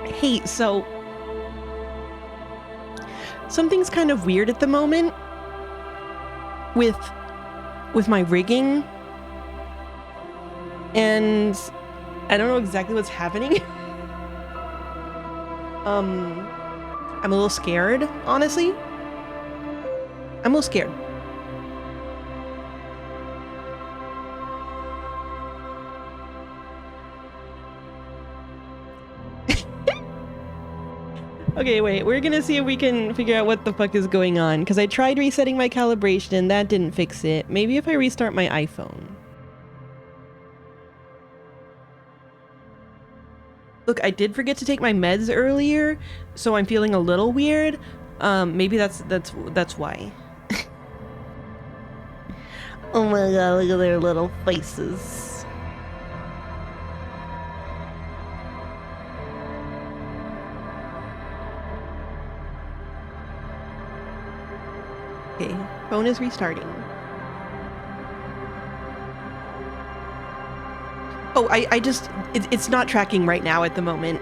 Hey, so something's kind of weird at the moment with my rigging, and I don't know exactly what's happening. I'm a little scared, honestly. I'm a little scared. Okay, wait, we're gonna see if we can figure out what the fuck is going on, because I tried resetting my calibration and that didn't fix it. Maybe if I restart my iPhone. Look, I did forget to take my meds earlier, so I'm feeling a little weird. Maybe that's why. Oh my god, look at their little faces. Okay, phone is restarting. Oh, it's not tracking right now at the moment.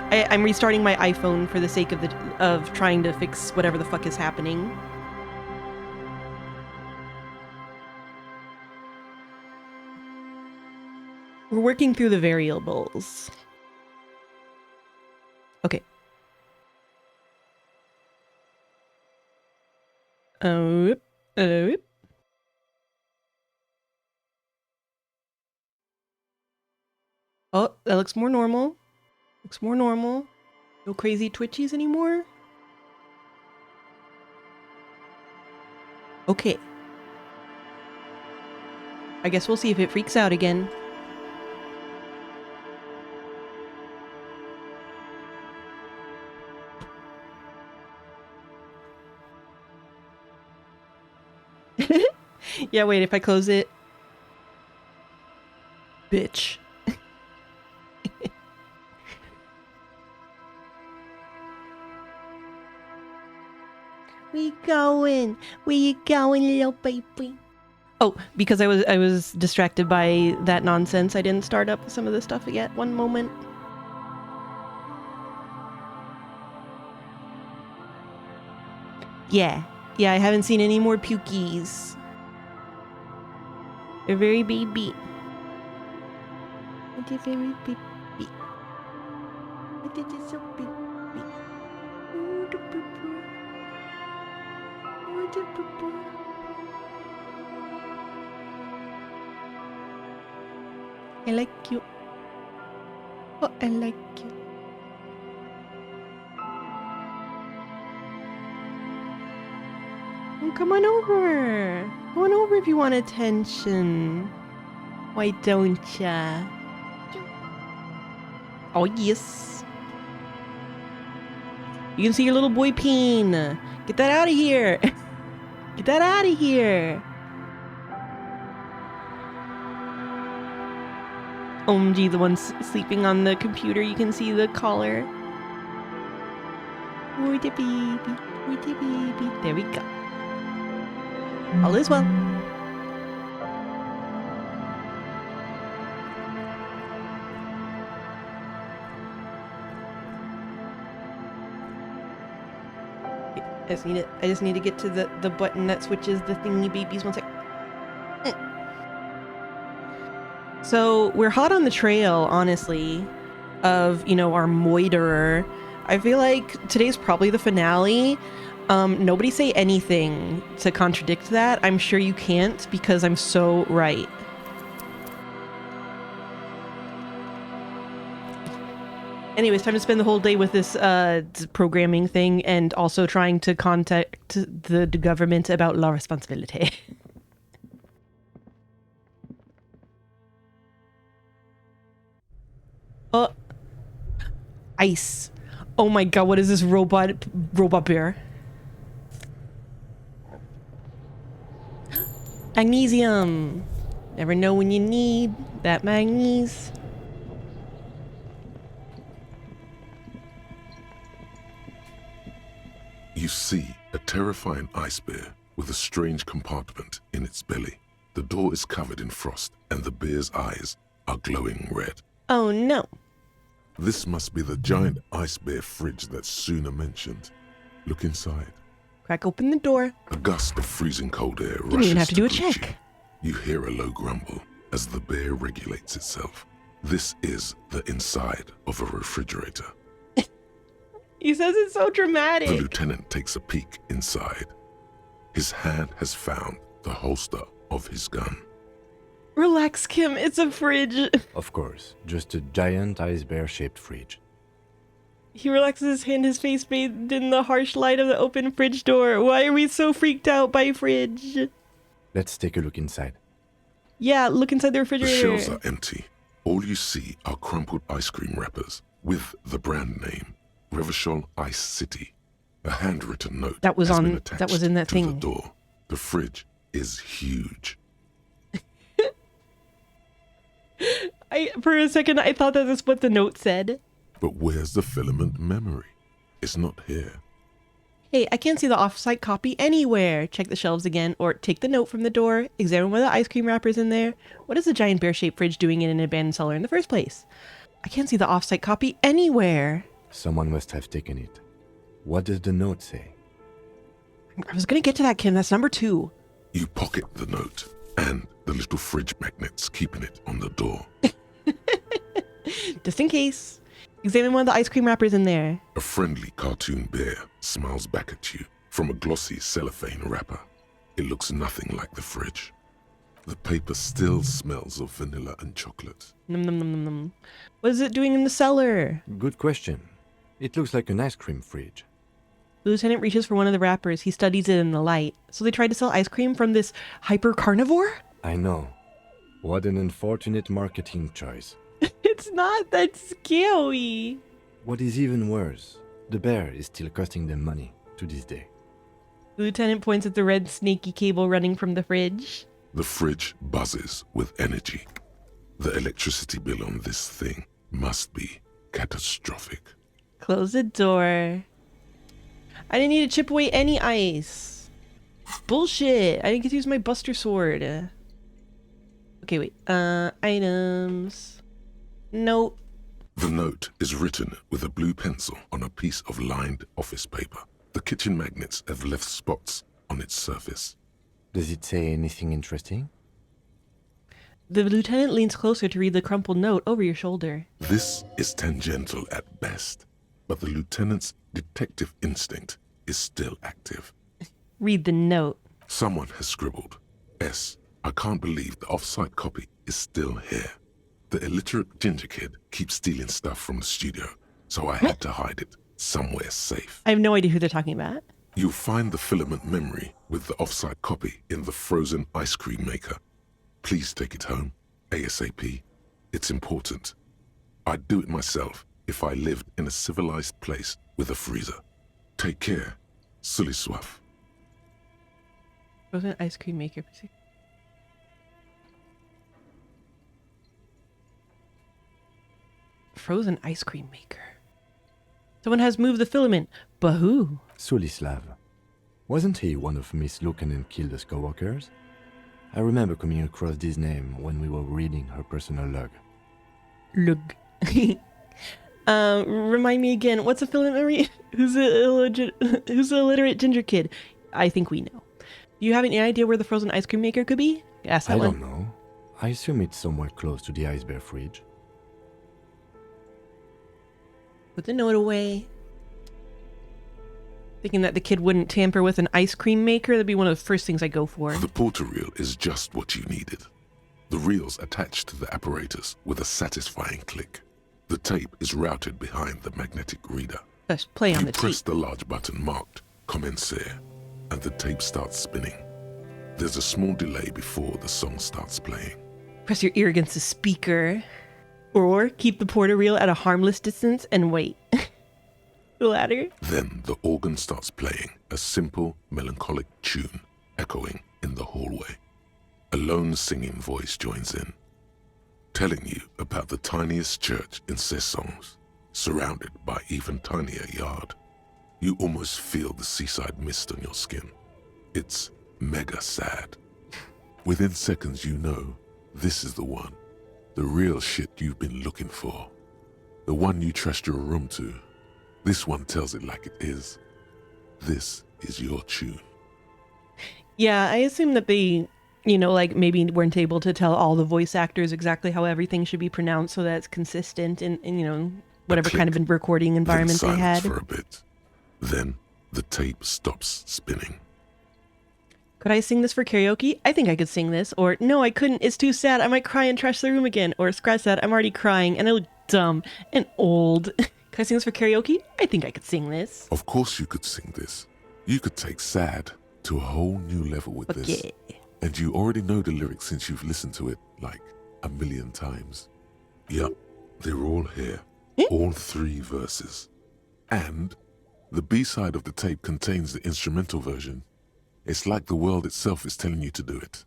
I'm restarting my iPhone for the sake of trying to fix whatever the fuck is happening. We're working through the variables. Okay. Oh, that looks more normal. Looks more normal. No crazy twitchies anymore. Okay. I guess we'll see if it freaks out again. Yeah, wait, if I close it. Bitch. Where you going, little baby? Oh, because I was distracted by that nonsense. I didn't start up some of the stuff yet. One moment. Yeah, I haven't seen any more pukies. They're very baby. They're very baby. They're so baby. Oh, the poo poo. Oh, the poo poo. I like you. Oh, I like you. Oh, come on over. Come on over if you want attention. Why don't ya? Oh, yes. You can see your little boy peen. Get that out of here. Get that out of here. OMG, the one sleeping on the computer. You can see the collar. Oh, the baby. Oh, the baby. There we go. All is well. I just need to get to the button that switches the thingy babies. One sec. So we're hot on the trail, honestly, of, you know, our moiterer. I feel like today's probably the finale. Nobody say anything to contradict that. I'm sure you can't, because I'm so right. Anyways, time to spend the whole day with this programming thing, and also trying to contact the government about la responsibility. Oh, ice. Oh my god, what is this robot bear? Magnesium. Never know when you need that magnesium. You see a terrifying ice bear with a strange compartment in its belly. The door is covered in frost, and the bear's eyes are glowing red. Oh no. This must be the giant ice bear fridge that Suna mentioned. Look inside. Crack open the door. A gust of freezing cold air You don't rushes even have to do a greet you. check. You hear a low grumble as the bear regulates itself. This is the inside of a refrigerator. He says it's so dramatic. The lieutenant takes a peek inside. His hand has found the holster of his gun. Relax, Kim. It's a fridge. Of course, just a giant ice bear-shaped fridge. He relaxes his hand, his face bathed in the harsh light of the open fridge door. Why are we so freaked out by fridge? Let's take a look inside. Yeah, look inside the The refrigerator. shelves are empty. All you see are crumpled ice cream wrappers with the brand name Revachol Ice City. A handwritten note That was has on- been that attached was in that to thing. the door. The fridge is huge. For a second, I thought that was what the note said. But where's the filament memory? It's not here. Hey, I can't see the off-site copy anywhere. Check the shelves again, or take the note from the door. Examine whether the ice cream wrapper's in there. What is the giant bear-shaped fridge doing in an abandoned cellar in the first place? I can't see the off-site copy anywhere. Someone must have taken it. What does the note say? I was gonna get to that, Kim. That's number 2. You pocket the note and the little fridge magnets keeping it on the door. Just in case. Examine one of the ice cream wrappers in there. A friendly cartoon bear smiles back at you from a glossy cellophane wrapper. It looks nothing like the fridge. The paper still smells of vanilla and chocolate. Num num num num num. What is it doing in the cellar? Good question. It looks like an ice cream fridge. The lieutenant reaches for one of the wrappers. He studies it in the light. So they tried to sell ice cream from this hyper carnivore? I know. What an unfortunate marketing choice. It's not that scary. What is even worse, the bear is still costing them money to this day. The lieutenant points at the red snaky cable running from the fridge. The fridge buzzes with energy. The electricity bill on this thing must be catastrophic. Close the door. I didn't need to chip away any ice. Bullshit. I didn't get to use my buster sword. Okay, wait. Items. Note. The note is written with a blue pencil on a piece of lined office paper. The kitchen magnets have left spots on its surface. Does it say anything interesting? The lieutenant leans closer to read the crumpled note over your shoulder. This is tangential at best, but the lieutenant's detective instinct is still active. Read the note. Someone has scribbled, S. I can't believe the off-site copy is still here. The illiterate ginger kid keeps stealing stuff from the studio, so I had to hide it somewhere safe. I have no idea who they're talking about. You'll find the filament memory with the off-site copy in the frozen ice cream maker. Please take it home, ASAP. It's important. I'd do it myself if I lived in a civilized place with a freezer. Take care. Sully Swaff. Frozen ice cream maker. Frozen ice cream maker. Someone has moved the filament. But who? Sulislav. Wasn't he one of Miss Lukanen's Kilda's co-workers? I remember coming across this name when we were reading her personal log. Look. Remind me again, what's a filament memory? Who's the illiterate ginger kid? I think we know. Do you have any idea where the frozen ice cream maker could be? Ask that I one. don't know. I assume it's somewhere close to the ice bear fridge. Put the note away. Thinking that the kid wouldn't tamper with an ice cream maker, that'd be one of the first things I go for. The porter reel is just what you needed. The reel's attached to the apparatus with a satisfying click. The tape is routed behind the magnetic reader. Just play on You the press tape. the large button marked Commencer, and the tape starts spinning. There's a small delay before the song starts playing. Press your ear against the speaker. Or keep the porter reel at a harmless distance and wait. The latter. Then the organ starts playing a simple, melancholic tune echoing in the hallway. A lone singing voice joins in, telling you about the tiniest church in Cessons, surrounded by even tinier yard. You almost feel the seaside mist on your skin. It's mega sad. Within seconds you know this is the one. The real shit you've been looking for. The one you trust your room to. This one tells it like it is. This is your tune. Yeah, I assume that they, like maybe weren't able to tell all the voice actors exactly how everything should be pronounced so that it's consistent in whatever kind of recording environment they had. For a bit. Then the tape stops spinning. Could I sing this for karaoke? I think I could sing this. Or, no, I couldn't. It's too sad. I might cry and trash the room again. Or, scratch that. I'm already crying and I look dumb and old. Could I sing this for karaoke? I think I could sing this. Of course you could sing this. You could take sad to a whole new level with this. Yeah. And you already know the lyrics since you've listened to it like 1,000,000 times. Yup, they're all here. All 3 verses. And the B-side of the tape contains the instrumental version. It's like the world itself is telling you to do it.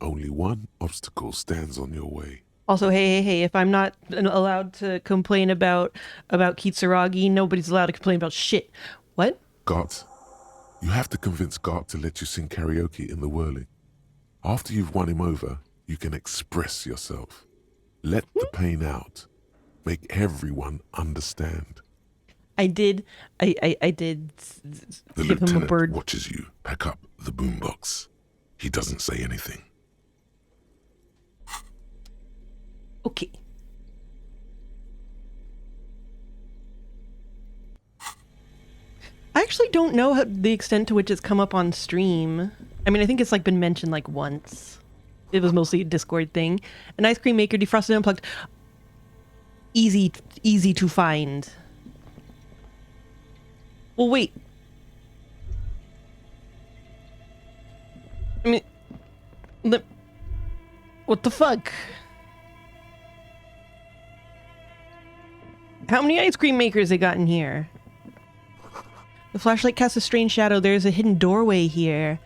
Only one obstacle stands on your way. Also, hey, if I'm not allowed to complain about Kitsuragi, nobody's allowed to complain about shit. What? Gart, you have to convince Gart to let you sing karaoke in the whirling. After you've won him over, you can express yourself. Let the pain out. Make everyone understand. I did The give him a lieutenant bird. watches you pack up the boombox. He doesn't say anything. Okay. I actually don't know the extent to which it's come up on stream. I mean, I think it's like been mentioned like once. It was mostly a Discord thing. An ice cream maker, defrosted and unplugged. Easy to find. Well, wait. I mean, what the fuck? How many ice cream makers they got in here? The flashlight casts a strange shadow. There's a hidden doorway here.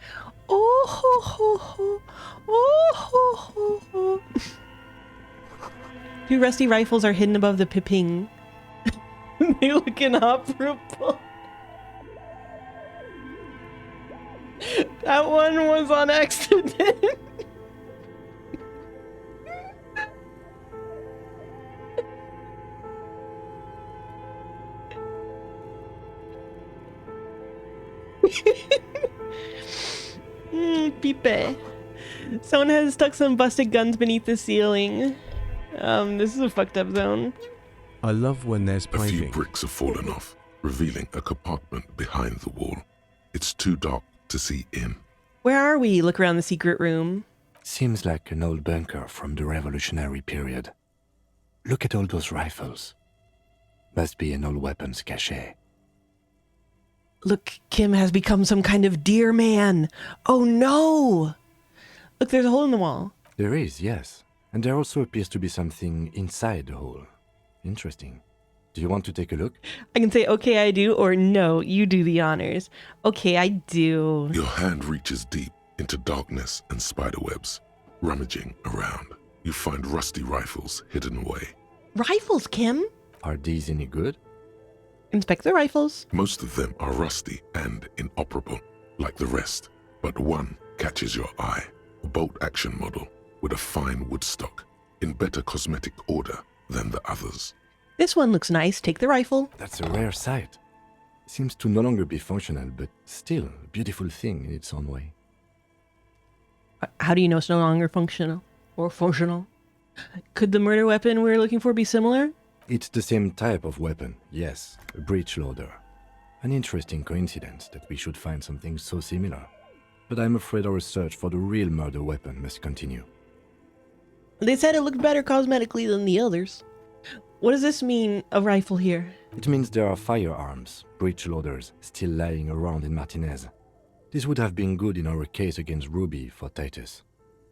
Oh ho ho ho. Oh ho ho ho. 2 rusty rifles are hidden above the piping. They look inoperable. That one was on accident. Pipe. Someone has stuck some busted guns beneath the ceiling. This is a fucked up zone. I love when there's A few piping. bricks have fallen off, revealing a compartment behind the wall. It's too dark to see in. Where are we? Look around the secret room. Seems like an old bunker from the revolutionary period. Look at all those rifles. Must be an old weapons cache. Look, Kim has become some kind of deer man. Oh no! Look, there's a hole in the wall. There is, yes. And there also appears to be something inside the hole. Interesting. Do you want to take a look? I can say, okay, I do, or no, you do the honors. Okay, I do. Your hand reaches deep into darkness and spiderwebs. Rummaging around, you find rusty rifles hidden away. Rifles, Kim? Are these any good? Inspect the rifles. Most of them are rusty and inoperable, like the rest. But one catches your eye. A bolt-action model with a fine wood stock, in better cosmetic order than the others. This one looks nice. Take the rifle. That's a rare sight. Seems to no longer be functional, but still a beautiful thing in its own way. How do you know it's no longer functional? Or functional? Could the murder weapon we're looking for be similar? It's the same type of weapon, yes, a breech loader. An interesting coincidence that we should find something so similar. But I'm afraid our search for the real murder weapon must continue. They said it looked better cosmetically than the others. What does this mean, a rifle here? It means there are firearms, breech loaders, still lying around in Martinez. This would have been good in our case against Ruby for Titus.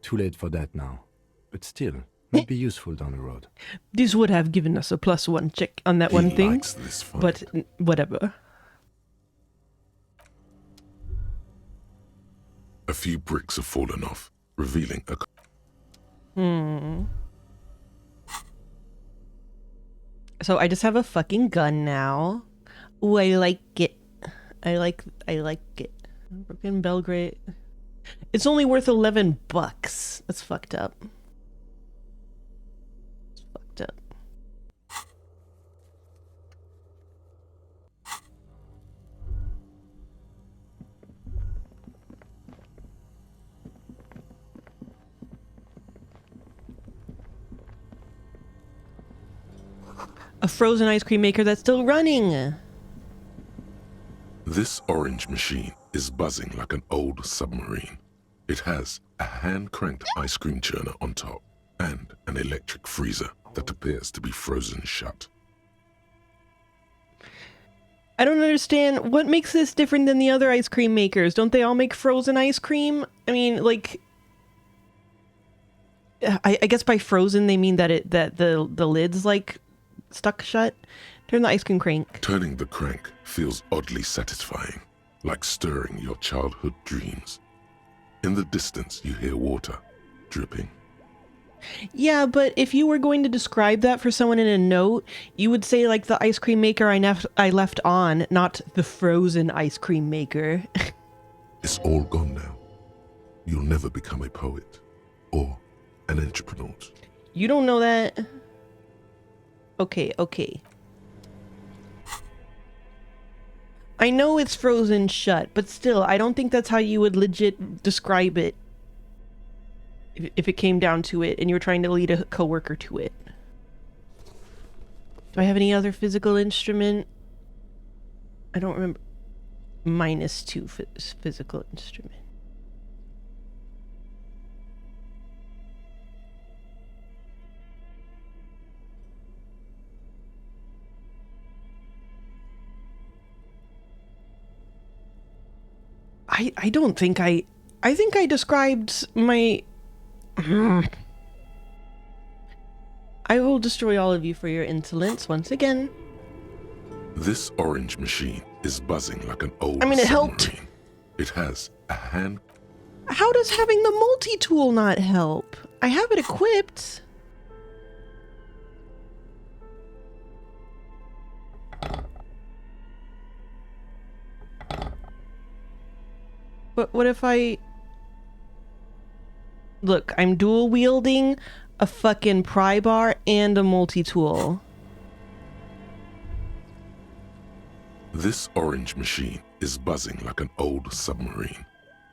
Too late for that now. But still, might be useful down the road. This would have given us a +1 check on that one He thing. likes this find. But whatever. A few bricks have fallen off, revealing a... So I just have a fucking gun now. Ooh, I like it. I like it. Broken Belgrade. It's only worth $11. That's fucked up. It's fucked up. A frozen ice cream maker that's still running. This orange machine is buzzing like an old submarine. It has a hand-cranked ice cream churner on top and an electric freezer that appears to be frozen shut. I don't understand. What makes this different than the other ice cream makers? Don't they all make frozen ice cream? I mean, like... I guess by frozen they mean that the lid's, like, stuck shut. Turn the ice cream crank. Turning the crank feels oddly satisfying, like stirring your childhood dreams. In the distance, you hear water dripping. Yeah, but if you were going to describe that for someone in a note, you would say, like, the ice cream maker I left on, not the frozen ice cream maker. It's all gone now. You'll never become a poet or an entrepreneur. You don't know that. Okay. I know it's frozen shut, but still, I don't think that's how you would legit describe it. If it came down to it and you were trying to lead a coworker to it. Do I have any other physical instrument? I don't remember. -2 physical instrument. I don't think I think I described my... I will destroy all of you for your insolence once again. This orange machine is buzzing like an old I mean, it submarine. helped. It has a hand... How does having the multi-tool not help? I have it equipped. But what if I... Look, I'm dual wielding a fucking pry bar and a multi-tool. This orange machine is buzzing like an old submarine.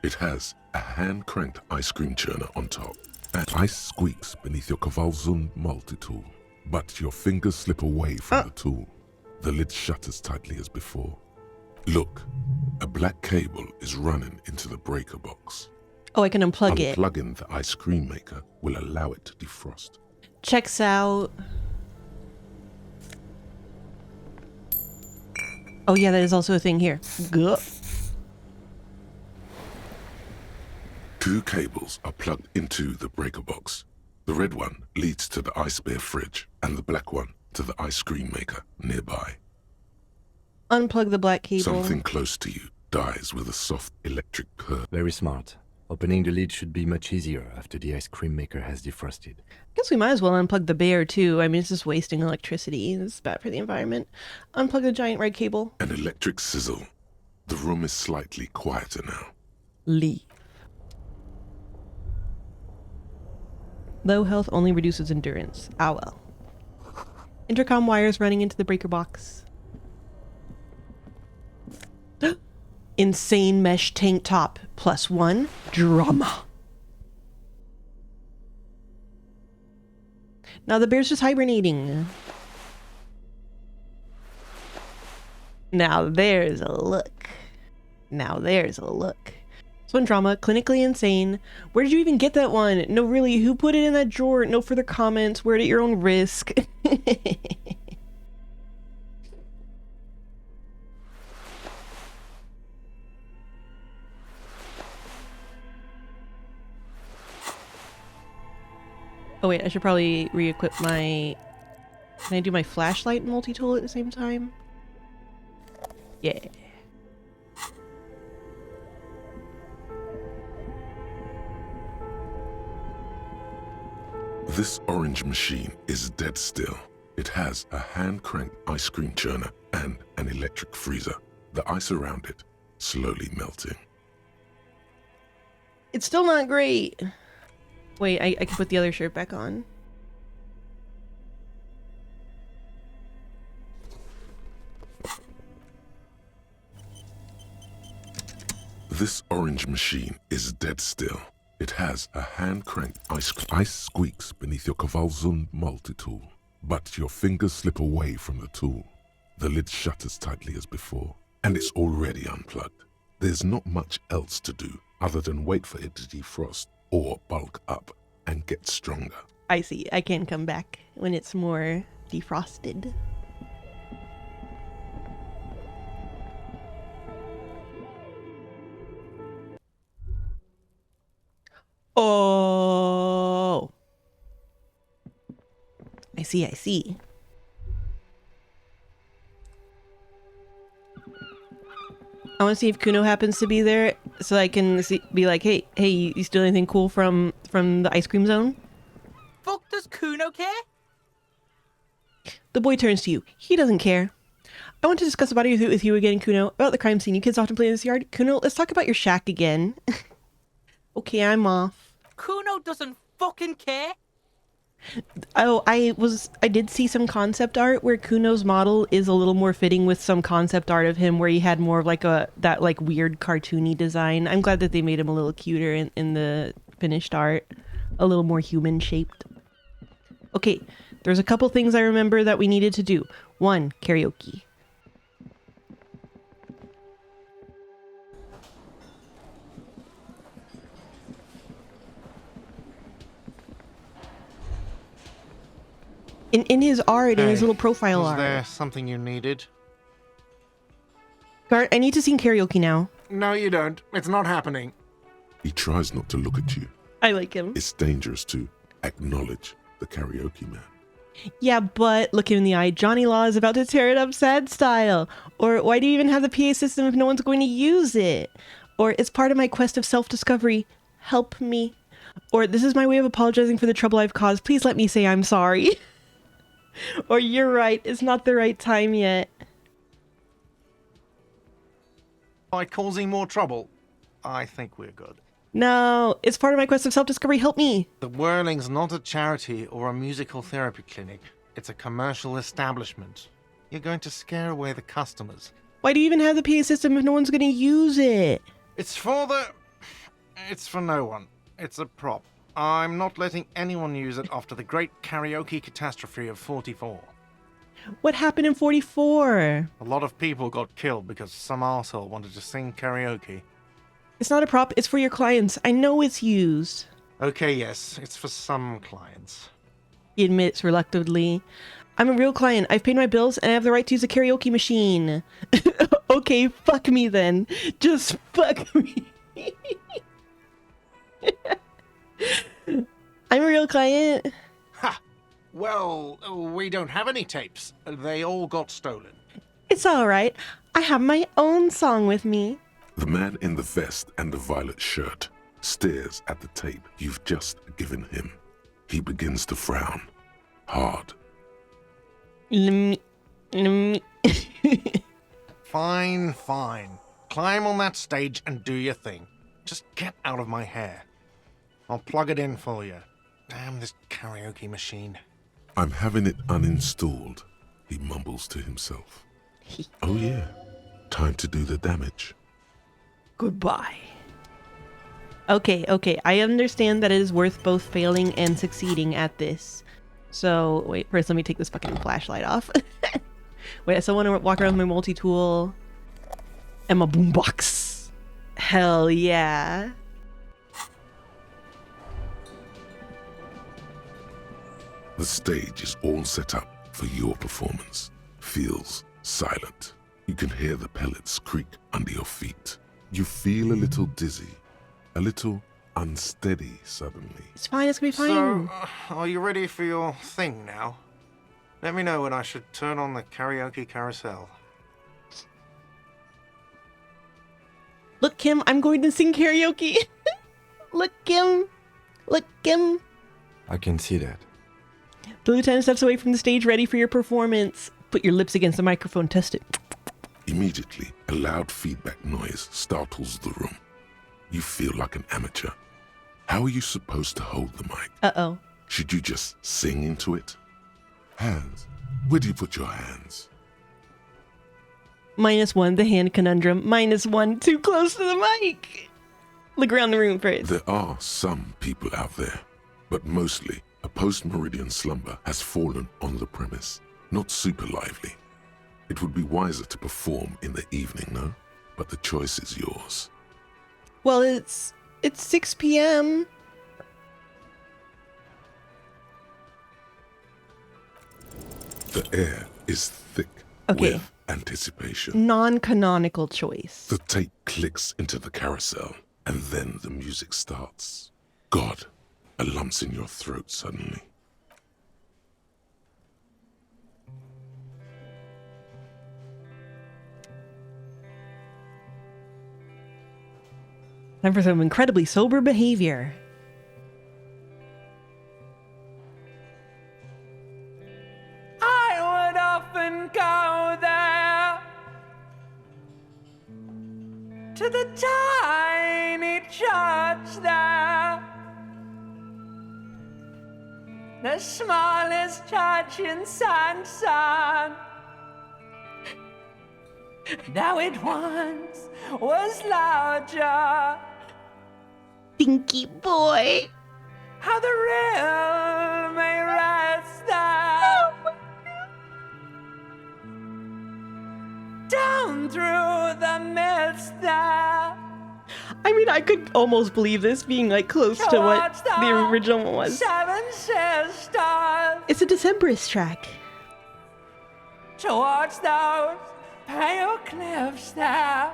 It has a hand-cranked ice cream churner on top. And ice squeaks beneath your Kavalzund multi-tool, but your fingers slip away from the tool. The lid shutters tightly as before. Look, a black cable is running into the breaker box. Oh, I can unplug it. Unplugging the ice cream maker will allow it to defrost. Checks out. Oh yeah, that is also a thing here. Gah. 2 cables are plugged into the breaker box. The red one leads to the ice bear fridge and the black one to the ice cream maker nearby. Unplug the black cable. Something close to you dies with a soft electric purr. Very smart. Opening the lid should be much easier after the ice cream maker has defrosted. Guess we might as well unplug the bear too. I mean, it's just wasting electricity. It's bad for the environment. Unplug the giant red cable. An electric sizzle. The room is slightly quieter now. Leave. Low health only reduces endurance. Ah well. Intercom wires running into the breaker box. Insane mesh tank top +1 drama. Now the bear's just hibernating. Now there's a look. Now there's a look. This one drama, clinically insane. Where did you even get that one? No, really, who put it in that drawer? No further comments. Wear it at your own risk. Oh wait, I should probably re-equip my... Can I do my flashlight and multi-tool at the same time? Yeah. This orange machine is dead still. It has a hand-cranked ice cream churner and an electric freezer. The ice around it slowly melting. It's still not great. Wait, I can put the other shirt back on. This orange machine is dead still. It has a hand-cranked ice squeaks beneath your Kavalzund multi-tool. But your fingers slip away from the tool. The lid shutters tightly as before, and it's already unplugged. There's not much else to do other than wait for it to defrost or bulk up and get stronger. I see. I can come back when it's more defrosted. Oh. I see, I see. I want to see if Kuno happens to be there so I can be like, hey, you steal anything cool from the ice cream zone? Fuck does Kuno care? The boy turns to you. He doesn't care. I want to discuss a body with you again, Kuno, about the crime scene. You kids often play in this yard. Kuno, let's talk about your shack again. Okay, I'm off. Kuno doesn't fucking care. Oh, I did see some concept art where Kuno's model is a little more fitting with some concept art of him where he had more of like that like weird cartoony design. I'm glad that they made him a little cuter in the finished art, a little more human shaped. Okay, there's a couple things I remember that we needed to do. 1, karaoke. In his art, in his little profile was art. there something you needed? Gart, I need to sing karaoke now. No, you don't. It's not happening. He tries not to look at you. I like him. It's dangerous to acknowledge the karaoke man. Yeah, but look him in the eye. Johnny Law is about to tear it up sad style. Or why do you even have the PA system if no one's going to use it? Or it's part of my quest of self-discovery. Help me. Or this is my way of apologizing for the trouble I've caused. Please let me say I'm sorry. Or you're right. It's not the right time yet. By causing more trouble, I think we're good. No, it's part of my quest of self-discovery. Help me. The Whirling's not a charity or a musical therapy clinic. It's a commercial establishment. You're going to scare away the customers. Why do you even have the PA system if no one's going to use it? It's for no one. It's a prop. I'm not letting anyone use it after the great karaoke catastrophe of 44. What happened in 44? A lot of people got killed because some arsehole wanted to sing karaoke. It's not a prop, it's for your clients. I know it's used. Okay, yes, it's for some clients. He admits reluctantly. I'm a real client. I've paid my bills and I have the right to use a karaoke machine. Okay, fuck me then. Just fuck me. I'm a real client. Ha! Well, we don't have any tapes. They all got stolen. It's alright. I have my own song with me. The man in the vest and the violet shirt stares at the tape you've just given him. He begins to frown. Hard. Fine, fine. Climb on that stage and do your thing. Just get out of my hair. I'll plug it in for you. Damn this karaoke machine. I'm having it uninstalled, he mumbles to himself. Oh yeah, time to do the damage. Goodbye. Okay, I understand that it is worth both failing and succeeding at this. So, wait, first let me take this fucking flashlight off. Wait, I still want to walk around with my multi-tool and my boombox. Hell yeah. The stage is all set up for your performance. Feels silent. You can hear the pellets creak under your feet. You feel a little dizzy, a little unsteady suddenly. It's fine, it's gonna be fine. So, are you ready for your thing now? Let me know when I should turn on the karaoke carousel. Look, Kim, I'm going to sing karaoke. Look, Kim. Look, Kim. I can see that. The lieutenant steps away from the stage, ready for your performance. Put your lips against the microphone, test it. Immediately, a loud feedback noise startles the room. You feel like an amateur, How are you supposed to hold the mic? Uh-oh. Should you just sing into it? Hands. Where do you put your hands? -1, the hand conundrum. -1, too close to the mic. Look around the room first. There are some people out there, but mostly a post-meridian slumber has fallen on the premise. Not super lively. It would be wiser to perform in the evening, no? But the choice is yours. Well, it's 6 p.m. The air is thick Okay. with anticipation. Non-canonical choice. The tape clicks into the carousel, and then the music starts. God, a lump's in your throat suddenly. Time for some incredibly sober behavior. I would often go there to the tiny church there, the smallest church in Sanson. Now it once was larger. Pinky boy. How the real may rest there. Down through the mist there. I mean, I could almost believe this being like close to what Towards the original one was. Seven sisters. It's a Decemberist track. Towards those pale cliffs there.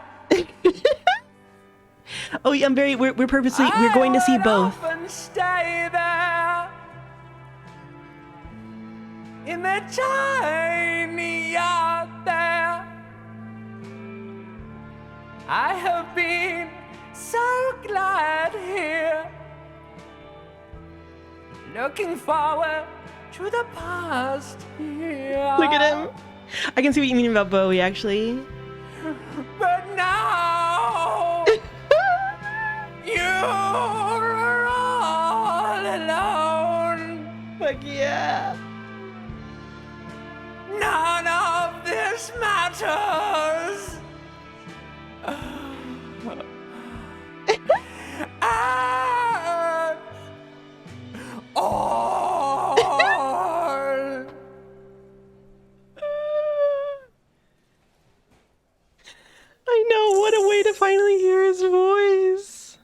Oh, yeah, we're purposely, we're going to see both. I would often stay there in the tiny yard there. I have been so glad here, looking forward to the past here. Look at him. I can see what you mean about Bowie, actually. But now you're all alone. Fuck yeah. None of this matters. At all. I know, what a way to finally hear his voice.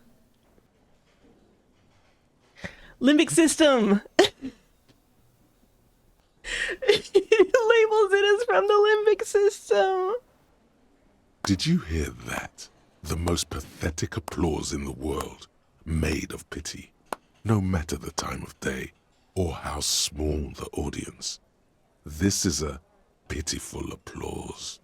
Limbic system. It labels it as from the limbic system. Did you hear that? The most pathetic applause in the world, made of pity, no matter the time of day or how small the audience. This is a pitiful applause.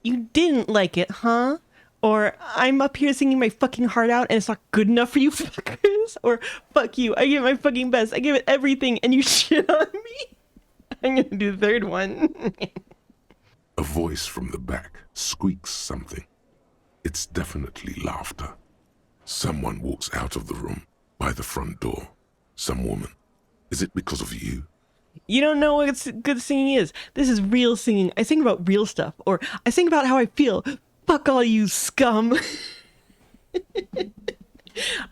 You didn't like it, huh? Or I'm up here singing my fucking heart out and it's not good enough for you fuckers? Or fuck you, I give it my fucking best, I give it everything and you shit on me? I'm gonna do the third one. A voice from the back squeaks something. It's definitely laughter. Someone walks out of the room by the front door. Some woman. Is it because of you? You don't know what good singing is. This is real singing. I sing about real stuff. Or I sing about how I feel. Fuck all you scum.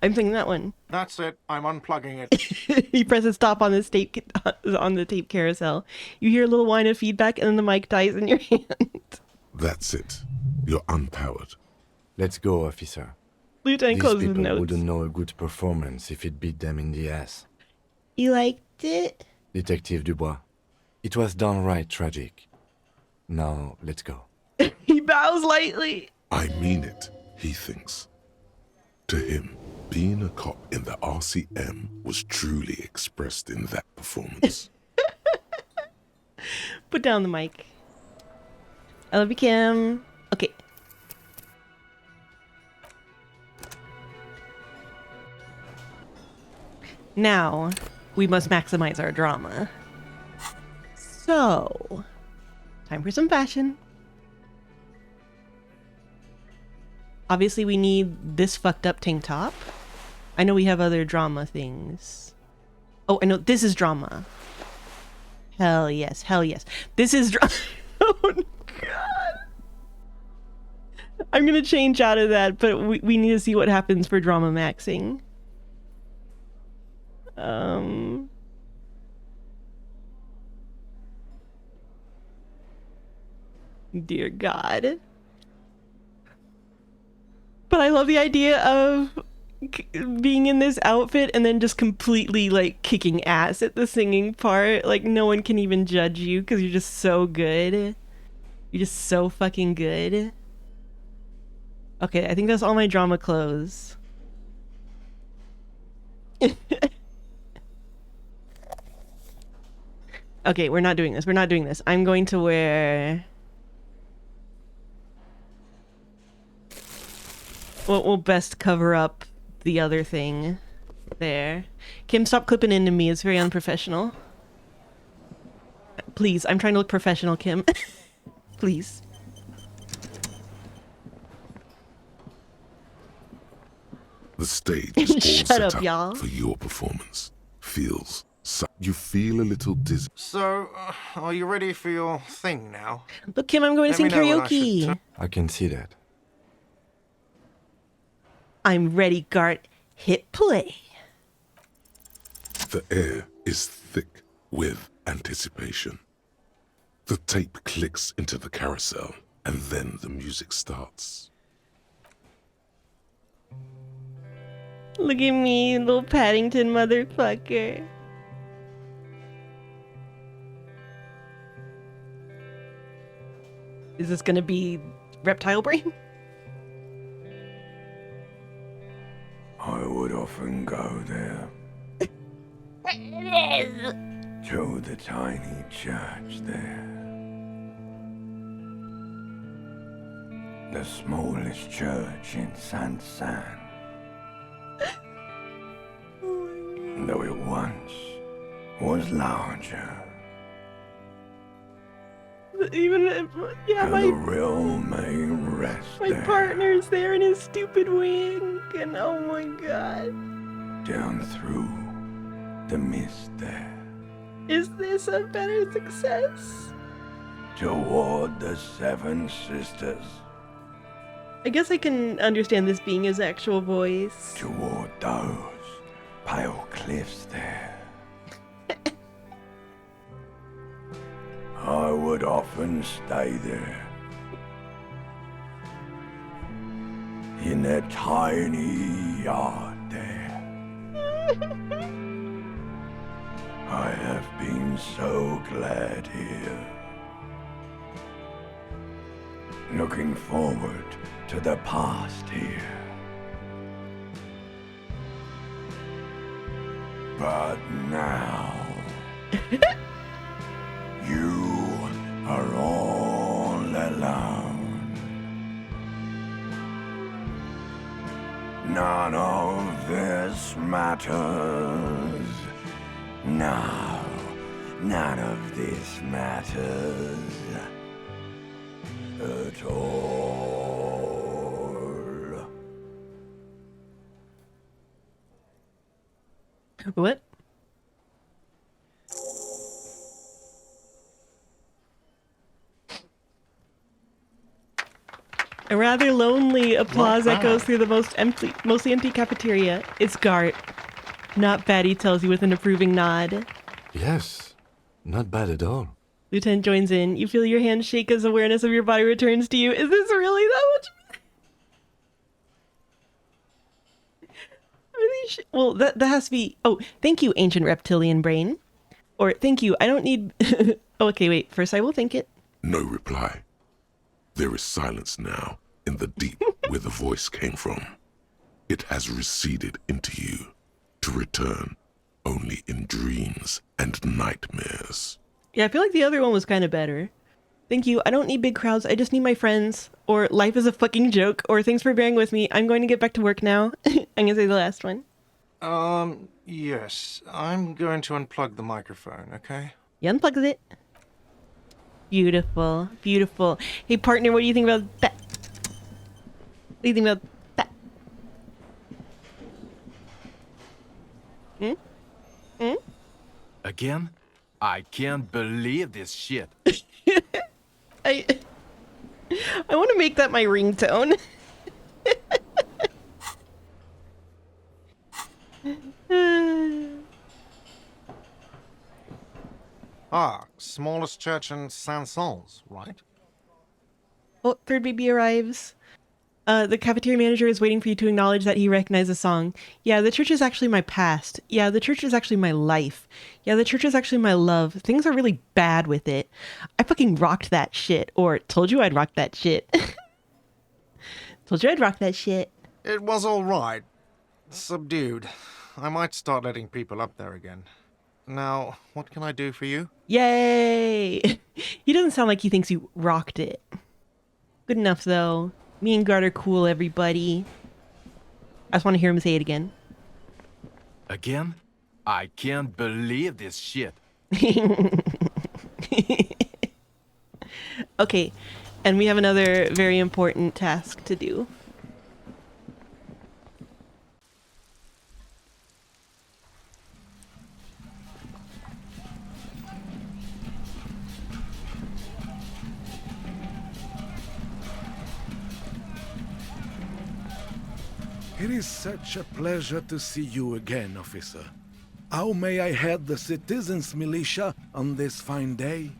I'm singing that one. That's it. I'm unplugging it. He presses stop on the tape carousel. You hear a little whine of feedback and then the mic dies in your hand. That's it. You're unpowered. Let's go, officer. Lieutenant These closes the people notes. wouldn't know a good performance if it beat them in the ass. You liked it? Detective Dubois, it was downright tragic. Now, let's go. He bows lightly. I mean it, he thinks. To him, being a cop in the RCM was truly expressed in that performance. Put down the mic. I love you, Kim. Okay. Now, we must maximize our drama. So, time for some fashion. Obviously, we need this fucked up tank top. I know we have other drama things. Oh, I know this is drama. Hell yes, hell yes. This is drama. Oh god. I'm gonna change out of that, but we need to see what happens for drama maxing. Dear God. But I love the idea of being in this outfit and then just completely like kicking ass at the singing part. Like no one can even judge you because you're just so good. You're just so fucking good. Okay, I think that's all my drama clothes. Okay, we're not doing this. We're not doing this. I'm going to wear... what will best cover up the other thing there. Kim, stop clipping into me. It's very unprofessional. Please, I'm trying to look professional, Kim. Please. The stage is all Shut set up, up y'all. for your performance. You feel a little dizzy. So, are you ready for your thing now? Look, Kim, I'm going to sing Let me know when I should karaoke. I can see that. I'm ready, Gart. Hit play. The air is thick with anticipation. The tape clicks into the carousel, and then the music starts. Look at me, little Paddington motherfucker. Is this gonna be reptile brain? I would often go there. To the tiny church there. The smallest church in San. Though it once was larger. Even yeah, And the real main rest my there. partner's there in his stupid wing, and oh my god. Down through the mist there. Is this a better success? Toward the Seven Sisters. I guess I can understand this being his actual voice. Toward those pale cliffs there. I would often stay there. In that tiny yard there. I have been so glad here. Looking forward to the past here. But now, you are all alone. None of this matters. No, none of this matters at all. What? A rather lonely applause echoes through the mostly empty cafeteria. It's Gart. Not bad, he tells you with an approving nod. Yes, not bad at all. Lieutenant joins in. You feel your hand shake as awareness of your body returns to you. Is this really that much? Well, that has to be... Oh, thank you, ancient reptilian brain. Or, thank you, I don't need... Okay, wait. First I will think it. No reply. There is silence now in the deep where the voice came from. It has receded into you to return only in dreams and nightmares. Yeah, I feel like the other one was kind of better. Thank you. I don't need big crowds. I just need my friends. Or life is a fucking joke. Or thanks for bearing with me. I'm going to get back to work now. I'm going to say the last one. Yes. I'm going to unplug the microphone, okay? You unplugged it. Beautiful. Beautiful. Hey, partner, what do you think about that? What do you think about that? Hmm? Hmm? Again? I can't believe this shit. I want to make that my ringtone. Ah, smallest church in Saint-Saëns, right? Oh, third baby arrives. The cafeteria manager is waiting for you to acknowledge that he recognized the song. Yeah, the church is actually my past. Yeah, the church is actually my life. Yeah, the church is actually my love. Things are really bad with it. I fucking rocked that shit. Or told you I'd rock that shit. Told you I'd rock that shit. It was alright. Subdued. I might start letting people up there again. Now, what can I do for you? Yay! He doesn't sound like he thinks you rocked it. Good enough, though. Me and Guard are cool, everybody. I just want to hear him say it again. Again? I can't believe this shit. Okay, and we have another very important task to do. It is such a pleasure to see you again, officer. How may I head the citizens' militia on this fine day?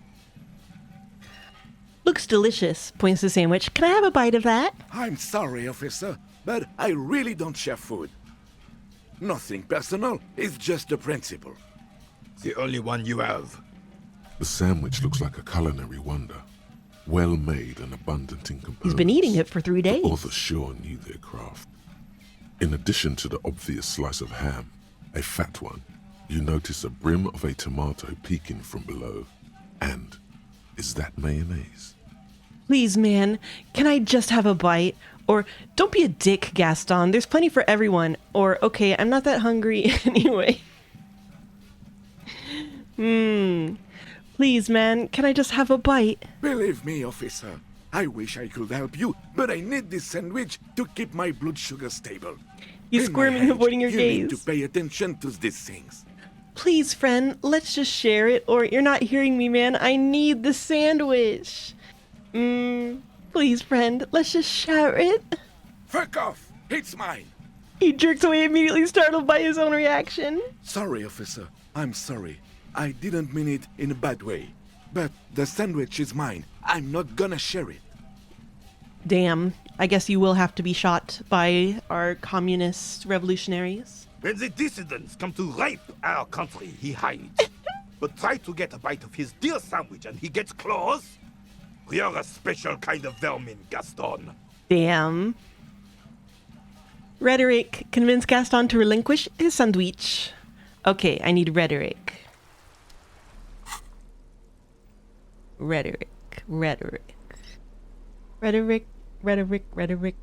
Looks delicious, points to the sandwich. Can I have a bite of that? I'm sorry, officer, but I really don't share food. Nothing personal, it's just a principle. The only one you have. The sandwich looks like a culinary wonder. Well made and abundant in components. He's been eating it for 3 days. The author sure knew their craft. In addition to the obvious slice of ham, a fat one, you notice a brim of a tomato peeking from below. And is that mayonnaise? Please, man, can I just have a bite? Or, don't be a dick, Gaston. There's plenty for everyone. Or, okay, I'm not that hungry anyway. Please, man, can I just have a bite? Believe me, officer, I wish I could help you, but I need this sandwich to keep my blood sugar stable. He's In my squirming, age, avoiding your you gaze. need to pay attention to these things. Please, friend, let's just share it. Or, you're not hearing me, man. I need the sandwich. Please, friend, let's just share it. Fuck off! It's mine! He jerks away, immediately startled by his own reaction. Sorry, officer. I'm sorry. I didn't mean it in a bad way. But the sandwich is mine. I'm not gonna share it. Damn, I guess you will have to be shot by our communist revolutionaries. When the dissidents come to rape our country, he hides. But try to get a bite of his dear sandwich and he gets claws. We are a special kind of vermin, Gaston. Damn. Rhetoric. Convince Gaston to relinquish his sandwich. Okay, I need rhetoric. Rhetoric. Rhetoric. Rhetoric. Rhetoric. Rhetoric.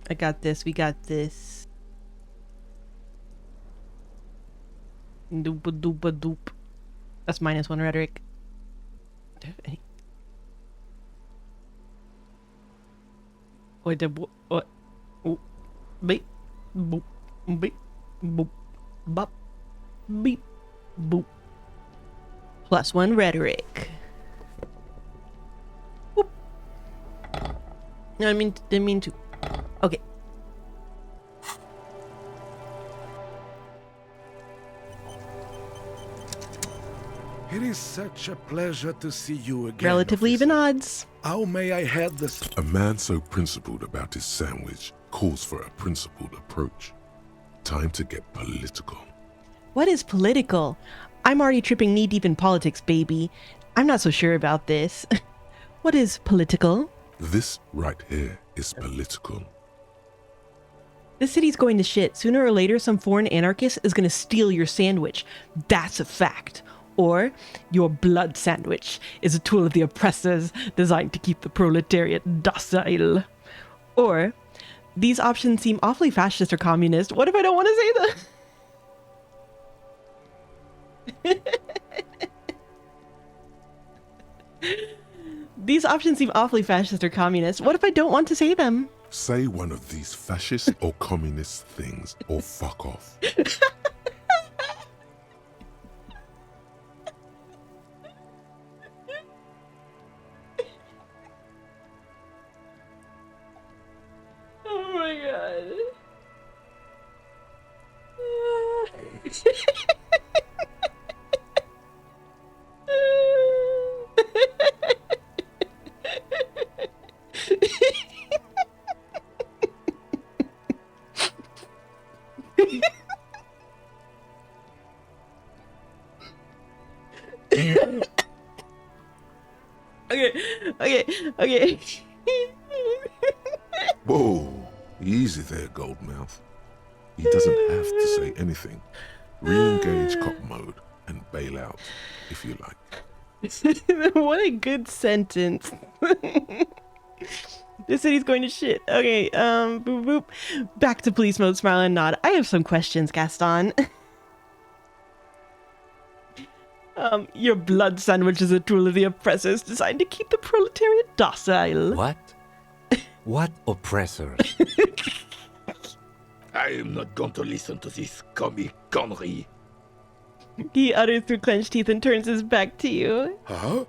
I got this. We got this. Doopa doopa doop. That's -1 rhetoric. Do I have any? Wait, what? Oh, beep, boop, beep, boop, bop, beep, boop. +1 rhetoric. Boop. No, didn't mean to. Okay. It is such a pleasure to see you again. Relatively officer. even odds. How may I head this? A man so principled about his sandwich calls for a principled approach. Time to get political. What is political? I'm already tripping knee-deep in politics, baby. I'm not so sure about this. What is political? This right here is political. This city's going to shit. Sooner or later, some foreign anarchist is going to steal your sandwich. That's a fact. Or your blood sandwich is a tool of the oppressors designed to keep the proletariat docile. Or these options seem awfully fascist or communist. What if I don't want to say them? These options seem awfully fascist or communist. What if I don't want to say them? Say one of these fascist or communist things or fuck off. Oh my god. Okay. Whoa, easy there, Goldmouth. He doesn't have to say anything. Re-engage cop mode and bail out, if you like. What a good sentence. This city's going to shit. Okay, boop boop. Back to police mode, smile and nod. I have some questions, Gaston. Your blood sandwich is a tool of the oppressors designed to keep the proletariat docile. What? What oppressors? I am not going to listen to this comic connery. He utters through clenched teeth and turns his back to you. Huh?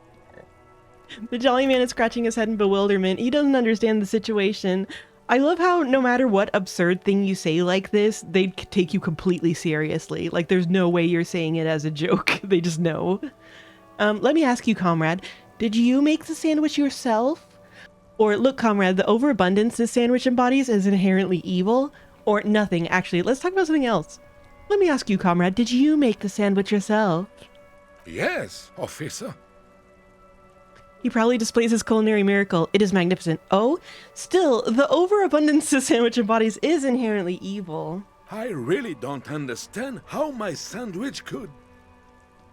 The jolly man is scratching his head in bewilderment. He doesn't understand the situation. I love how no matter what absurd thing you say like this, they take you completely seriously. Like there's no way you're saying it as a joke. They just know. Let me ask you, comrade, did you make the sandwich yourself? Or look, comrade, the overabundance this sandwich embodies is inherently evil? Or nothing, actually. Let's talk about something else. Let me ask you, comrade, did you make the sandwich yourself? Yes, officer. He proudly displays his culinary miracle. It is magnificent. Oh, still, the overabundance the sandwich embodies is inherently evil. I really don't understand how my sandwich could.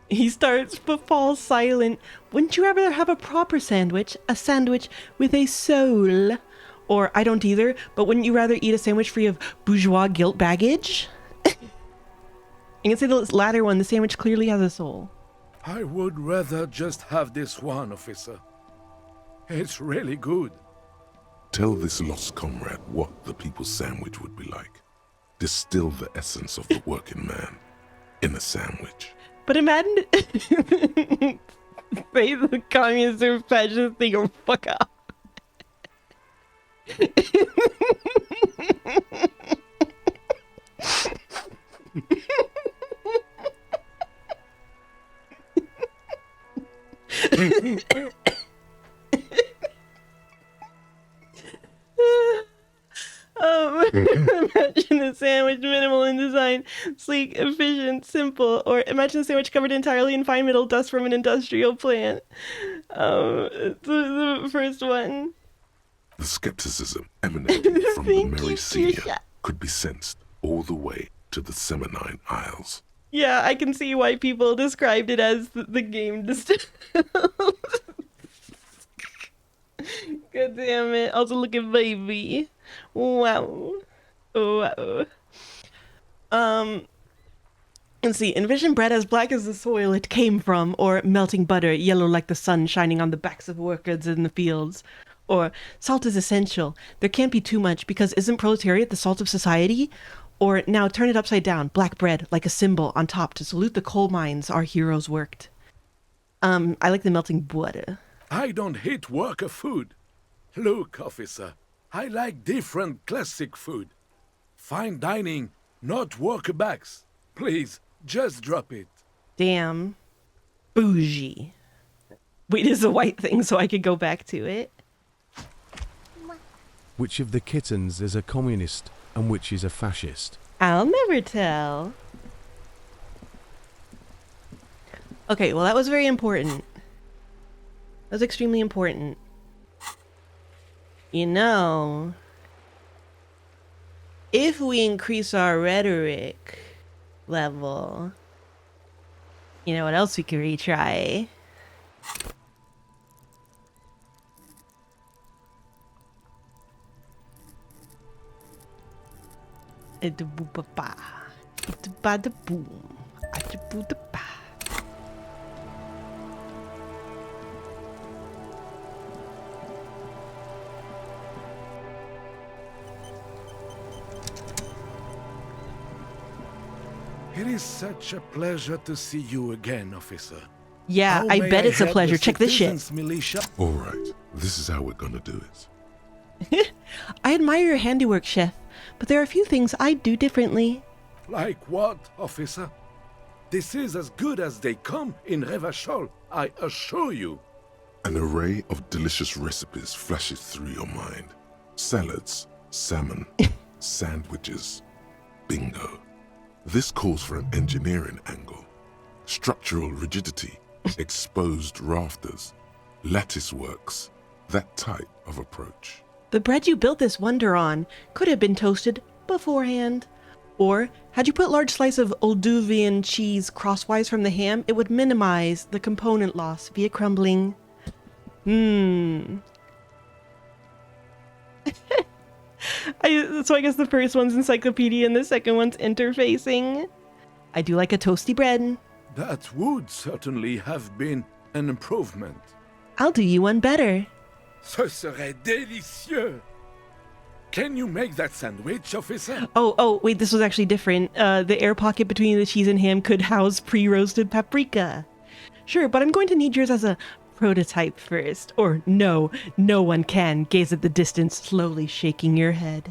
He starts but falls silent. Wouldn't you rather have a proper sandwich? A sandwich with a soul? Or, I don't either, but wouldn't you rather eat a sandwich free of bourgeois guilt baggage? You can say the latter one, the sandwich clearly has a soul. I would rather just have this one, officer. It's really good. Tell this lost comrade what the people's sandwich would be like. Distill the essence of the working man in a sandwich. But imagine say the communist or fascist thing or fuck up. Imagine a sandwich minimal in design, sleek, efficient, simple, or imagine a sandwich covered entirely in fine middle dust from an industrial plant. The first one. The skepticism emanating from the Thank Merry you, Senior Trisha. could be sensed all the way to the Seminine Isles. Yeah, I can see why people described it as the game distilled. God damn it. Also, look at baby. Wow. Wow. Let's see. Envision bread as black as the soil it came from, or melting butter, yellow like the sun shining on the backs of workers in the fields. Or salt is essential. There can't be too much because isn't proletariat the salt of society? Or now turn it upside down. Black bread like a symbol on top to salute the coal mines our heroes worked. I like the melting butter. I don't hate worker food. Look, officer, I like different classic food. Fine dining, not worker bags. Please, just drop it. Damn. Bougie. Wait, is a white thing so I could go back to it? Which of the kittens is a communist and which is a fascist? I'll never tell. Okay, well that was very important. That was extremely important. You know, if we increase our rhetoric level, you know what else we could retry? It-a-boo-ba-ba. It-a-ba-da-boom. At-a-boo-da-ba. It is such a pleasure to see you again, officer. Yeah, How I may bet it's a help pleasure. the Check this shit. citizens' militia? All right, this is how we're gonna do it. I admire your handiwork, Chef, but there are a few things I'd do differently. Like what, officer? This is as good as they come in Revachol, I assure you. An array of delicious recipes flashes through your mind. Salads, salmon, sandwiches. Bingo. This calls for an engineering angle. Structural rigidity, exposed rafters, lattice works, that type of approach. The bread you built this wonder on could have been toasted beforehand. Or, had you put large slice of Olduvian cheese crosswise from the ham, it would minimize the component loss via crumbling. So I guess the first one's encyclopedia and the second one's interfacing. I do like a toasty bread. That would certainly have been an improvement. I'll do you one better. Ce serait délicieux! Can you make that sandwich, officer? Oh, wait, this was actually different. The air pocket between the cheese and ham could house pre-roasted paprika. Sure, but I'm going to need yours as a prototype first. Or no one can. Gaze at the distance, slowly shaking your head.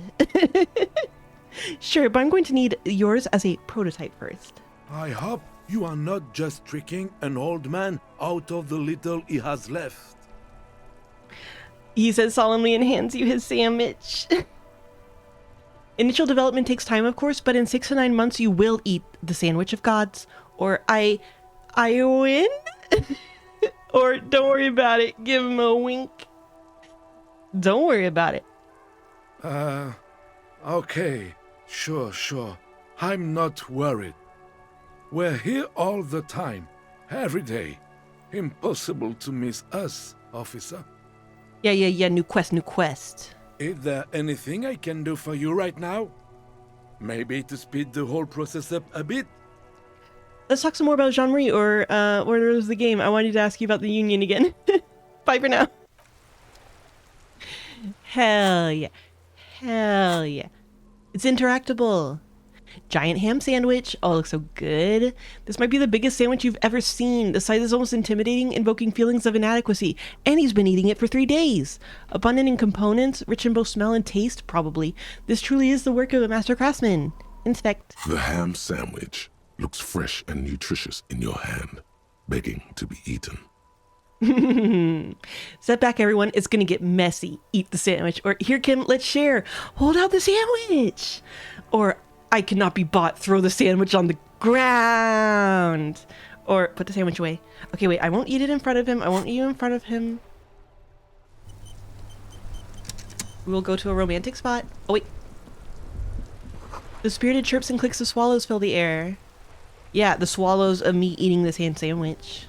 Sure, but I'm going to need yours as a prototype first. I hope you are not just tricking an old man out of the little he has left. He says solemnly and hands you his sandwich. Initial development takes time, of course, but in 6 to 9 months you will eat the sandwich of gods. Or I win? Or don't worry about it, give him a wink. Don't worry about it. Okay. Sure. I'm not worried. We're here all the time, every day. Impossible to miss us, officer. Yeah, new quest. Is there anything I can do for you right now? Maybe to speed the whole process up a bit? Let's talk some more about Jean-Marie, or where was the game? I wanted to ask you about the Union again. Bye for now. Hell yeah. It's interactable. Giant ham sandwich. Oh, it looks so good. This might be the biggest sandwich you've ever seen. The size is almost intimidating, invoking feelings of inadequacy. And he's been eating it for 3 days. Abundant in components, rich in both smell and taste, probably. This truly is the work of a master craftsman. Inspect. The ham sandwich looks fresh and nutritious in your hand, begging to be eaten. Step back, everyone. It's gonna get messy. Eat the sandwich. Or, here, Kim, let's share. Hold out the sandwich. Or, I cannot be bought. Throw the sandwich on the ground. Or put the sandwich away. Okay, wait. I won't eat it in front of him. We will go to a romantic spot. Oh, wait. The spirited chirps and clicks of swallows fill the air. Yeah, the swallows of me eating this ham sandwich.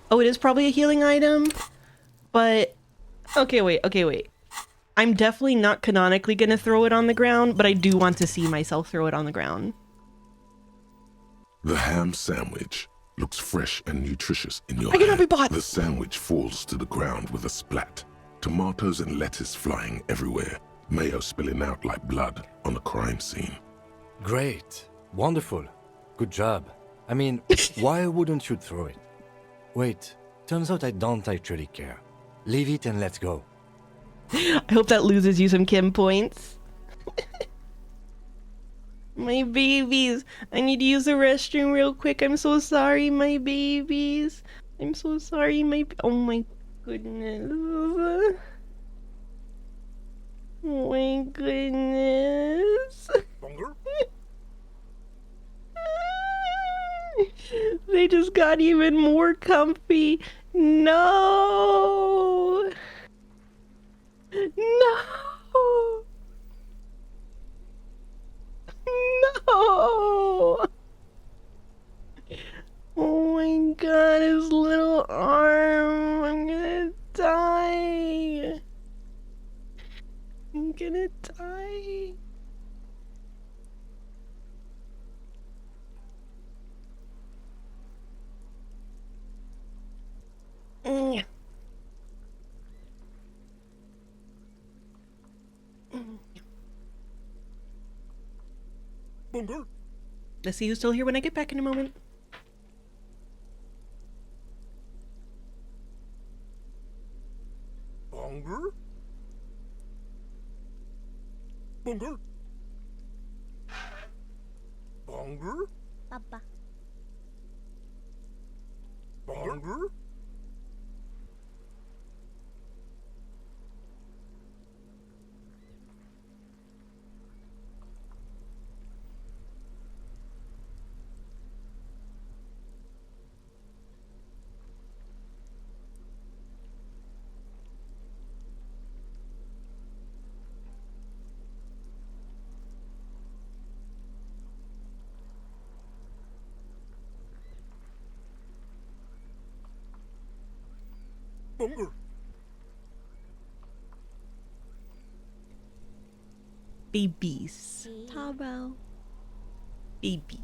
Oh, it is probably a healing item, but okay, wait. I'm definitely not canonically gonna throw it on the ground, but I do want to see myself throw it on the ground. The ham sandwich looks fresh and nutritious in your I cannot hand. be bought. The sandwich falls to the ground with a splat. Tomatoes and lettuce flying everywhere. Mayo spilling out like blood on a crime scene. Great. Wonderful. Good job. I mean, why wouldn't you throw it? Wait, turns out I don't actually care. Leave it and let's go. I hope that loses you some Kim points. My babies. I need to use the restroom real quick. I'm so sorry, my babies. I'm so sorry, oh my goodness. Oh my goodness. They just got even more comfy. No. No. Oh my god, his little arm. I'm gonna die. Bungle. Let's see who's still here when I get back in a moment. Bungle. Bungle. Bungle. Papa. Bungle. Bungle. Babies. Tabo. Baby.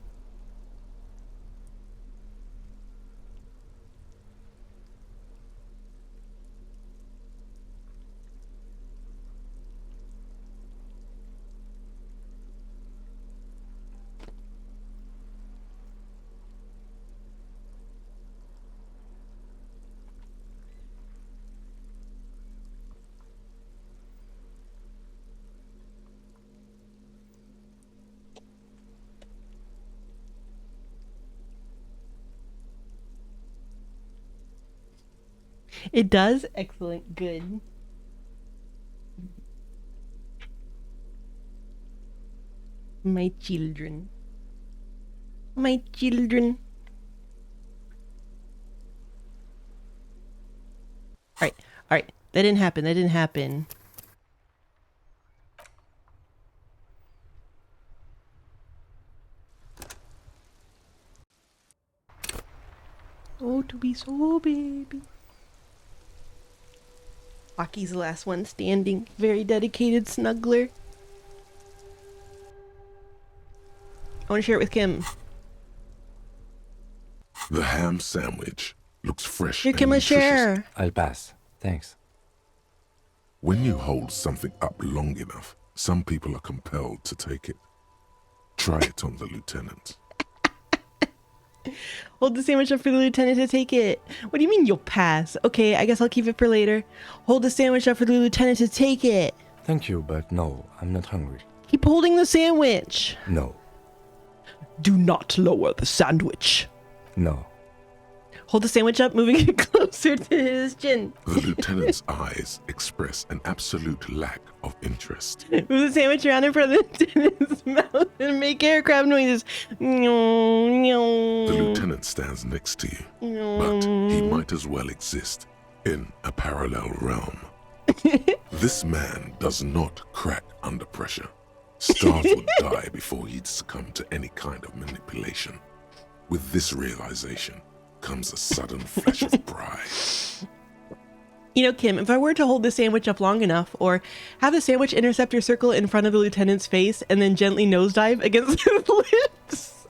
It does? Excellent. Good. My children. My children. Alright, alright. That didn't happen. That didn't happen. Oh, to be so baby. Aki's the last one standing. Very dedicated snuggler. I want to share it with Kim. The ham sandwich looks fresh Here, and Kim, let's nutritious. share. I'll pass. Thanks. When you hold something up long enough, some people are compelled to take it. Try it on the lieutenant. Hold the sandwich up for the lieutenant to take it. What do you mean you'll pass? Okay, I guess I'll keep it for later. Hold the sandwich up for the lieutenant to take it. Thank you, but no, I'm not hungry. Keep holding the sandwich. No. Do not lower the sandwich. No. Hold the sandwich up, moving it closer to his chin. The lieutenant's eyes express an absolute lack of interest. Move the sandwich around in front of the lieutenant's mouth and make aircraft noises. The lieutenant stands next to you, but he might as well exist in a parallel realm. This man does not crack under pressure. Stars would die before he'd succumb to any kind of manipulation. With this realization comes a sudden flash of pride. You know, Kim, if I were to hold the sandwich up long enough, or have the sandwich interceptor circle in front of the lieutenant's face and then gently nosedive against his lips.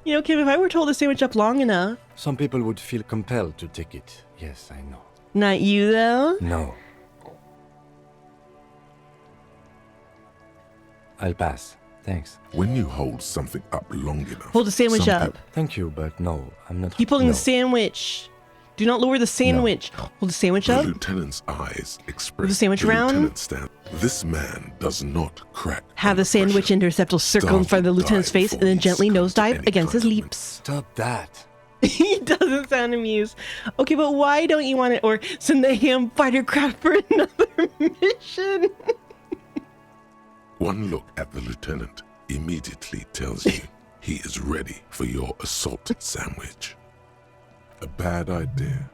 You know, Kim, if I were to hold the sandwich up long enough. Some people would feel compelled to take it. Yes, I know. Not you, though? No. I'll pass. Thanks. When you hold something up long enough... Hold the sandwich some up. Thank you, but no, I'm not... Keep holding no. the sandwich. Do not lower the sandwich. Hold the sandwich The up. lieutenant's eyes express... Move the sandwich around. This man does not crack. Have the sandwich pressure. interceptor circle in front of the lieutenant's face and then gently nosedive against his lips. Stop that. He doesn't sound amused. Okay, but why don't you want it? Or send the ham fighter craft for another mission? One look at the lieutenant immediately tells you he is ready for your assault sandwich. A bad idea.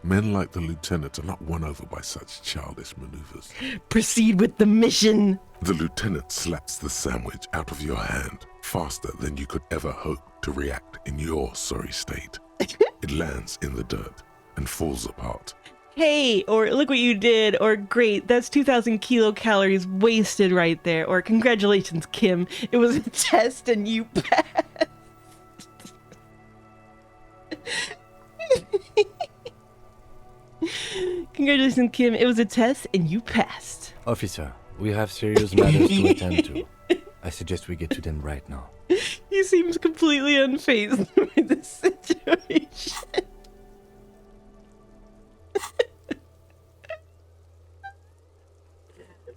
Men like the lieutenant are not won over by such childish maneuvers. Proceed with the mission. The lieutenant slaps the sandwich out of your hand faster than you could ever hope to react in your sorry state. It lands in the dirt and falls apart. Hey, or look what you did, or great, that's 2,000 kilocalories wasted right there, or congratulations, Kim, it was a test and you passed. Congratulations, Kim. It was a test and you passed. Officer, we have serious matters to attend to. I suggest we get to them right now. He seems completely unfazed by this situation.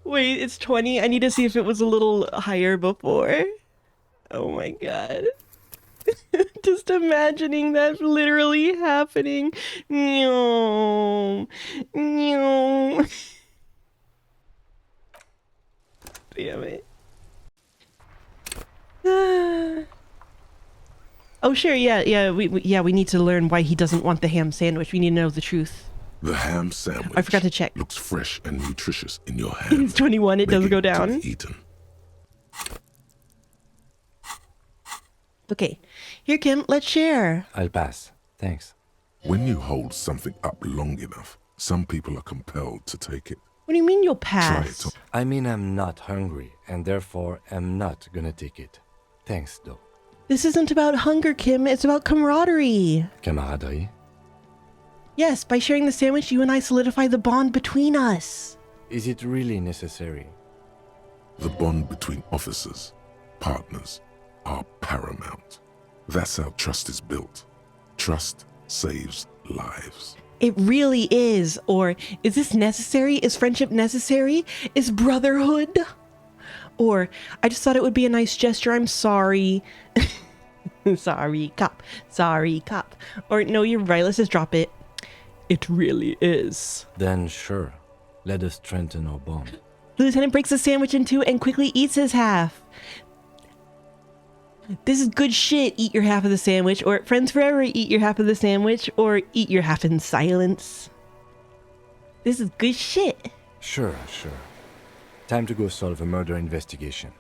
Wait, it's 20? I need to see if it was a little higher before. Oh my god. Just imagining that literally happening. No. No. Damn it. Oh sure, yeah, we need to learn why he doesn't want the ham sandwich. We need to know the truth. The ham sandwich. I forgot to check. Looks fresh and nutritious in your hand. He's 21, it does Begging go to down. be eaten. Okay, here Kim, let's share. I'll pass. Thanks. When you hold something up long enough, some people are compelled to take it. What do you mean you'll Try pass? it. I mean, I'm not hungry, and therefore am not gonna take it. Thanks, though. This isn't about hunger, Kim, it's about camaraderie. Camaraderie? Yes, by sharing the sandwich, you and I solidify the bond between us. Is it really necessary? The bond between officers, partners, are paramount. That's how trust is built. Trust saves lives. It really is. Or, is this necessary? Is friendship necessary? Is brotherhood? Or, I just thought it would be a nice gesture. I'm sorry. Sorry, cop. Sorry, cop. Or, no, you're right. Let's just drop it. It really is. Then sure. Let us strengthen our bond. The lieutenant breaks the sandwich in two and quickly eats his half. This is good shit. Eat your half of the sandwich. Or, friends forever, eat your half of the sandwich. Or, eat your half in silence. This is good shit. Sure. Time to go solve a murder investigation.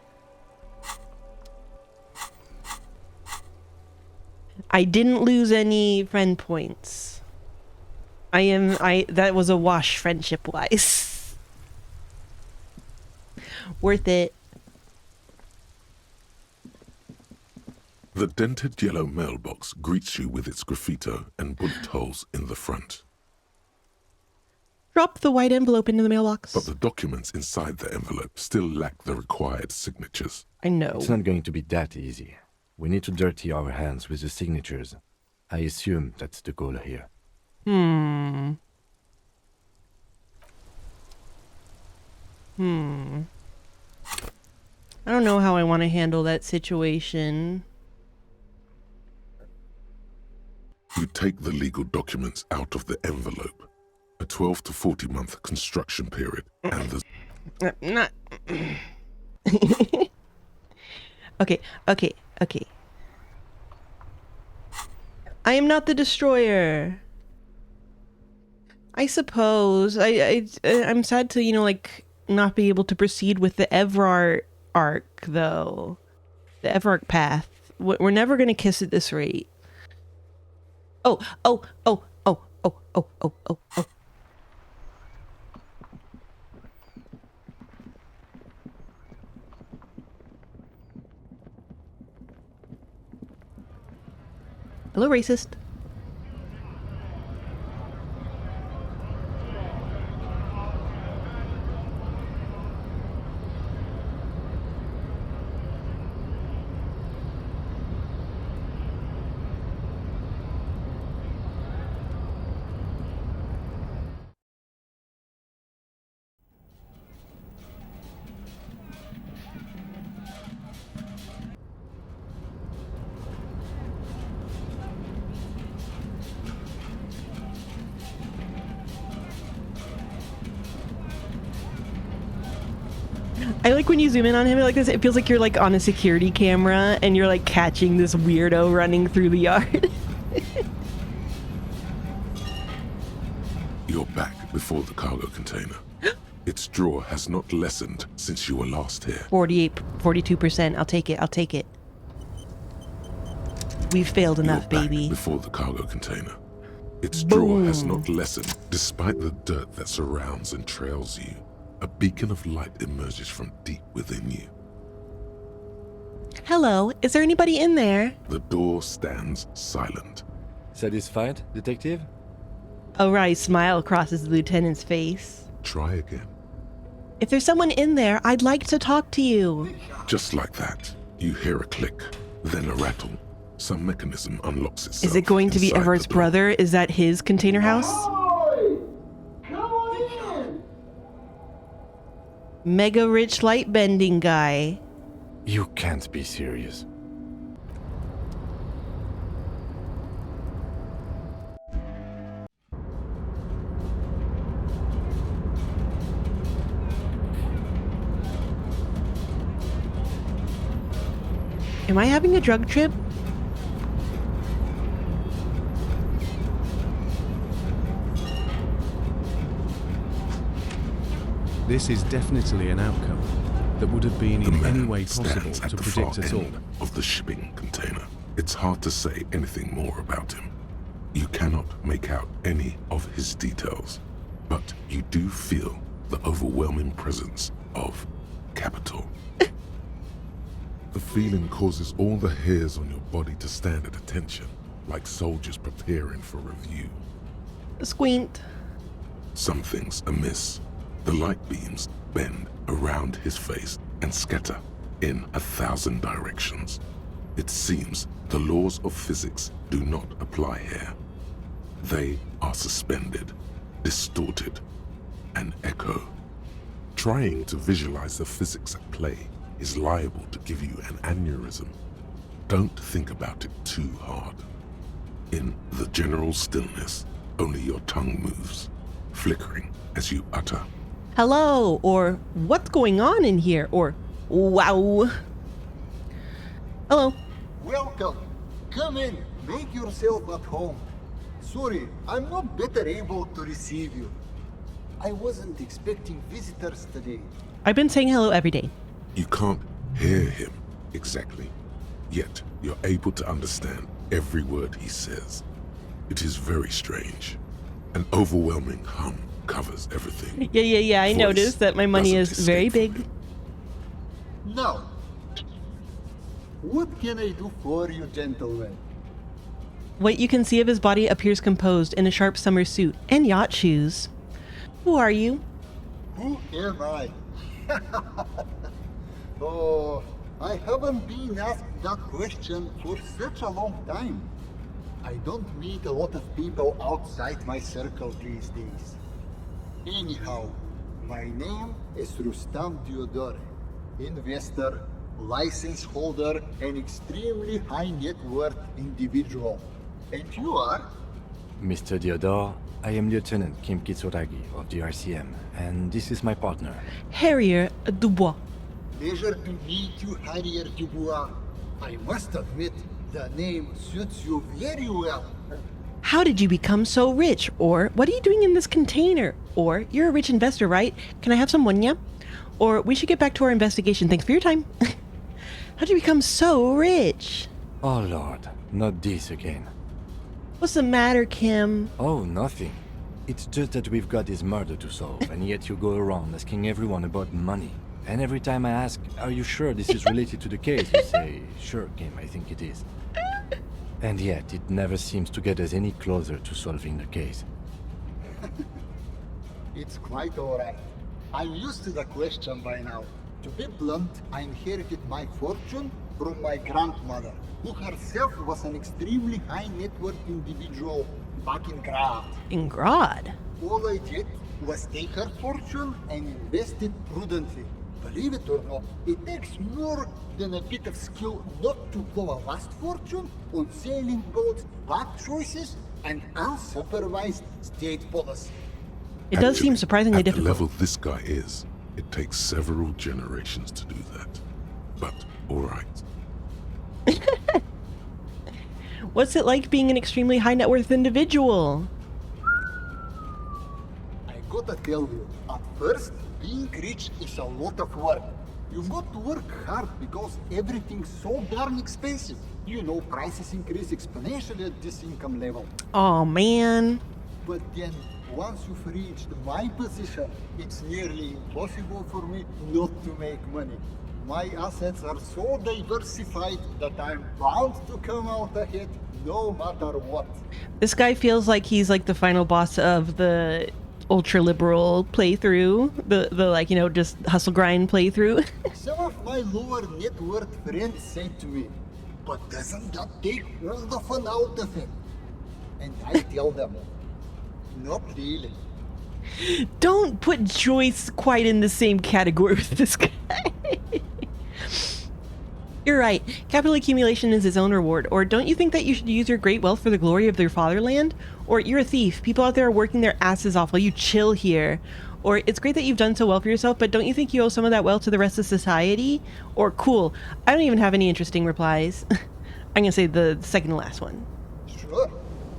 I didn't lose any friend points. That was a wash friendship-wise. Worth it. The dented yellow mailbox greets you with its graffito and bullet holes in the front. Drop the white envelope into the mailbox. But the documents inside the envelope still lack the required signatures. I know. It's not going to be that easy. We need to dirty our hands with the signatures. I assume that's the goal here. I don't know how I want to handle that situation. You take the legal documents out of the envelope. A 12 to 40 month construction period and the... Not... Okay. I am not the destroyer. I suppose. I'm sad to, not be able to proceed with the Evrart arc, though. The Evrart path. We're never gonna kiss at this rate. Oh. Hello, racist. I like when you zoom in on him like this, it feels like you're like on a security camera and you're like catching this weirdo running through the yard. You're back before the cargo container. Its drawer has not lessened since you were last here. 42%. I'll take it. We've failed enough, You're back baby. before the cargo container. Its drawer has not lessened despite the dirt that surrounds and trails you. A beacon of light emerges from deep within you. Hello, is there anybody in there? The door stands silent. Satisfied, detective? A wry smile crosses the lieutenant's face. Try again. If there's someone in there, I'd like to talk to you. Just like that, you hear a click, then a rattle. Some mechanism unlocks itself. Is it going to be inside Everett's the door. brother? Is that his container house? Come on in! Mega rich light bending guy. You can't be serious. Am I having a drug trip? This is definitely an outcome that would have been The in any man way possible stands at to the predict far at all. end of the shipping container. It's hard to say anything more about him. You cannot make out any of his details, but you do feel the overwhelming presence of capital. The feeling causes all the hairs on your body to stand at attention, like soldiers preparing for review. Squint. Something's amiss. The light beams bend around his face and scatter in 1,000 directions. It seems the laws of physics do not apply here. They are suspended, distorted, and echo. Trying to visualize the physics at play is liable to give you an aneurysm. Don't think about it too hard. In the general stillness, only your tongue moves, flickering as you utter. Hello, or what's going on in here, or wow. Hello. Welcome. Come in. Make yourself at home. Sorry, I'm not better able to receive you. I wasn't expecting visitors today. I've been saying hello every day. You can't hear him exactly, yet you're able to understand every word he says. It is very strange. An overwhelming hum covers everything. Yeah, I Voice noticed that my money is doesn't very escape from big. him. Now, what can I do for you, gentlemen? What you can see of his body appears composed in a sharp summer suit and yacht shoes. Who are you? Who am I? Oh, I haven't been asked that question for such a long time. I don't meet a lot of people outside my circle these days. Anyhow, my name is Rustam Diodore, investor, license holder, and extremely high net worth individual. And you are? Mr. Diodore, I am Lieutenant Kim Kitsuragi of the RCM, and this is my partner. Harrier Dubois. Pleasure to meet you, Harrier Dubois. I must admit, the name suits you very well. How did you become so rich? Or what are you doing in this container? Or you're a rich investor, right? Can I have some money? Or we should get back to our investigation. Thanks for your time. How'd you become so rich? Oh Lord, not this again. What's the matter, Kim? Oh, nothing. It's just that we've got this murder to solve, and yet you go around asking everyone about money. And every time I ask, are you sure this is related to the case? You say, sure, Kim, I think it is. And yet, it never seems to get us any closer to solving the case. It's quite alright. I'm used to the question by now. To be blunt, I inherited my fortune from my grandmother, who herself was an extremely high net worth individual back in Grad. In Grod. All I did was take her fortune and invest it prudently. Believe it or not, it takes more than a bit of skill not to blow a vast fortune on sailing boats, bad choices, and unsupervised state policy. It does seem Actually, surprisingly at difficult. the level this guy is, it takes several generations to do that. But, alright. What's it like being an extremely high net worth individual? I gotta tell you, at first, being rich is a lot of work. You've got to work hard because everything's so darn expensive. You know, prices increase exponentially at this income level. Oh man. But then, once you've reached my position, it's nearly impossible for me not to make money. My assets are so diversified that I'm bound to come out ahead no matter what. This guy feels like he's like the final boss of the ultra liberal playthrough, the like, you know, just hustle grind playthrough. Some of my lower net worth friends say to me, but doesn't that take all the fun out of it? And I tell them, not really. Don't put Joyce quite in the same category with this guy. You're right. Capital accumulation is his own reward. Or don't you think that you should use your great wealth for the glory of their fatherland? Or you're a thief. People out there are working their asses off while you chill here. Or it's great that you've done so well for yourself, but don't you think you owe some of that wealth to the rest of society? Or cool. I don't even have any interesting replies. I'm going to say the second to last one. Sure.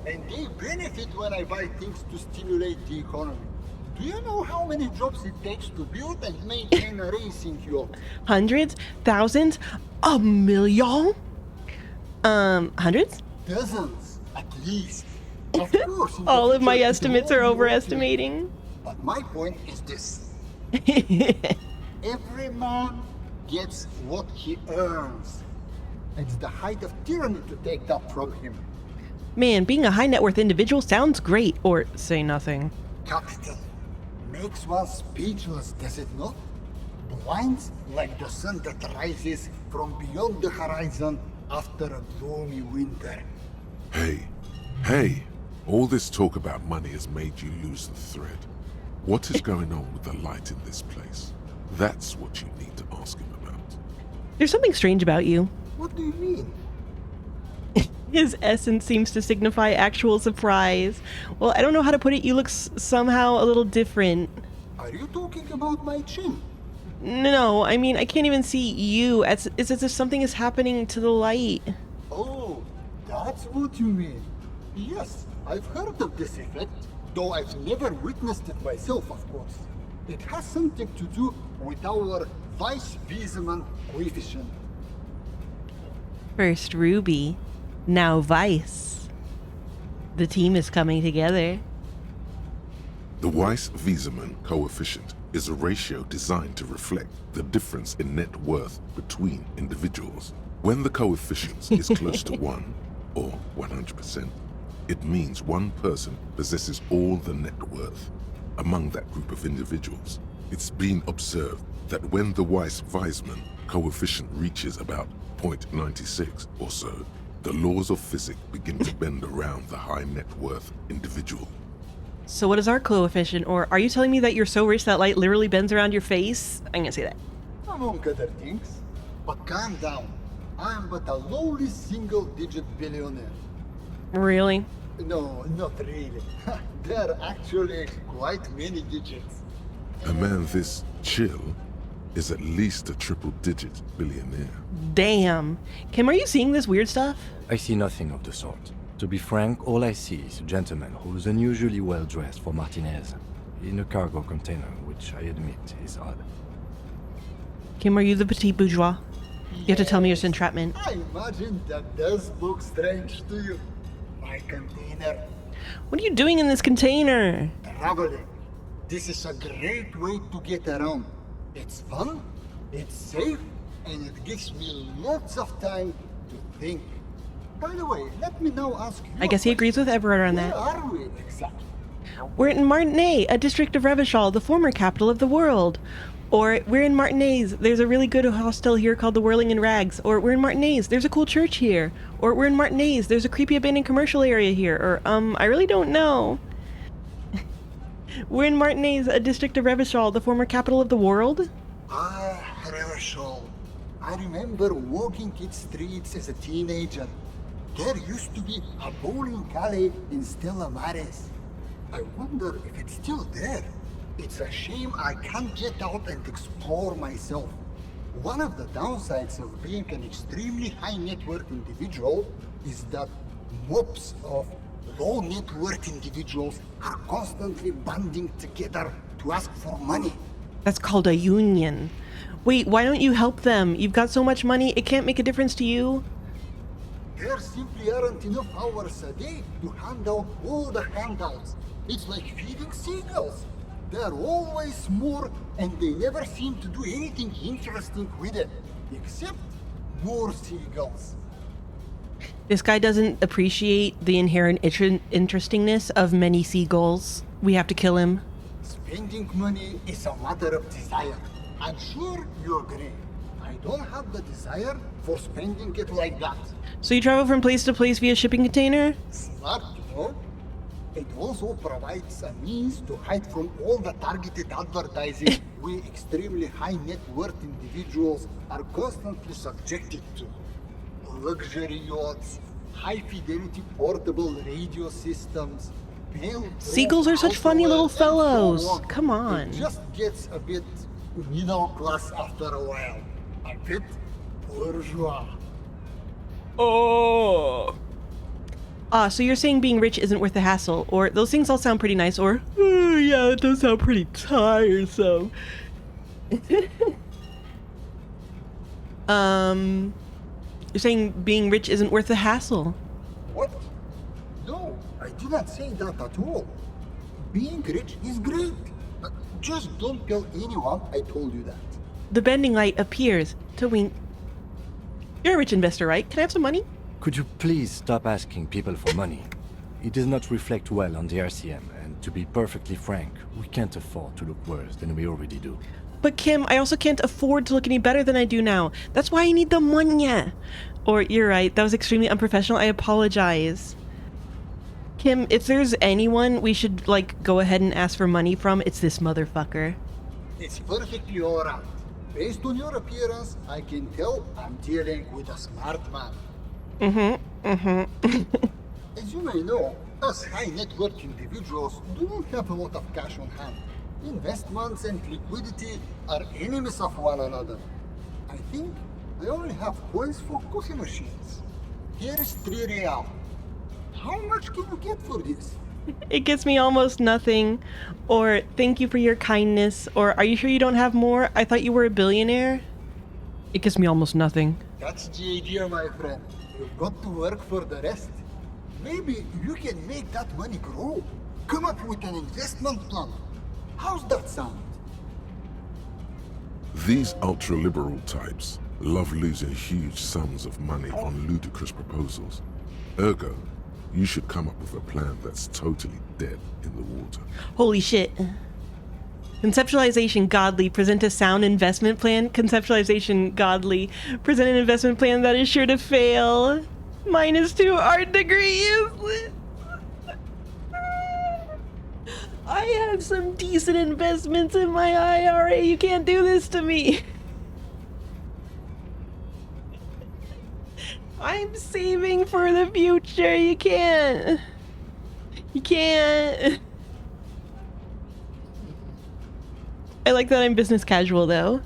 And they benefit when I buy things to stimulate the economy. Do you know how many jobs it takes to build and maintain a racing yacht? Hundreds? Thousands? A million? Hundreds? Dozens, at least. Of course. All of my future, estimates it are won't be overestimating. But my point is this. Every man gets what he earns. It's the height of tyranny to take that from him. Man, being a high net worth individual sounds great. Or say nothing. Capital makes one speechless, does it not? Blinds like the sun that rises from beyond the horizon after a gloomy winter. Hey, all this talk about money has made you lose the thread. What is going on with the light in this place? That's what you need to ask him about. There's something strange about you. What do you mean? His essence seems to signify actual surprise. Well, I don't know how to put it. You look somehow a little different. Are you talking about my chin? No, I mean, I can't even see you. It's as if something is happening to the light. Oh, that's what you mean. Yes, I've heard of this effect, though I've never witnessed it myself, of course. It has something to do with our Weiss-Wiesemann coefficient. First Ruby, now Vice. The team is coming together. The Weiss-Wiesemann coefficient is a ratio designed to reflect the difference in net worth between individuals. When the coefficient is close to 1, or 100%, it means one person possesses all the net worth. Among that group of individuals, it's been observed that when the Weiss-Wiesemann coefficient reaches about 0.96 or so, the laws of physics begin to bend around the high net worth individual. So what is our coefficient? Or are you telling me that you're so rich that light literally bends around your face? I'm gonna say that. Among other things. But calm down. I am but a lowly single-digit billionaire. Really? No, not really. There are actually quite many digits. A man this chill is at least a triple-digit billionaire. Damn. Kim, are you seeing this weird stuff? I see nothing of the sort. To be frank, all I see is a gentleman who's unusually well dressed for Martinez, in a cargo container, which I admit is odd. Kim, are you the petite bourgeois? You have to tell me it's entrapment. I imagine that does look strange to you. My container. What are you doing in this container? Traveling. This is a great way to get around. It's fun, it's safe, and it gives me lots of time to think. By the way, let me now ask you. I guess he agrees with Everard on that. Where are we exactly? We're in Martinez, a district of Revachol, the former capital of the world. Or we're in Martinez, there's a really good hostel here called the Whirling in Rags. Or we're in Martinez, there's a cool church here. Or we're in Martinez, there's a creepy abandoned commercial area here. Or, I really don't know. We're in Martinez, a district of Revachol, the former capital of the world. Ah, Revachol. I remember walking its streets as a teenager. There used to be a bowling alley in Stella Maris. I wonder if it's still there. It's a shame I can't get out and explore myself. One of the downsides of being an extremely high net worth individual is that mobs of low net worth individuals are constantly banding together to ask for money. That's called a union. Wait, why don't you help them? You've got so much money, it can't make a difference to you? There simply aren't enough hours a day to hand out all the handouts. It's like feeding seagulls. They're always more, and they never seem to do anything interesting with it, except more seagulls. This guy doesn't appreciate the inherent interestingness of many seagulls. We have to kill him. Spending money is a matter of desire. I'm sure you agree. I don't have the desire for spending it like that. So you travel from place to place via shipping container? Smart, you know? It also provides a means to hide from all the targeted advertising we extremely high net worth individuals are constantly subjected to. Luxury yachts, high fidelity portable radio systems. Seagulls are such funny little fellows. Come on. It just gets a bit middle class after a while. A bit bourgeois. Oh. So you're saying being rich isn't worth the hassle, or those things all sound pretty nice, or oh, yeah, that does sound pretty tiresome. You're saying being rich isn't worth the hassle. What? No, I did not say that at all. Being rich is great. Just don't tell anyone I told you that. The bending light appears to wink. You're a rich investor, right? Can I have some money? Could you please stop asking people for money? It does not reflect well on the RCM, and to be perfectly frank, we can't afford to look worse than we already do. But Kim, I also can't afford to look any better than I do now. That's why I need the money. Or, you're right, that was extremely unprofessional. I apologize. Kim, if there's anyone we should, like, go ahead and ask for money from, it's this motherfucker. It's perfectly alright. Based on your appearance, I can tell I'm dealing with a smart man. As you may know, us high net worth individuals do not have a lot of cash on hand. Investments and liquidity are enemies of one another. I think I only have coins for coffee machines. Here is 3 real. How much can you get for this? It gets me almost nothing. Or, thank you for your kindness. Or, are you sure you don't have more? I thought you were a billionaire. It gets me almost nothing. That's the idea, my friend. You've got to work for the rest. Maybe you can make that money grow. Come up with an investment plan. How's that sound? These ultra-liberal types love losing huge sums of money on ludicrous proposals. Ergo, you should come up with a plan that's totally dead in the water. Holy shit. Conceptualization godly. Present a sound investment plan. Conceptualization godly. Present an investment plan that is sure to fail. -2 art degree useless. I have some decent investments in my IRA. You can't do this to me. I'm saving for the future. You can't. You can't. I like that I'm business casual, though.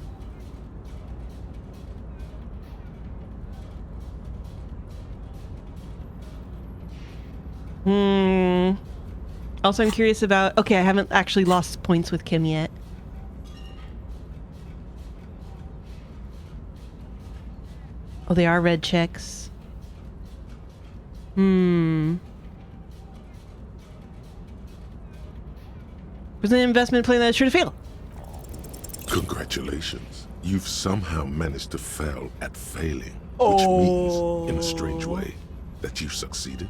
Also, I'm curious about... Okay, I haven't actually lost points with Kim yet. Oh, they are red checks. There's an investment plan that is sure to fail. Congratulations. You've somehow managed to fail at failing, which means, in a strange way, that you've succeeded.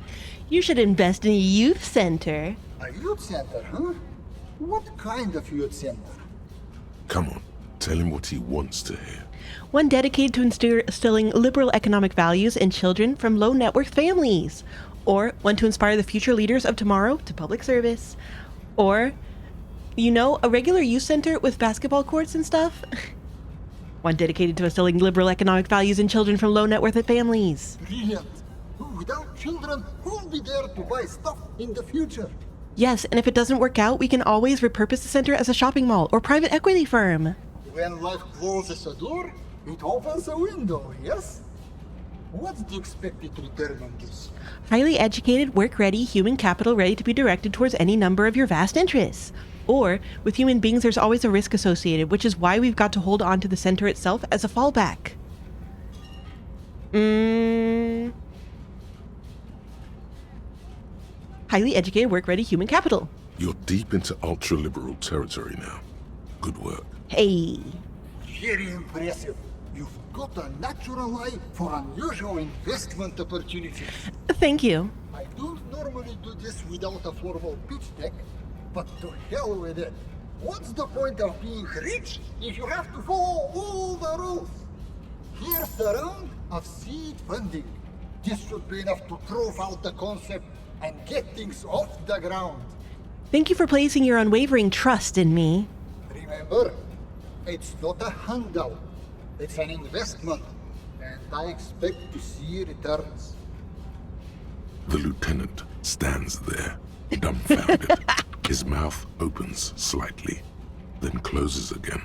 You should invest in a youth center. A youth center, huh? What kind of youth center? Come on, tell him what he wants to hear. One dedicated to instilling liberal economic values in children from low net worth families. Or one to inspire the future leaders of tomorrow to public service. Or, you know, a regular youth center with basketball courts and stuff. One dedicated to instilling liberal economic values in children from low net worth families. Brilliant. Without children, who'll be there to buy stuff in the future? Yes, and if it doesn't work out, we can always repurpose the center as a shopping mall or private equity firm. When life closes a door, it opens a window, yes? What's the expected return on this? Highly educated, work-ready, human capital ready to be directed towards any number of your vast interests. Or, with human beings, there's always a risk associated, which is why we've got to hold on to the center itself as a fallback. Highly educated, work-ready human capital. You're deep into ultra-liberal territory now. Good work. Hey. Very impressive. You've got a natural eye for unusual investment opportunities. Thank you. I don't normally do this without a formal pitch deck, but to hell with it. What's the point of being rich if you have to follow all the rules? Here's the round of seed funding. This should be enough to prove out the concept and get things off the ground. Thank you for placing your unwavering trust in me. Remember, it's not a handout. It's an investment, and I expect to see returns. The lieutenant stands there, dumbfounded. His mouth opens slightly, then closes again.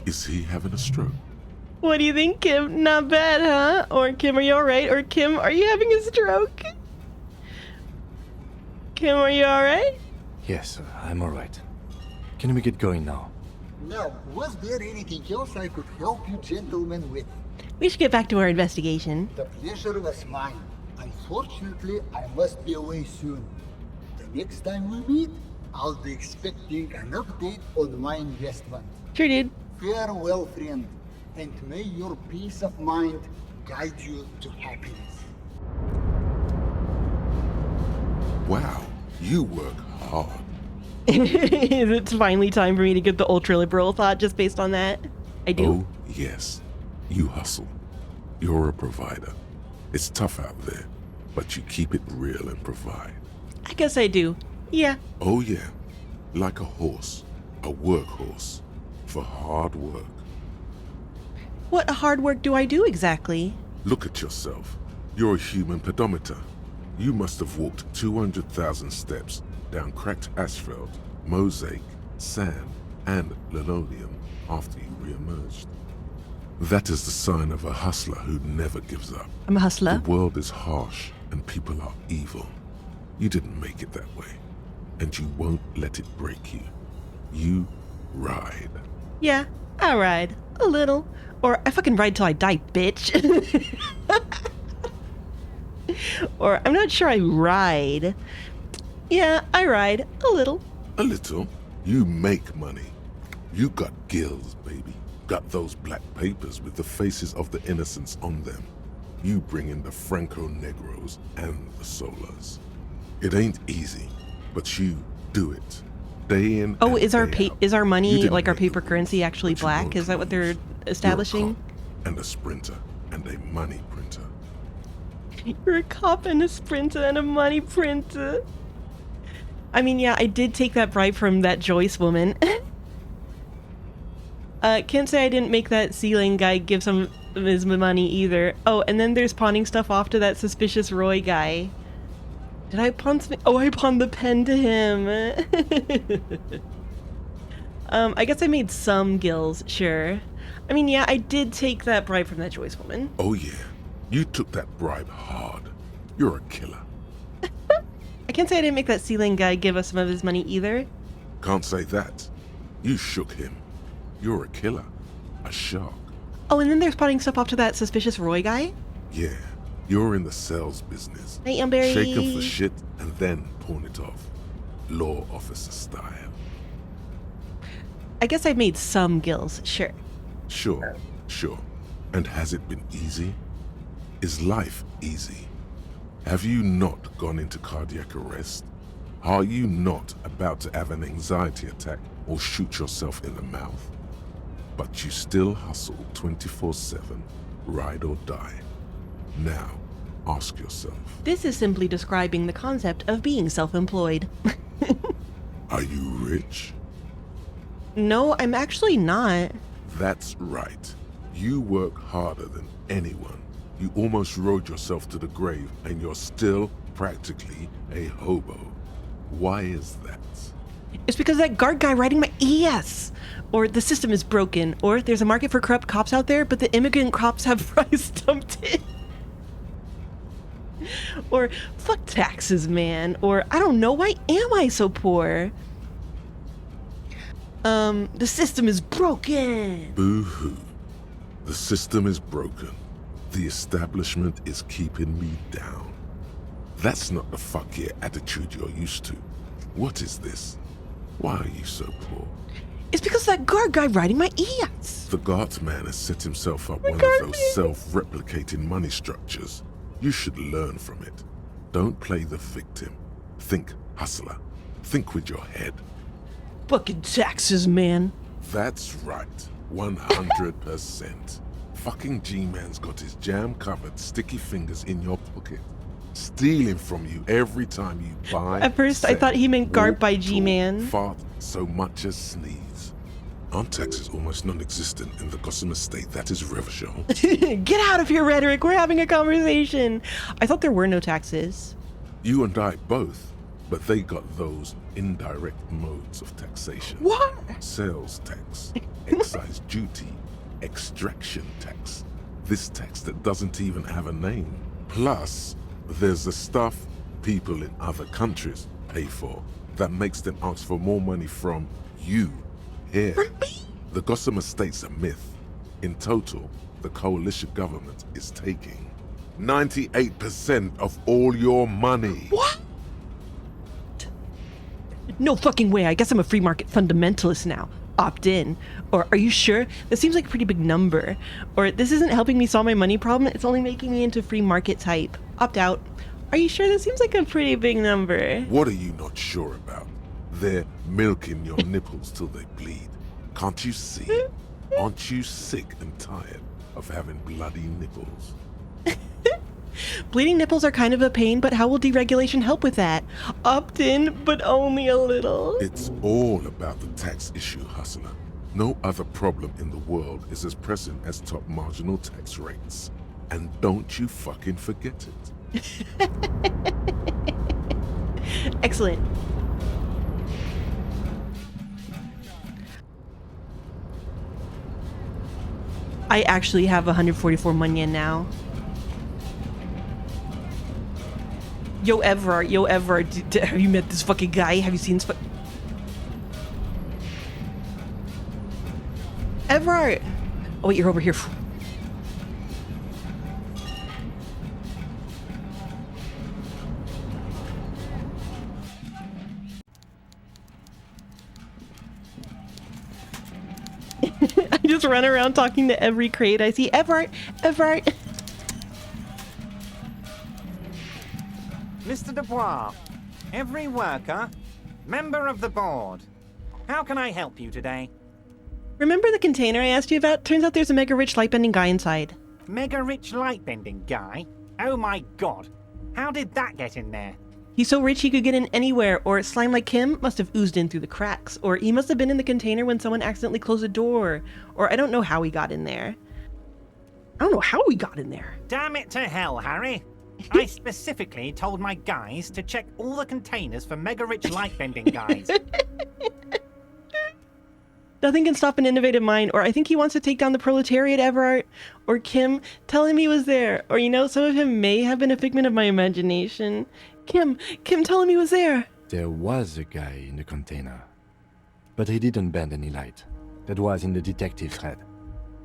Is he having a stroke? What do you think, Kim? Not bad, huh? Or Kim, are you alright? Or Kim, are you having a stroke? Kim, are you alright? Yes, I'm alright. Can we get going now? Now, was there anything else I could help you gentlemen with? We should get back to our investigation. The pleasure was mine. Unfortunately, I must be away soon. The next time we meet, I'll be expecting an update on my investment. Sure, dude. Farewell, friend, and may your peace of mind guide you to happiness. Wow, you work hard. It's finally time for me to get the ultra-liberal thought just based on that. I do. Oh, yes. You hustle. You're a provider. It's tough out there, but you keep it real and provide. I guess I do. Yeah. Oh, yeah. Like a horse. A workhorse. For hard work. What hard work do I do exactly? Look at yourself. You're a human pedometer. You must have walked 200,000 steps down cracked asphalt, mosaic, sand, and linoleum after you re-emerged. That is the sign of a hustler who never gives up. I'm a hustler. The world is harsh and people are evil. You didn't make it that way, and you won't let it break you. You ride. Yeah, I ride. A little. Or I fucking ride till I die, bitch. Or I'm not sure I ride. Yeah, I ride. A little. A little. You make money. You got gills, baby. Got those black papers with the faces of the innocents on them. You bring in the Franco Negros and the Solas. It ain't easy, but you do it. Day in Oh, and is our day out. is our You money, didn't like our make the paper rules, currency, actually but you black? won't Is that what they're lose. establishing? You're a cop and a sprinter and a money printer. You're a cop and a sprinter and a money printer. I mean, yeah, I did take that bribe from that Joyce woman. Can't say I didn't make that ceiling guy give some of his money either. Oh, and then there's pawning stuff off to that suspicious Roy guy. Did I pawn something? Oh, I pawned the pen to him. I guess I made some gills, sure. I mean, yeah, I did take that bribe from that Joyce woman. Oh yeah, you took that bribe hard. You're a killer. I can't say I didn't make that ceiling guy give us some of his money either. Can't say that. You shook him. You're a killer. A shark. Oh, and then there's pawning stuff off to that suspicious Roy guy. Yeah, you're in the sales business. Hey, Amberry. Shake him for shit and then pawn it off. Law officer style. I guess I made some gills, sure. Sure, sure. And has it been easy? Is life easy? Have you not gone into cardiac arrest? Are you not about to have an anxiety attack or shoot yourself in the mouth? But you still hustle 24/7, ride or die. Now, ask yourself, This is simply describing the concept of being self-employed. are you rich? No, I'm actually not. That's right. You work harder than anyone. You almost rode yourself to the grave and you're still practically a hobo. Why is that? It's because that guard guy riding my ass. Or the system is broken. Or there's a market for corrupt cops out there, but the immigrant cops have price dumped in. Or fuck taxes, man. Or I don't know, why am I so poor? The system is broken. Boo-hoo. The system is broken. The establishment is keeping me down. That's not the fuck yeah attitude you're used to. What is this? Why are you so poor? It's because of that guard guy riding my ass. The guards man has set himself up My one guard of those man. self-replicating money structures. You should learn from it. Don't play the victim. Think, hustler. Think with your head. Fucking taxes, man. That's right. 100%. Fucking G-Man's got his jam-covered sticky fingers in your pocket, stealing from you every time you buy. At first, I sell, thought he meant guard walk, by talk, G-Man. Fart, so much as sneeze. Aren't taxes almost non-existent in the Gossamer state that is Revachol? Get out of here, Rhetoric. We're having a conversation. I thought there were no taxes. You and I both, but they got those indirect modes of taxation. What? Sales tax, excise duty, extraction tax. This tax that doesn't even have a name. Plus, there's the stuff people in other countries pay for that makes them ask for more money from you here. From me? The Gossamer state's a myth. In total, the coalition government is taking 98% of all your money. What? No fucking way. I guess I'm a free market fundamentalist now. Opt in. Or are you sure? That seems like a pretty big number. Or this isn't helping me solve my money problem. It's only making me into free market type. Opt out. Are you sure? That seems like a pretty big number. What are you not sure about? They're milking your nipples till they bleed. Can't you see? Aren't you sick and tired of having bloody nipples? Bleeding nipples are kind of a pain, but how will deregulation help with that? Opt in, but only a little. It's all about the tax issue, hustler. No other problem in the world is as pressing as top marginal tax rates. And don't you fucking forget it. Excellent. I actually have 144 money now. Yo, Everard, have you met this fucking guy? Have you seen this Everard! Oh wait, you're over here. I just run around talking to every crate I see. Everard! Mr. Dubois, every worker, member of the board. How can I help you today? Remember the container I asked you about? Turns out there's a mega rich light-bending guy inside. Mega rich light-bending guy? Oh my god. How did that get in there? He's so rich he could get in anywhere, or slime like him must have oozed in through the cracks, or he must have been in the container when someone accidentally closed the door, or I don't know how he got in there. Damn it to hell, Harry. I specifically told my guys to check all the containers for mega rich light-bending guys. Nothing can stop an innovative mind, or I think he wants to take down the proletariat, Everard. Or Kim, tell him he was there. Or, some of him may have been a figment of my imagination. Kim, tell him he was there. There was a guy in the container. But he didn't bend any light. That was in the detective thread.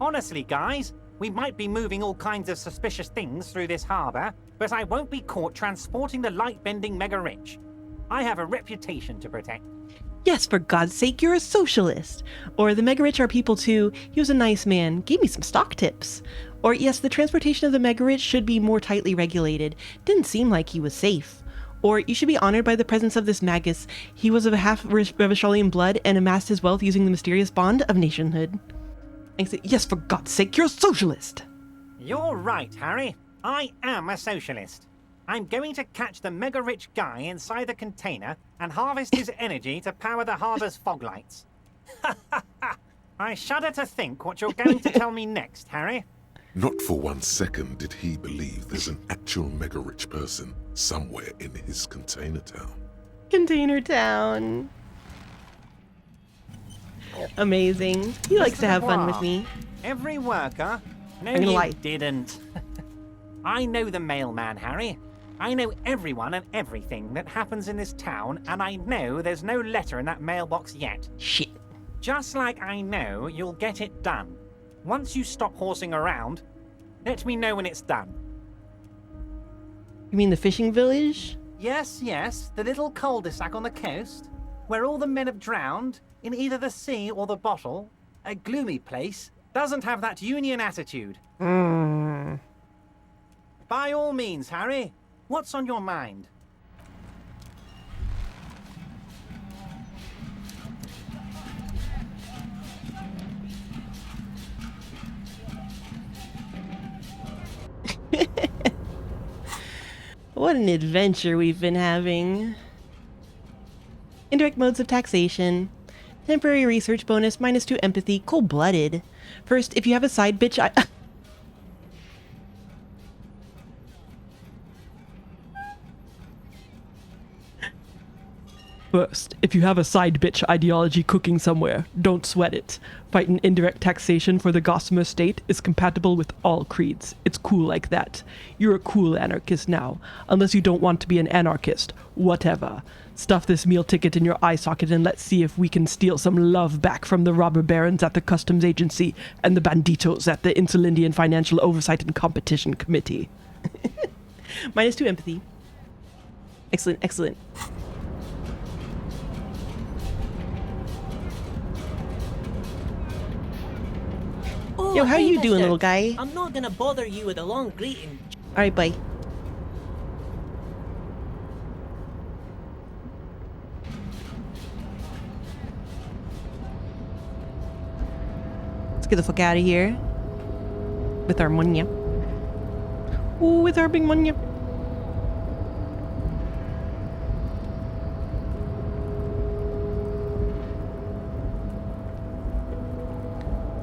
Honestly, guys, we might be moving all kinds of suspicious things through this harbor, but I won't be caught transporting the light-bending mega-rich. I have a reputation to protect. Yes, for God's sake, you're a socialist. Or the mega rich are people too. He was a nice man. Gave me some stock tips. Or yes, the transportation of the mega rich should be more tightly regulated. Didn't seem like he was safe. Or you should be honored by the presence of this magus. He was of half Revacholian blood and amassed his wealth using the mysterious bond of nationhood. I said, yes, for God's sake, you're a socialist. You're right, Harry. I am a socialist. I'm going to catch the mega-rich guy inside the container and harvest his energy to power the harbor's fog lights. I shudder to think what you're going to tell me next, Harry. Not for 1 second did he believe there's an actual mega-rich person somewhere in his container town. Container town. Amazing. He likes to have fun with me. Every worker? No, I'm gonna you lie. didn't. I know the mailman, Harry. I know everyone and everything that happens in this town, and I know there's no letter in that mailbox yet. Shit. Just like I know you'll get it done. Once you stop horsing around, let me know when it's done. You mean the fishing village? Yes, yes, the little cul-de-sac on the coast, where all the men have drowned, in either the sea or the bottle. A gloomy place, doesn't have that union attitude. By all means, Harry, what's on your mind? What an adventure we've been having. Indirect modes of taxation. Temporary research bonus, -2 empathy, cold-blooded. First, if you have a side bitch, First, if you have a side bitch ideology cooking somewhere, don't sweat it. Fighting indirect taxation for the Gossamer state is compatible with all creeds. It's cool like that. You're a cool anarchist now, unless you don't want to be an anarchist. Whatever. Stuff this meal ticket in your eye socket and let's see if we can steal some love back from the robber barons at the Customs Agency and the banditos at the Insulindian Financial Oversight and Competition Committee. -2 empathy. Excellent, excellent. Oh, Yo, how hey, you doing, mister. little guy? I'm not gonna bother you with a long greeting. Alright, bye. Let's get the fuck out of here. With our money. Ooh, with our big money.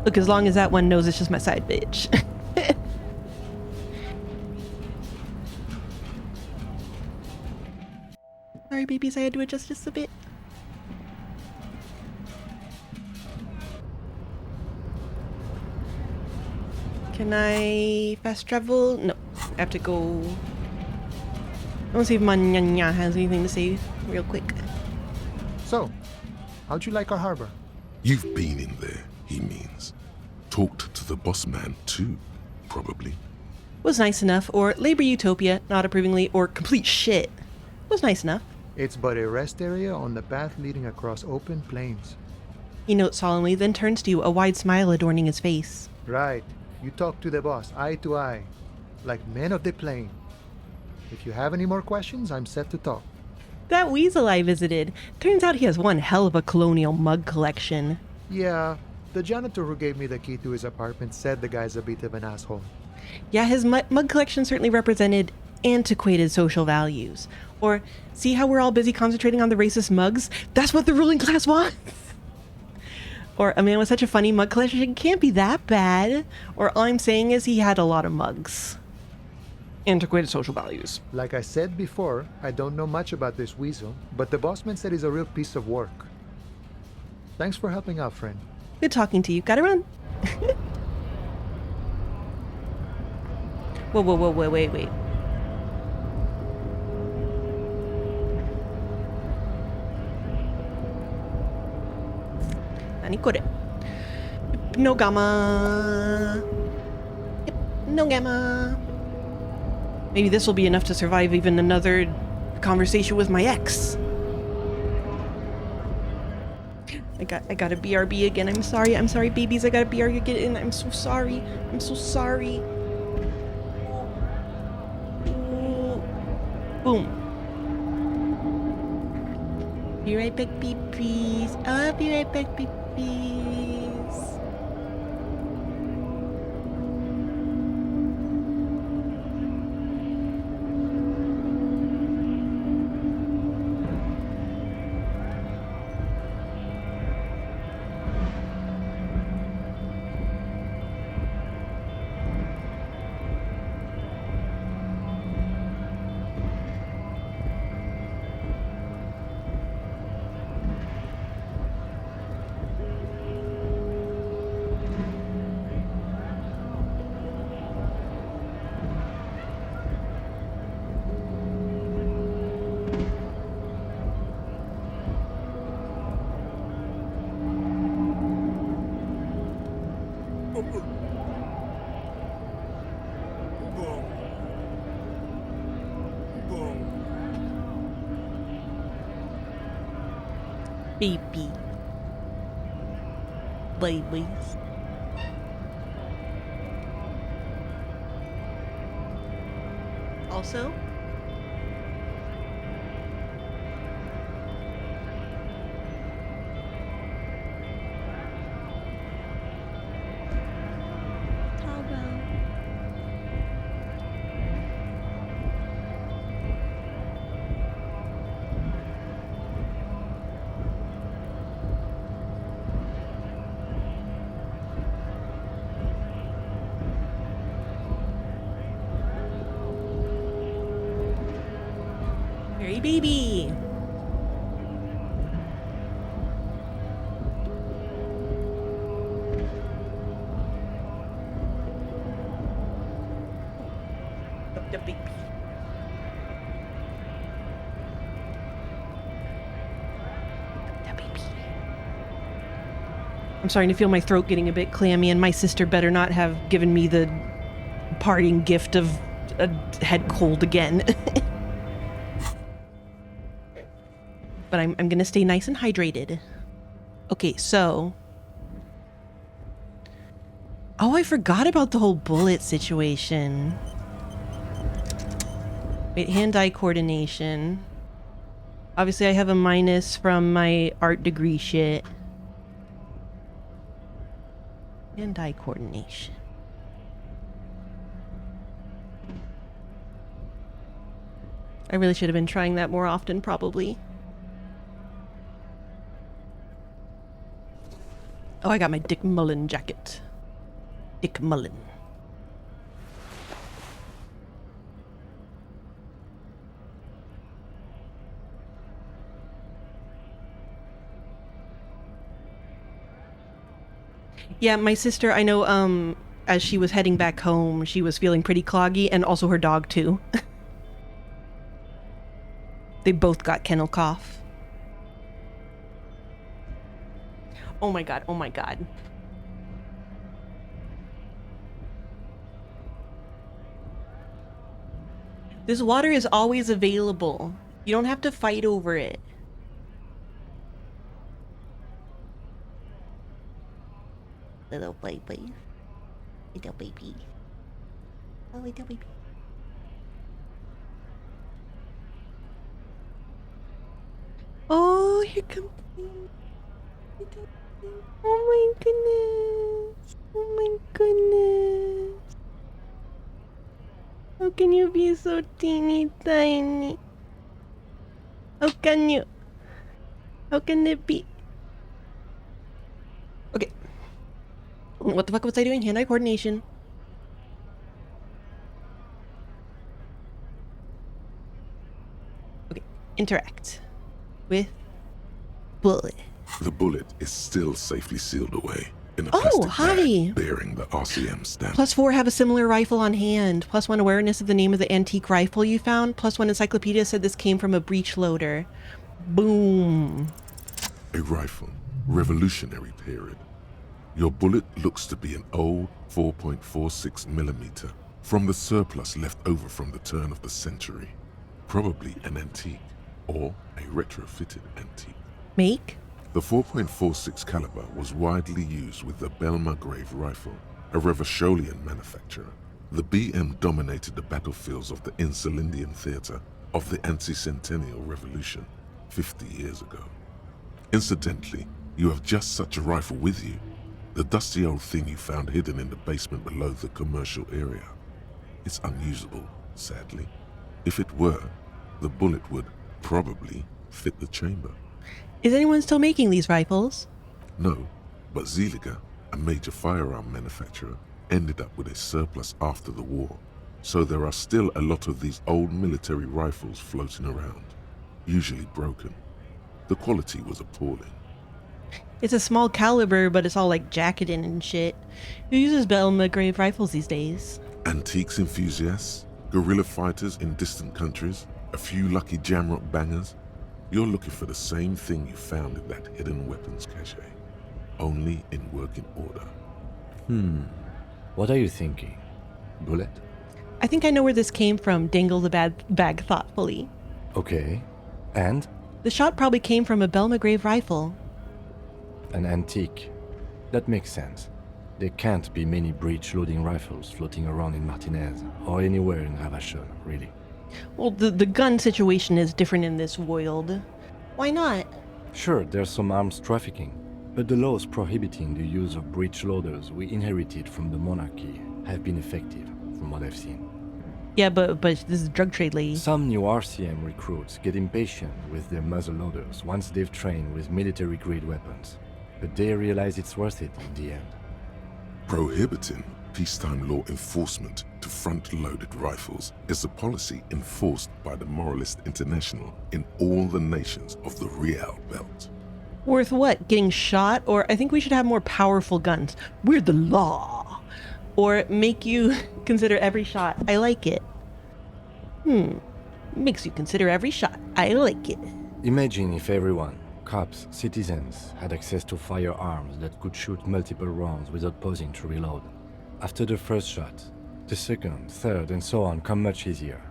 Look, as long as that one knows it's just my side bitch. Sorry, babies, I had to adjust just a bit. Can I fast travel? No, I have to go. I want to see if Manyanya has anything to say real quick. So, how'd you like our harbor? You've been in there, he means. Talked to the boss man too, probably. Was nice enough, or labor utopia, not approvingly, or complete shit. Was nice enough. It's but a rest area on the path leading across open plains. He notes solemnly, then turns to you, a wide smile adorning his face. Right. You talk to the boss, eye to eye, like men of the plain. If you have any more questions, I'm set to talk. That weasel I visited. Turns out he has one hell of a colonial mug collection. Yeah, the janitor who gave me the key to his apartment said the guy's a bit of an asshole. Yeah, his mug collection certainly represented antiquated social values. Or, see how we're all busy concentrating on the racist mugs? That's what the ruling class wants! Or, a man with such a funny mug collection can't be that bad. Or, all I'm saying is he had a lot of mugs. Antiquated social values. Like I said before, I don't know much about this weasel, but the bossman said he's a real piece of work. Thanks for helping out, friend. Good talking to you. Gotta run. Whoa, whoa, whoa, whoa, wait. Nanikore. No gamma. Yep, no gamma. Maybe this will be enough to survive even another conversation with my ex. I got a BRB again. I'm sorry, babies. I got a BRB again. I'm so sorry. Ooh. Boom. Be right back, babies. I'll be right back, babies. Baby. Babies. Also, very baby. The baby. The baby. I'm starting to feel my throat getting a bit clammy, and my sister better not have given me the parting gift of a head cold again. But I'm gonna stay nice and hydrated. Okay, so... Oh, I forgot about the whole bullet situation. Wait, hand-eye coordination. Obviously, I have a minus from my art degree shit. Hand-eye coordination. I really should have been trying that more often, probably. Oh, I got my Dick Mullen jacket. Dick Mullen. Yeah, my sister, I know, as she was heading back home, she was feeling pretty cloggy, and also her dog, too. They both got kennel cough. Oh my god, oh my god. This water is always available. You don't have to fight over it. Little baby. Little baby. Oh, little baby. Oh, here comes... Oh my goodness. Oh my goodness. How can you be so teeny tiny? How can you? How can it be? Okay. What the fuck was I doing? Hand-eye coordination. Okay. Interact with bullet. The bullet is still safely sealed away in a Oh, plastic hi. bag bearing the RCM stamp. +4 have a similar rifle on hand. +1 awareness of the name of the antique rifle you found. +1 encyclopedia said this came from a breech loader. Boom. A rifle, revolutionary period. Your bullet looks to be an old 4.46 millimeter from the surplus left over from the turn of the century. Probably an antique or a retrofitted antique. Make? The 4.46 caliber was widely used with the Belmargrave rifle, a Revacholian manufacturer. The BM dominated the battlefields of the Insulindian theater of the anti-centennial revolution 50 years ago. Incidentally, you have just such a rifle with you, the dusty old thing you found hidden in the basement below the commercial area. It's unusable, sadly. If it were, the bullet would probably fit the chamber. Is anyone still making these rifles? No, but Zeliger, a major firearm manufacturer, ended up with a surplus after the war, so there are still a lot of these old military rifles floating around, usually broken. The quality was appalling. It's a small caliber, but it's all like jacketed and shit. Who uses Belmargrave rifles these days? Antiques enthusiasts, guerrilla fighters in distant countries, a few lucky jamrock bangers. You're looking for the same thing you found in that hidden weapons cache, only in working order. What are you thinking? Bullet? I think I know where this came from. Dangle the bag thoughtfully. Okay. And? The shot probably came from a Belmagrave rifle. An antique. That makes sense. There can't be many breech-loading rifles floating around in Martinez, or anywhere in Ravachon, really. Well, the gun situation is different in this world. Why not? Sure, there's some arms trafficking, but the laws prohibiting the use of breech loaders we inherited from the monarchy have been effective, from what I've seen. Yeah, but this is drug trade, lady. Some new RCM recruits get impatient with their muzzle loaders once they've trained with military-grade weapons, but they realize it's worth it in the end. Prohibiting peacetime law enforcement to front-loaded rifles is a policy enforced by the Moralist International in all the nations of the Real Belt. Worth what? Getting shot? Or I think we should have more powerful guns. We're the law. Or make you consider every shot. I like it. Makes you consider every shot. I like it. Imagine if everyone, cops, citizens, had access to firearms that could shoot multiple rounds without pausing to reload. After the first shot, the second, third, and so on come much easier.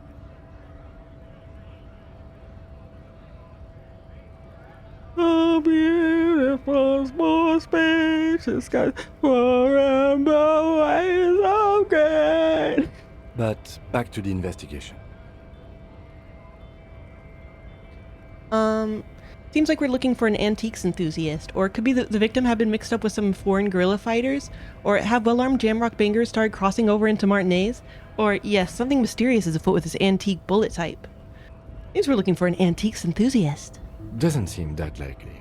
A beautiful small spacious sky for rainbow ways of great. But back to the investigation. Seems like we're looking for an antiques enthusiast, or it could be that the victim had been mixed up with some foreign guerrilla fighters, or have well-armed jamrock bangers started crossing over into Martinez, or yes, something mysterious is afoot with this antique bullet type. Means we're looking for an antiques enthusiast. Doesn't seem that likely,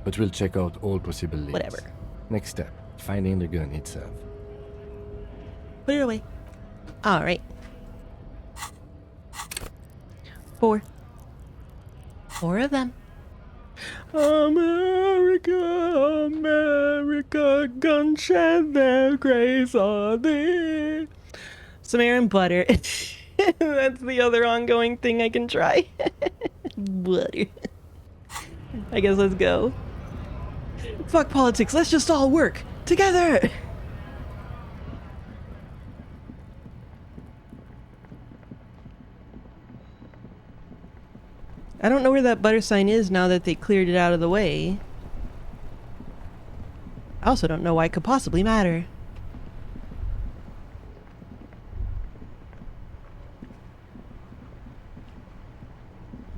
but we'll check out all possible leads. Whatever. Next step, finding the gun itself. Put it away. Alright. 4 of them. America, America, gun shed their grace on thee. Samara butter. That's the other ongoing thing I can try. Butter. I guess let's go. Fuck politics, let's just all work together. I don't know where that butter sign is now that they cleared it out of the way. I also don't know why it could possibly matter.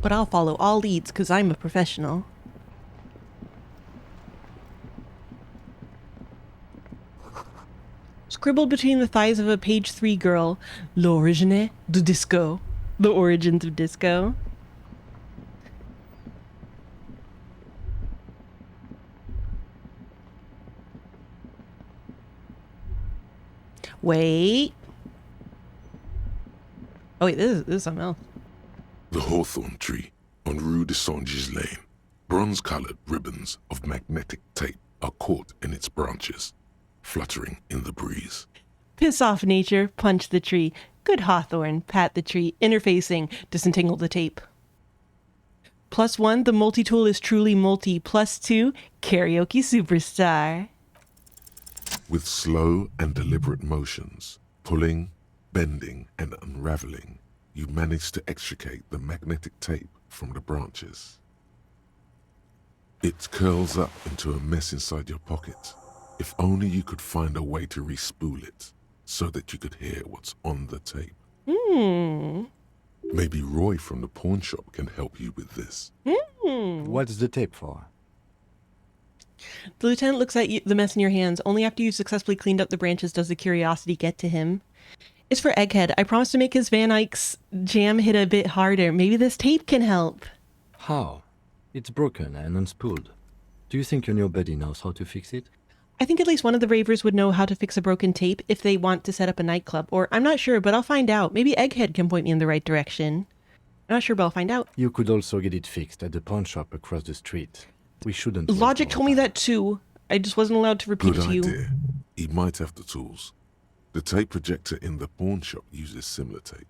But I'll follow all leads because I'm a professional. Scribbled between the thighs of a page 3 girl, l'origine du disco. The origins of disco. Wait. Oh wait, this is something else. The hawthorn tree on Rue de Saint-Gilles Lane. Bronze-colored ribbons of magnetic tape are caught in its branches, fluttering in the breeze. Piss off, nature. Punch the tree. Good hawthorn. Pat the tree. Interfacing. Disentangle the tape. +1, the multi-tool is truly multi. +2, karaoke superstar. With slow and deliberate motions, pulling, bending, and unraveling, you manage to extricate the magnetic tape from the branches. It curls up into a mess inside your pocket. If only you could find a way to re-spool it, so that you could hear what's on the tape. Maybe Roy from the pawn shop can help you with this. What's the tape for? The lieutenant looks at the mess in your hands. Only after you've successfully cleaned up the branches does the curiosity get to him. It's for Egghead. I promised to make his Van Eyck's jam hit a bit harder. Maybe this tape can help. How? It's broken and unspooled. Do you think your new buddy knows how to fix it? I think at least one of the ravers would know how to fix a broken tape if they want to set up a nightclub. Or I'm not sure, but I'll find out. Maybe Egghead can point me in the right direction. I'm not sure, but I'll find out. You could also get it fixed at the pawn shop across the street. We shouldn't. Logic told me that too. I just wasn't allowed to repeat it to you. Good idea. He might have the tools. The tape projector in the pawn shop uses similar tape.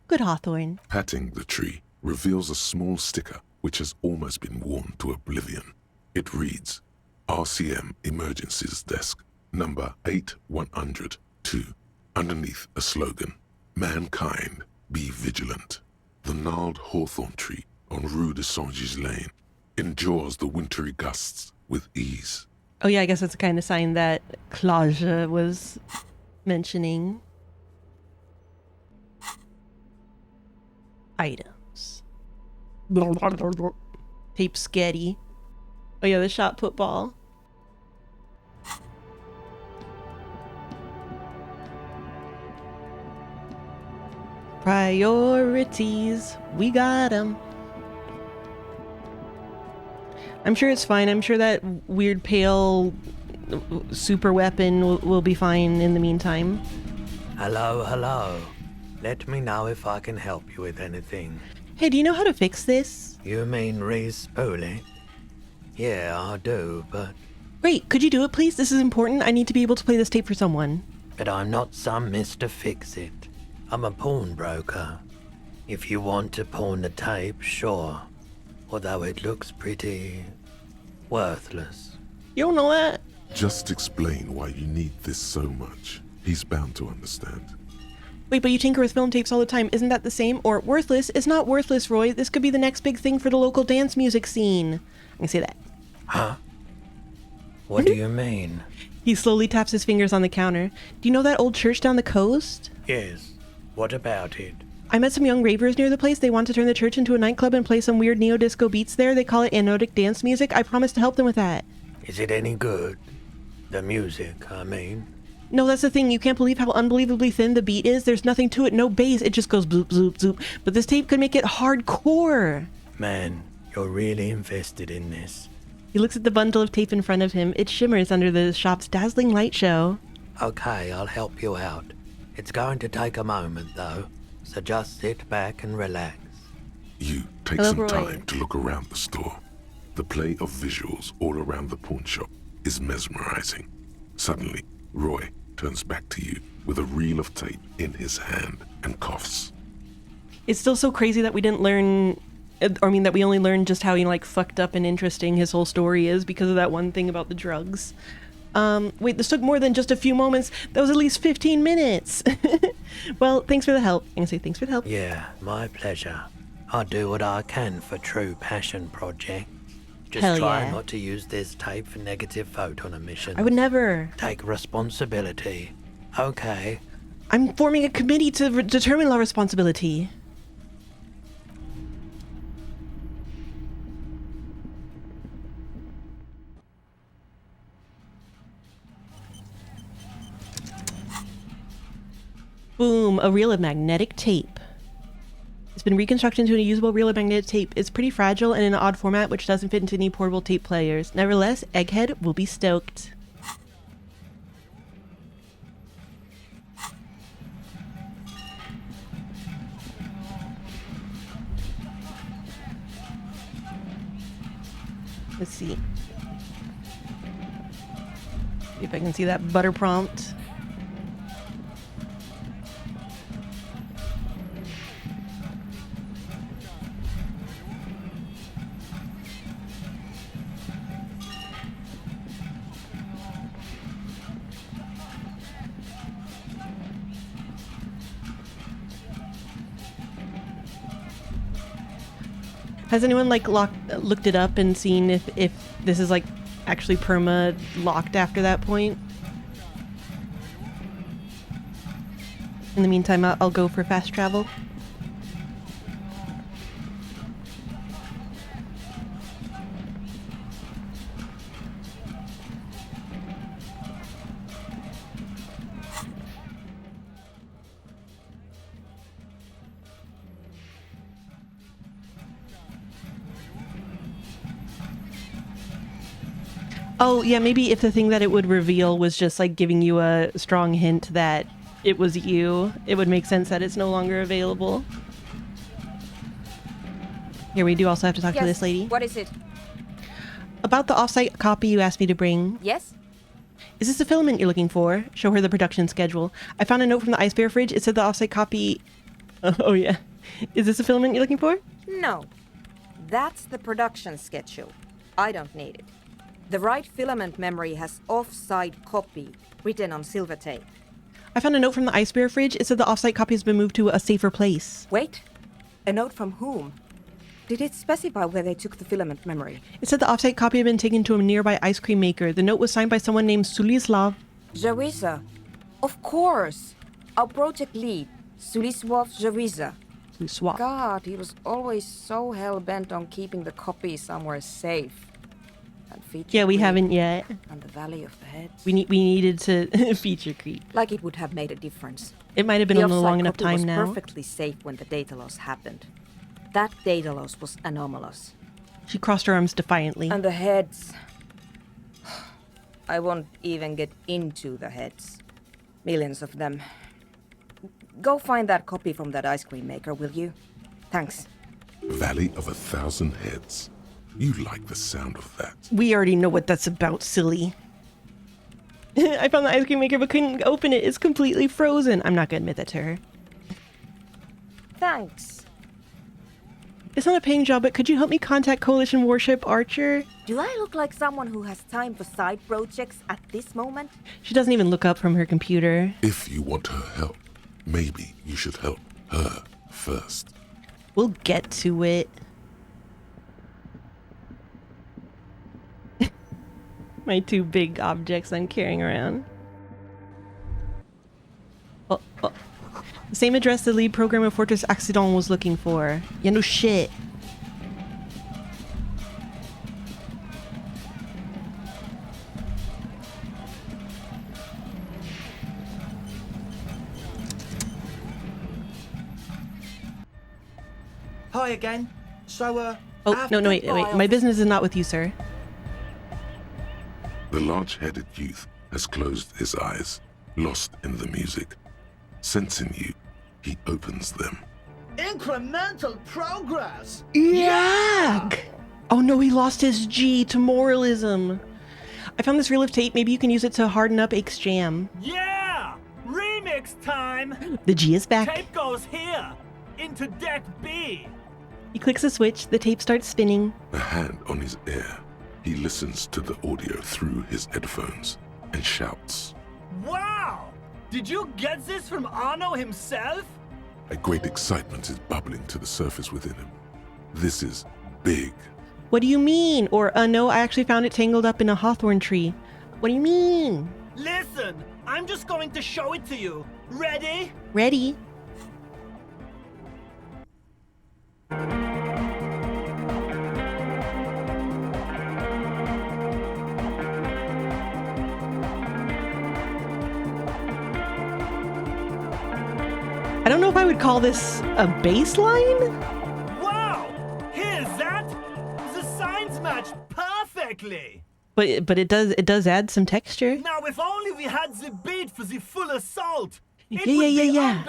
Good Hawthorne. Patting the tree reveals a small sticker which has almost been worn to oblivion. It reads, RCM Emergencies Desk, number 8102. Underneath a slogan, Mankind, be vigilant. The gnarled hawthorn tree on Rue de Saint-Gislain endures the wintry gusts with ease. Oh yeah, I guess that's the kind of sign that Claude was mentioning. Items. Tape sketty. Oh yeah, the shot put ball. Priorities. We got them. I'm sure it's fine. I'm sure that weird pale super weapon will be fine in the meantime. Hello, hello. Let me know if I can help you with anything. Hey, do you know how to fix this? You mean re-spooling? Yeah, I do, but... Great, could you do it please? This is important. I need to be able to play this tape for someone. But I'm not some Mr. Fix-It. I'm a pawnbroker. If you want to pawn the tape, sure. Although it looks pretty... worthless. You don't know that? Just explain why you need this so much. He's bound to understand. Wait, but you tinker with film tapes all the time. Isn't that the same? Or worthless? It's not worthless, Roy. This could be the next big thing for the local dance music scene. I can say that. Huh? What do you mean? He slowly taps his fingers on the counter. Do you know that old church down the coast? Yes. What about it? I met some young ravers near the place. They want to turn the church into a nightclub and play some weird neo-disco beats there. They call it anodic dance music. I promised to help them with that. Is it any good? The music, I mean. No, that's the thing. You can't believe how unbelievably thin the beat is. There's nothing to it, no bass. It just goes bloop, bloop, bloop. But this tape could make it hardcore. Man, you're really invested in this. He looks at the bundle of tape in front of him. It shimmers under the shop's dazzling light show. Okay, I'll help you out. It's going to take a moment, though. So just sit back and relax. You take some time to look around the store. The play of visuals all around the pawn shop is mesmerizing. Suddenly, Roy turns back to you with a reel of tape in his hand and coughs. It's still so crazy that we didn't learn, that we only learned just how, fucked up and interesting his whole story is because of that one thing about the drugs. Wait, this took more than just a few moments. That was at least 15 minutes. Well, thanks for the help. I'm gonna say thanks for the help. Yeah, my pleasure. I'll do what I can for true passion project. Just Hell try yeah. not to use this tape for negative photon emission. I would never. Take responsibility. Okay. I'm forming a committee to determine our responsibility. Boom, a reel of magnetic tape. It's been reconstructed into a usable reel of magnetic tape. It's pretty fragile and in an odd format which doesn't fit into any portable tape players. Nevertheless, Egghead will be stoked. Let's see. See if I can see that butter prompt. Has anyone looked it up and seen if this is actually perma locked after that point? In the meantime, I'll go for fast travel. Oh, yeah, maybe if the thing that it would reveal was just giving you a strong hint that it was you, it would make sense that it's no longer available. Here, we do also have to talk to this lady. What is it? About the off-site copy you asked me to bring. Yes? Is this the filament you're looking for? Show her the production schedule. I found a note from the ice bear fridge. It said the off-site copy... Oh, yeah. Is this the filament you're looking for? No. That's the production schedule. I don't need it. The right filament memory has off-site copy written on silver tape. I found a note from the ice bear fridge. It said the off-site copy has been moved to a safer place. Wait. A note from whom? Did it specify where they took the filament memory? It said the offsite copy had been taken to a nearby ice cream maker. The note was signed by someone named Sulislav. Jawiza. Of course. Our project lead, Sulislav Jawiza. Sulislav. God, he was always so hell-bent on keeping the copy somewhere safe. And feature Yeah, we creep haven't yet. And the Valley of the Heads. We needed to feature creep. Like it would have made a difference. It might have been The a long offsite enough copy time was now. perfectly safe when the data loss happened. That data loss was anomalous. She crossed her arms defiantly. And the heads. I won't even get into the heads. Millions of them. Go find that copy from that ice cream maker, will you? Thanks. Valley of 1,000 Heads. You like the sound of that. We already know what that's about, silly. I found the ice cream maker but couldn't open it. It's completely frozen. I'm not gonna admit that to her. Thanks. It's not a paying job, but could you help me contact Coalition Warship Archer? Do I look like someone who has time for side projects at this moment? She doesn't even look up from her computer. If you want her help, maybe you should help her first. We'll get to it. My two big objects I'm carrying around. Oh. The same address the lead programmer of Fortress Accident was looking for. Yeah, no shit. Hi again. So, Oh, no, wait. My business is not with you, sir. The large-headed youth has closed his eyes, lost in the music. Sensing you, he opens them. incremental progress. Yeah! Oh no, he lost his G to moralism. I found this reel of tape. Maybe you can use it to harden up Ake's jam. Yeah! Remix time! The G is back. Tape goes here, into deck B. He clicks a switch. The tape starts spinning. A hand on his ear, he listens to the audio through his headphones and shouts. Wow! Did you get this from Arno himself? A great excitement is bubbling to the surface within him. This is big. What do you mean? Or, no, I actually found it tangled up in a hawthorn tree. What do you mean? Listen, I'm just going to show it to you. Ready? Ready. I don't know if I would call this a bass line. Wow! Here's that! The signs match perfectly! But it does add some texture. Now if only we had the beat for the full assault! Yeah.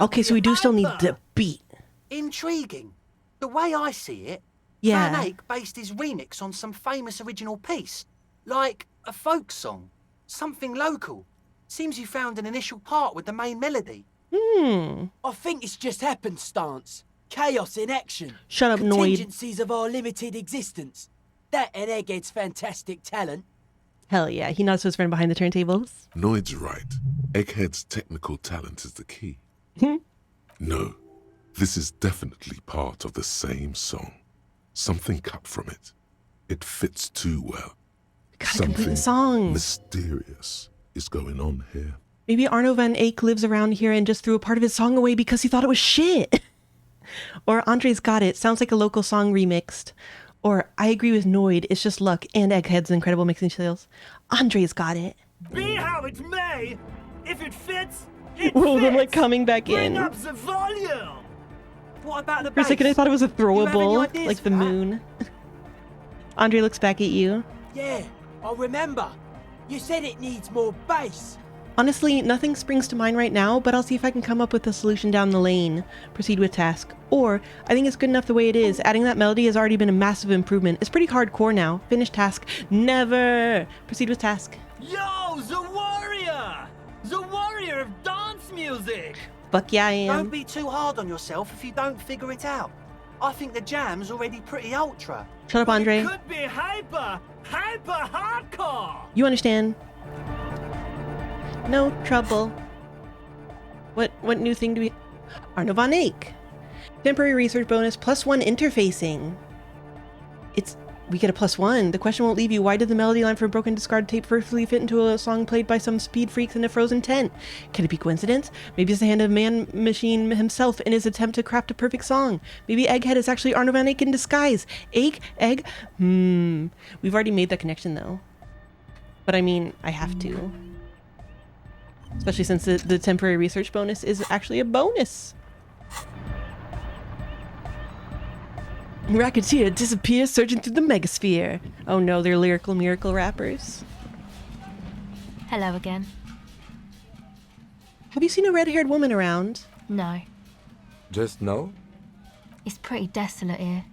Okay, so we do still need the beat. Intriguing. The way I see it, Yeah. Van Eyck based his remix on some famous original piece, like a folk song, something local. Seems you found an initial part with the main melody. I think it's just happenstance. Chaos in action. Shut up, Noid. Contingencies of our limited existence. That and Egghead's fantastic talent. Hell yeah, he nods to his friend behind the turntables. Noid's right. Egghead's technical talent is the key. No, this is definitely part of the same song. Something cut from it. It fits too well. Gotta complete the song. Mysterious is going on here. Maybe Arno Van Eyck lives around here and just threw a part of his song away because he thought it was shit. Or Andre's Got It. Sounds like a local song remixed. Or I agree with Noid. It's just luck and Egghead's incredible mixing skills. Andre's Got It. Be how it may, if it fits, it Whoa, fits! them like coming back Bring in. up the volume! What about the For a second I thought it was a You have any throwable, ideas like for the that? moon. Andre looks back at you. Yeah, I remember. You said it needs more bass. Honestly, nothing springs to mind right now, but I'll see if I can come up with a solution down the lane. Proceed with task. Or, I think it's good enough the way it is. Adding that melody has already been a massive improvement. It's pretty hardcore now. Finish task. Never! Proceed with task. Yo, the warrior! The warrior of dance music! Fuck yeah, I am. Don't be too hard on yourself if you don't figure it out. I think the jam's already pretty ultra. Shut up, Andre. Could be hyper hardcore! You understand. No trouble. What new thing do we... Arno Van Eyck. Temporary research bonus, +1 interfacing. We get a +1. The question won't leave you. Why did the melody line for Broken Discard Tape perfectly fit into a song played by some speed freaks in a frozen tent? Could it be coincidence? Maybe it's the hand of Man Machine himself in his attempt to craft a perfect song. Maybe Egghead is actually Arno van Eyck in disguise. Egg? We've already made that connection though. But I mean, I have to. Especially since the temporary research bonus is actually a bonus. Racketeer disappears searching through the megasphere. Oh no, they're lyrical miracle rappers. Hello again. Have you seen a red-haired woman around? No. Just no? It's pretty desolate here.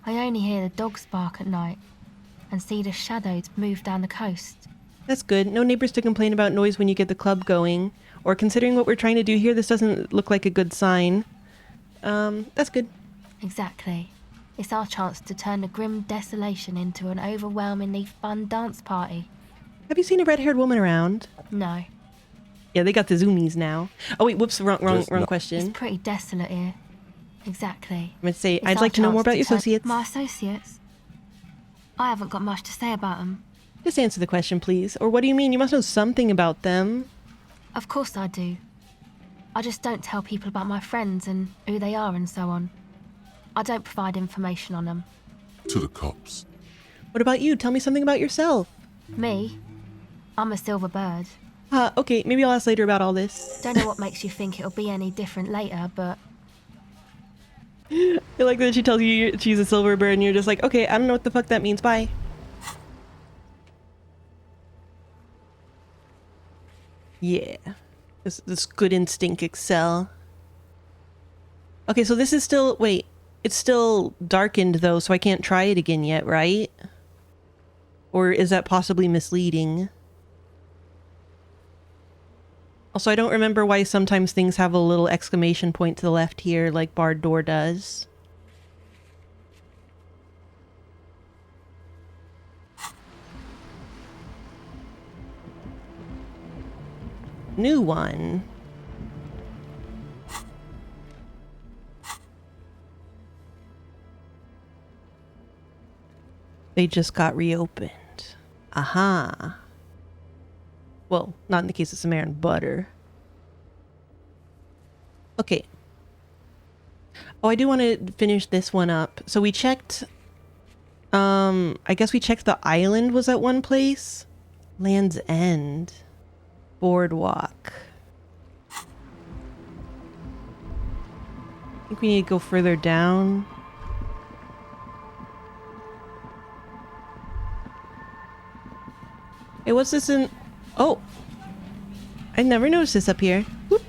I only hear the dogs bark at night and see the shadows move down the coast. That's good. No neighbors to complain about noise when you get the club going. Or considering what we're trying to do here, this doesn't look like a good sign. That's good. Exactly. It's our chance to turn the grim desolation into an overwhelmingly fun dance party. Have you seen a red-haired woman around? No. Yeah, they got the zoomies now. Oh wait, whoops, wrong question. It's pretty desolate here. Exactly. I'm gonna say, I'd like to know more about your associates. My associates? I haven't got much to say about them. Just answer the question, please. Or what do you mean? You must know something about them. Of course I do. I just don't tell people about my friends and who they are and so on. I don't provide information on them. To the cops. What about you? Tell me something about yourself. Me? I'm a silver bird. Okay, maybe I'll ask later about all this. Don't know what makes you think it'll be any different later, but... I like that she tells you she's a silver bird and you're just like, okay, I don't know what the fuck that means, bye. Yeah. This good instinct excel. Okay, so this is still... Wait. It's still darkened though, so I can't try it again yet, right? Or is that possibly misleading? Also, I don't remember why sometimes things have a little exclamation point to the left here, like barred door does. New one. They just got reopened. Aha. Well, not in the case of Samaritan butter. Okay. Oh, I do want to finish this one up. So we checked... I guess we checked the island was at one place. Land's End. Boardwalk. I think we need to go further down. Hey, what's this in... Oh! I never noticed this up here. Whoop,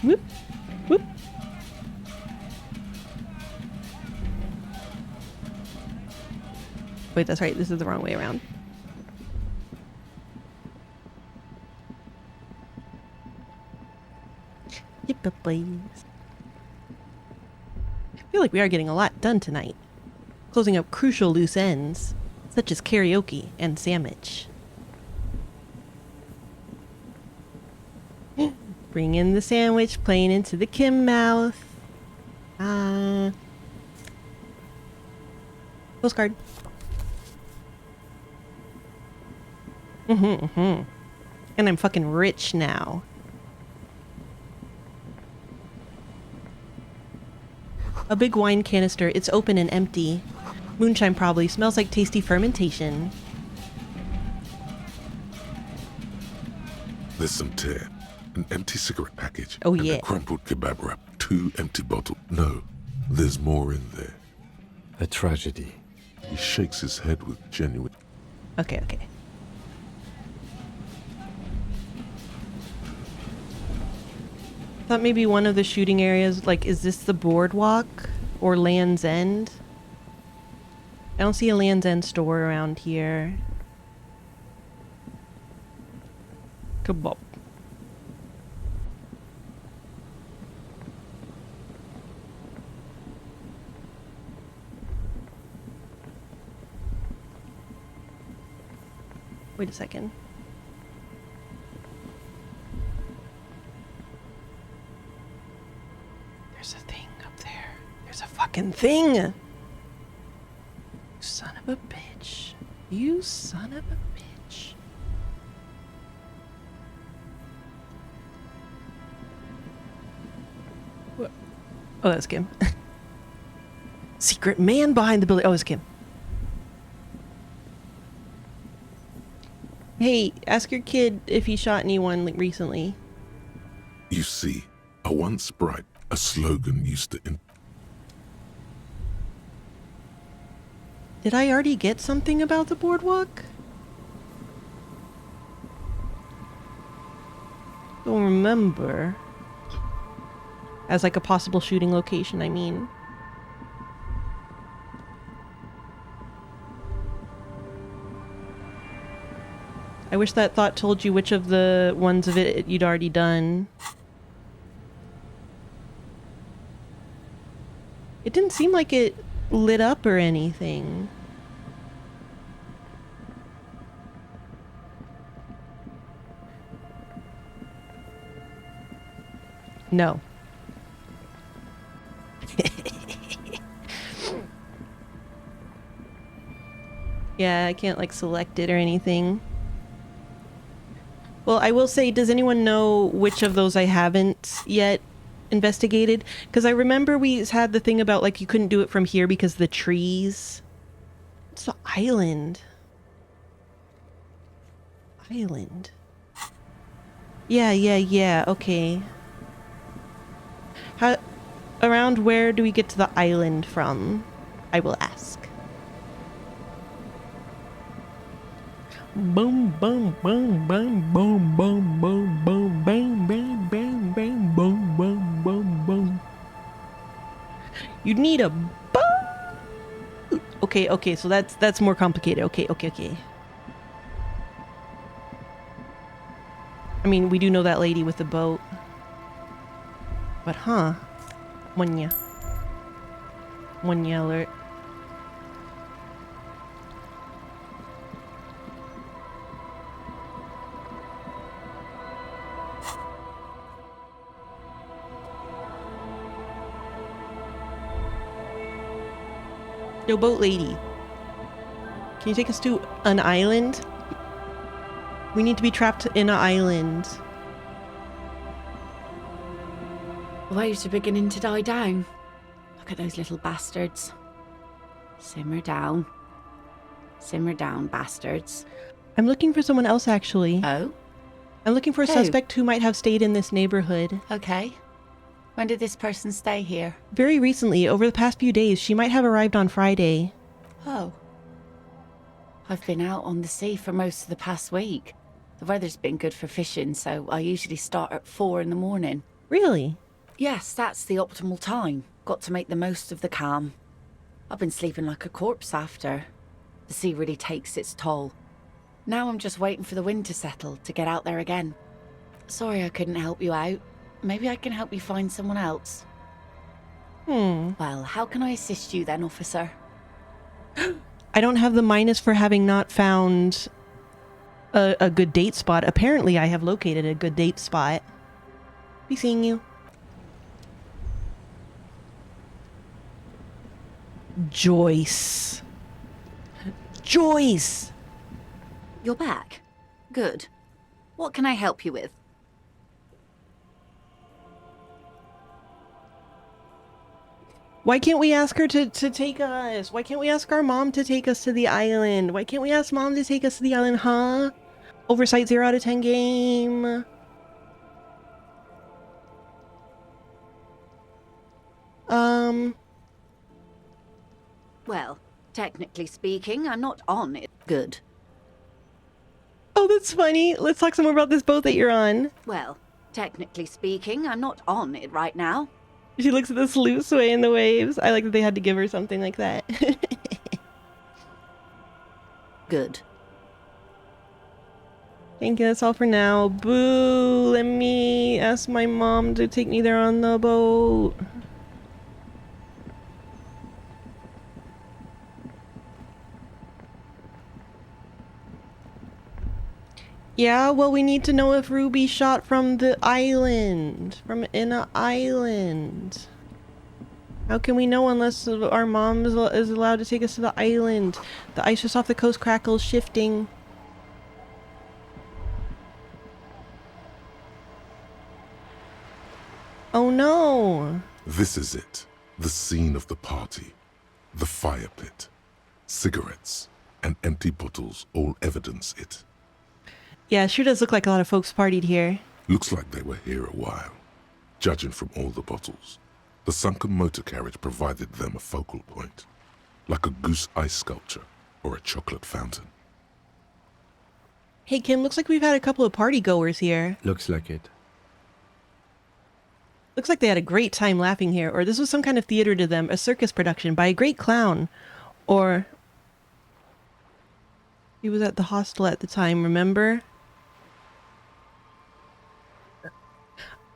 whoop, whoop. Wait, that's right. This is the wrong way around. Yep, please. I feel like we are getting a lot done tonight. Closing up crucial loose ends, such as karaoke and sammich. Bring in the sandwich, playing into the Kim mouth. Postcard. And I'm fucking rich now. A big wine canister. It's open and empty. Moonshine probably. Smells like tasty fermentation. There's some tear. An empty cigarette package. Oh, and yeah. a crumpled kebab wrap. 2 empty bottles. No, there's more in there. A tragedy. He shakes his head with genuine... Okay. Thought maybe one of the shooting areas, like, is this the boardwalk or Land's End? I don't see a Land's End store around here. Kebab. Wait a second. There's a thing up there. There's a fucking thing! You son of a bitch. You son of a bitch. What? Oh, that's Kim. Secret man behind the building. Oh, it's Kim. Hey, ask your kid if he shot anyone recently. You see, a once bright, a slogan used to... Did I already get something about the boardwalk? Don't remember. As like a possible shooting location, I mean. I wish that thought told you which of the ones of it you'd already done. It didn't seem like it lit up or anything. No. Yeah, I can't like select it or anything. Well, I will say, does anyone know which of those I haven't yet investigated? Because I remember we had the thing about like you couldn't do it from here because of the trees. It's the island. Island. Yeah, okay. How, around where do we get to the island from? I will ask. Boom, boom, boom, boom, boom, boom, boom, boom, bang, bang, bang, bang, boom, boom, boom, boom. You need a boat. Okay, so that's more complicated. Okay. I mean, we do know that lady with the boat. But huh. Munya alert. Yo, boat lady. Can you take us to an island? We need to be trapped in an island. The waves are beginning to die down. Look at those little bastards. Simmer down. Simmer down, bastards. I'm looking for someone else, actually. Oh? I'm looking for a Who? suspect who might have stayed in this neighborhood. Okay. When did this person stay here? Very recently, over the past few days. She might have arrived on Friday. Oh. I've been out on the sea for most of the past week. The weather's been good for fishing, so I usually start at 4 in the morning. Really? Yes, that's the optimal time. Got to make the most of the calm. I've been sleeping like a corpse after. The sea really takes its toll. Now I'm just waiting for the wind to settle to get out there again. Sorry I couldn't help you out. Maybe I can help you find someone else. Well, how can I assist you then, officer? I don't have the minus for having not found a good date spot. Apparently, I have located a good date spot. Be seeing you. Joyce. Joyce! You're back. Good. What can I help you with? Why can't we ask her to take us? Why can't we ask our mom to take us to the island? Why can't we ask mom to take us to the island, huh? Oversight 0 out of 10 game. Well, technically speaking, I'm not on it. Good. Oh, that's funny. Let's talk some more about this boat that you're on. Well, technically speaking, I'm not on it right now. She looks at the sloop sway in the waves. I like that they had to give her something like that. Good. Thank you, that's all for now. Boo! Let me ask my mom to take me there on the boat. Yeah, well, we need to know if Ruby shot from the island. From in an island. How can we know unless our mom is allowed to take us to the island? The ice just off the coast crackles, shifting. Oh no! This is it. The scene of the party. The fire pit. Cigarettes and empty bottles all evidence it. Yeah, it sure does look like a lot of folks partied here. Looks like they were here a while, judging from all the bottles. The sunken motor carriage provided them a focal point, like a goose ice sculpture or a chocolate fountain. Hey Kim, looks like we've had a couple of party goers here. Looks like it. Looks like they had a great time laughing here, or this was some kind of theater to them, a circus production by a great clown. Or he was at the hostel at the time, remember?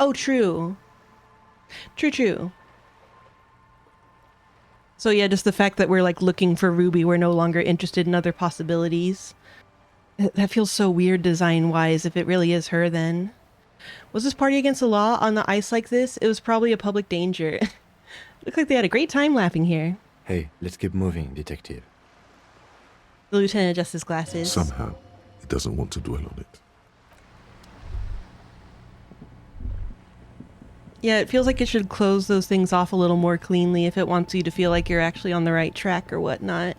Oh, true. True. So yeah, just the fact that we're like looking for Ruby, we're no longer interested in other possibilities. That feels so weird design-wise if it really is her then. Was this party against the law on the ice like this? It was probably a public danger. Looked like they had a great time laughing here. Hey, let's keep moving, detective. The lieutenant adjusts his glasses. Somehow, he doesn't want to dwell on it. Yeah, it feels like it should close those things off a little more cleanly if it wants you to feel like you're actually on the right track or whatnot.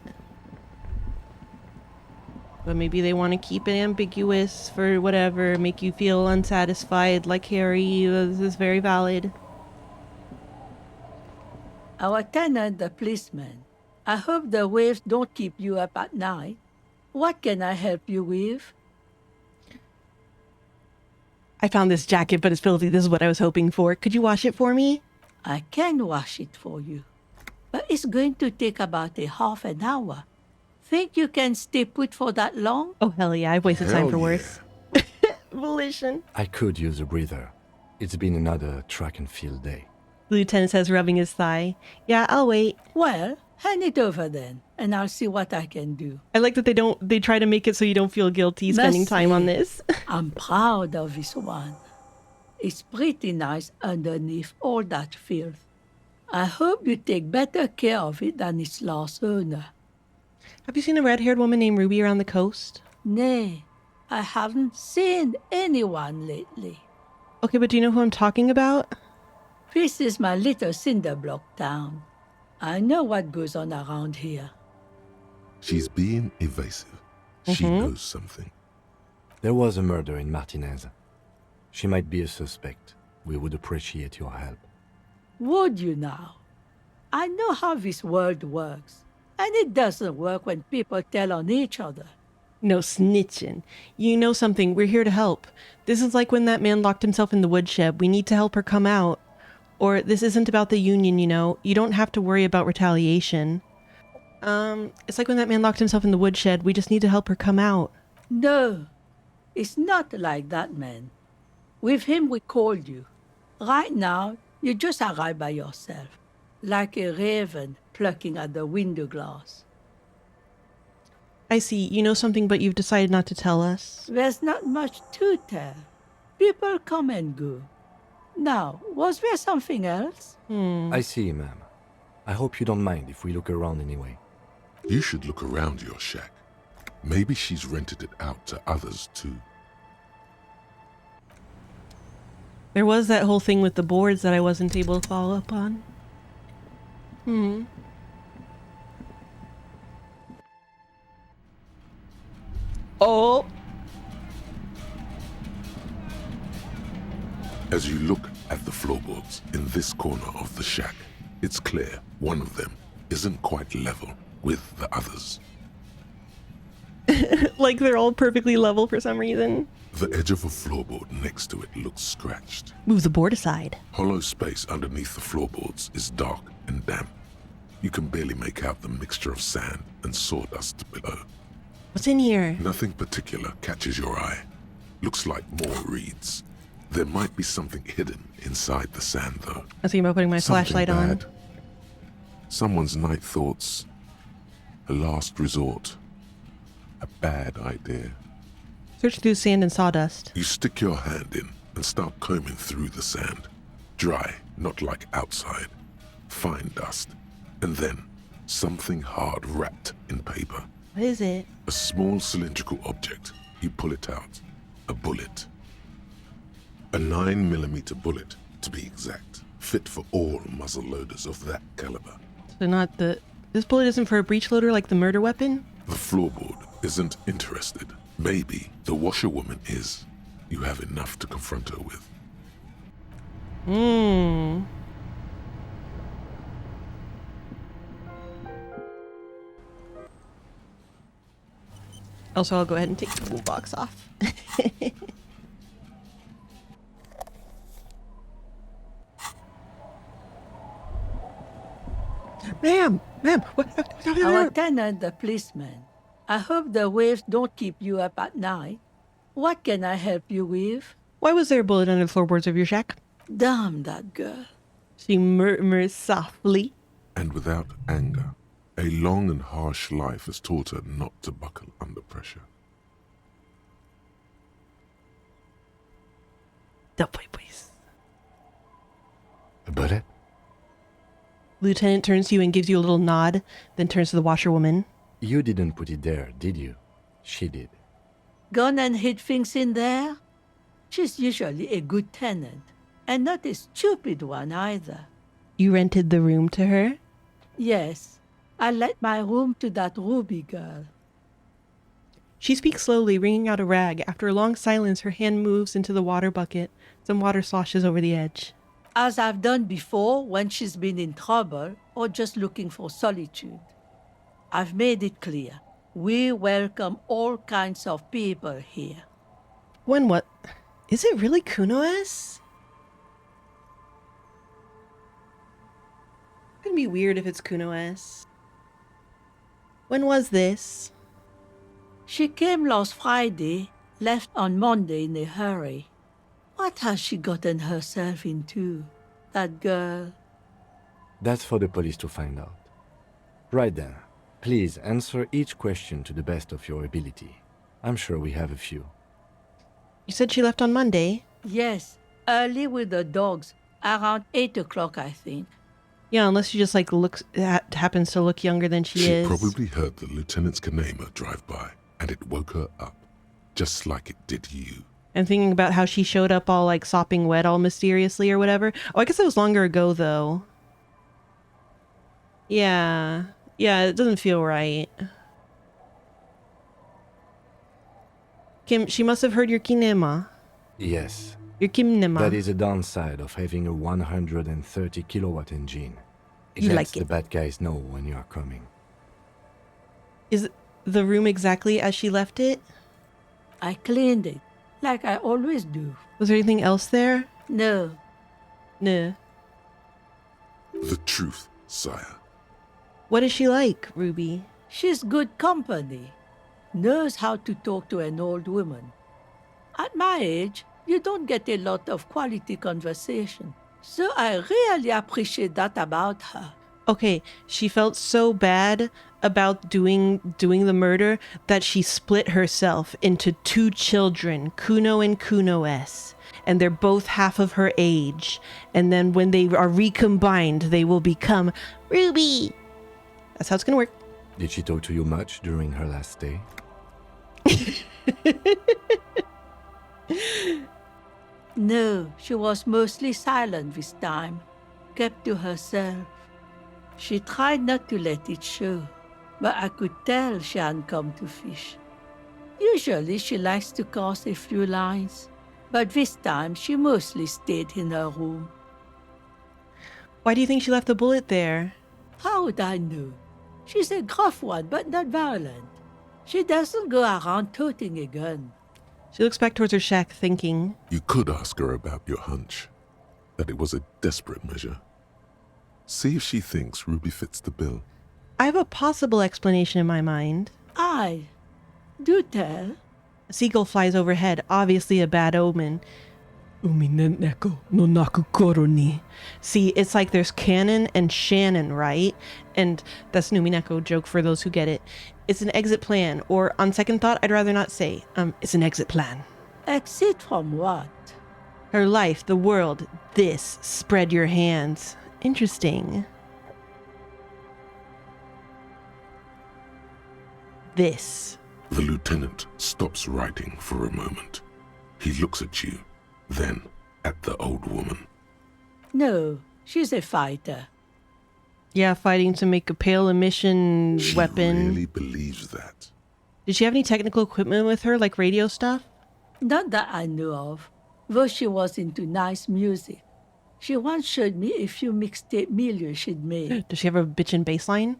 But maybe they want to keep it ambiguous for whatever, make you feel unsatisfied like Harry. This is very valid. Our tenant, the policeman. I hope the waves don't keep you up at night. What can I help you with? I found this jacket, but it's filthy. This is what I was hoping for. Could you wash it for me? I can wash it for you, but it's going to take about a half an hour. Think you can stay put for that long? Oh, hell yeah. I've wasted time for worse. Volition. I could use a breather. It's been another track and field day. The lieutenant says, rubbing his thigh. Yeah, I'll wait. Well, hand it over then, and I'll see what I can do. I like that they try to make it so you don't feel guilty spending time on this. I'm proud of this one. It's pretty nice underneath all that filth. I hope you take better care of it than its last owner. Have you seen a red-haired woman named Ruby around the coast? Nay, I haven't seen anyone lately. Okay, but do you know who I'm talking about? This is my little cinder block town. I know what goes on around here. She's being evasive. She knows something. There was a murder in Martinez. She might be a suspect. We would appreciate your help. Would you now? I know how this world works. And it doesn't work when people tell on each other. No snitching. You know something. We're here to help. This is like when that man locked himself in the woodshed. We need to help her come out. Or this isn't about the union, you know. You don't have to worry about retaliation. It's like when that man locked himself in the woodshed. We just need to help her come out. No, it's not like that, man. With him, we called you. Right now, you just arrived by yourself. Like a raven plucking at the window glass. I see. You know something, but you've decided not to tell us. There's not much to tell. People come and go. Now, was there something else? I see, ma'am. I hope you don't mind if we look around anyway. You should look around your shack. Maybe she's rented it out to others too. There was that whole thing with the boards that I wasn't able to follow up on. Oh! As you look at the floorboards in this corner of the shack, it's clear one of them isn't quite level with the others. Like they're all perfectly level for some reason. The edge of a floorboard next to it looks scratched. Move the board aside. Hollow space underneath the floorboards is dark and damp. You can barely make out the mixture of sand and sawdust below. What's in here? Nothing particular catches your eye. Looks like more reeds. There might be something hidden inside the sand, though. I was thinking about putting my flashlight on. Someone's night thoughts. A last resort. A bad idea. Search through sand and sawdust. You stick your hand in and start combing through the sand. Dry, not like outside. fine dust, and then something hard wrapped in paper. What is it? A small cylindrical object. You pull it out. A bullet. A 9mm bullet, to be exact. Fit for all muzzle loaders of that caliber. So not the... This bullet isn't for a breech loader like the murder weapon? The floorboard isn't interested. Maybe the washerwoman is. You have enough to confront her with. Also, I'll go ahead and take the box off. Ma'am, what? Our tenant, the policeman. I hope the waves don't keep you up at night. What can I help you with? Why was there a bullet under the floorboards of your shack? Damn that girl. She murmurs softly. And without anger. A long and harsh life has taught her not to buckle under pressure. Don't play, please. A bullet? Lieutenant turns to you and gives you a little nod, then turns to the washerwoman. You didn't put it there, did you? She did. Gone and hid things in there? She's usually a good tenant, and not a stupid one either. You rented the room to her? Yes, I let my room to that Ruby girl. She speaks slowly, wringing out a rag. After a long silence, her hand moves into the water bucket. Some water sloshes over the edge. As I've done before when she's been in trouble or just looking for solitude. I've made it clear. We welcome all kinds of people here. When what? Is it really Kuno-S? It's gonna be weird if it's Kuno-S. When was this? She came last Friday, left on Monday in a hurry. What has she gotten herself into, that girl? That's for the police to find out. Right then, please answer each question to the best of your ability. I'm sure we have a few. You said she left on Monday? Yes, early with the dogs, around 8 o'clock, I think. Yeah, unless she just like happens to look younger than she is. She probably heard the Lieutenant's Kanema drive by, and it woke her up, just like it did you. I'm thinking about how she showed up all like sopping wet all mysteriously or whatever. Oh, I guess that was longer ago though. Yeah, it doesn't feel right. Kim, she must have heard your kinema. Yes. Your kinema. That is a downside of having a 130 kilowatt engine. It You lets like it. the bad guys know when you are coming. Is the room exactly as she left it? I cleaned it, like I always do. Was there anything else there? No. No. The truth, sire. What is she like, Ruby? She's good company. Knows how to talk to an old woman. At my age, you don't get a lot of quality conversation. So I really appreciate that about her. Okay, she felt so bad about doing the murder that she split herself into two children, Kuno and Kuno-S. And they're both half of her age. And then when they are recombined, they will become Ruby. That's how it's gonna work. Did she talk to you much during her last stay? No, she was mostly silent this time, kept to herself. She tried not to let it show, but I could tell she hadn't come to fish. Usually she likes to cast a few lines, but this time she mostly stayed in her room. Why do you think she left the bullet there? How would I know? She's a gruff one, but not violent. She doesn't go around toting a gun. She looks back towards her shack, thinking. You could ask her about your hunch, that it was a desperate measure. See if she thinks Ruby fits the bill. I have a possible explanation in my mind. Aye. Do tell. A seagull flies overhead, obviously a bad omen. See, it's like there's Canon and Shannon, right? And that's Numineko joke for those who get it. It's an exit plan, or on second thought, I'd rather not say. It's an exit plan. Exit from what? Her life, the world, this, spread your hands. Interesting. this? The lieutenant stops writing for a moment. He looks at you, then at the old woman. No, she's a fighter. Yeah, fighting to make a pale emission She weapon. really believes that. Did she have any technical equipment with her, like radio stuff? Not that I know of, though she was into nice music. She once showed me a few mixtape millions she'd made. Does she have a bitchin' bass line?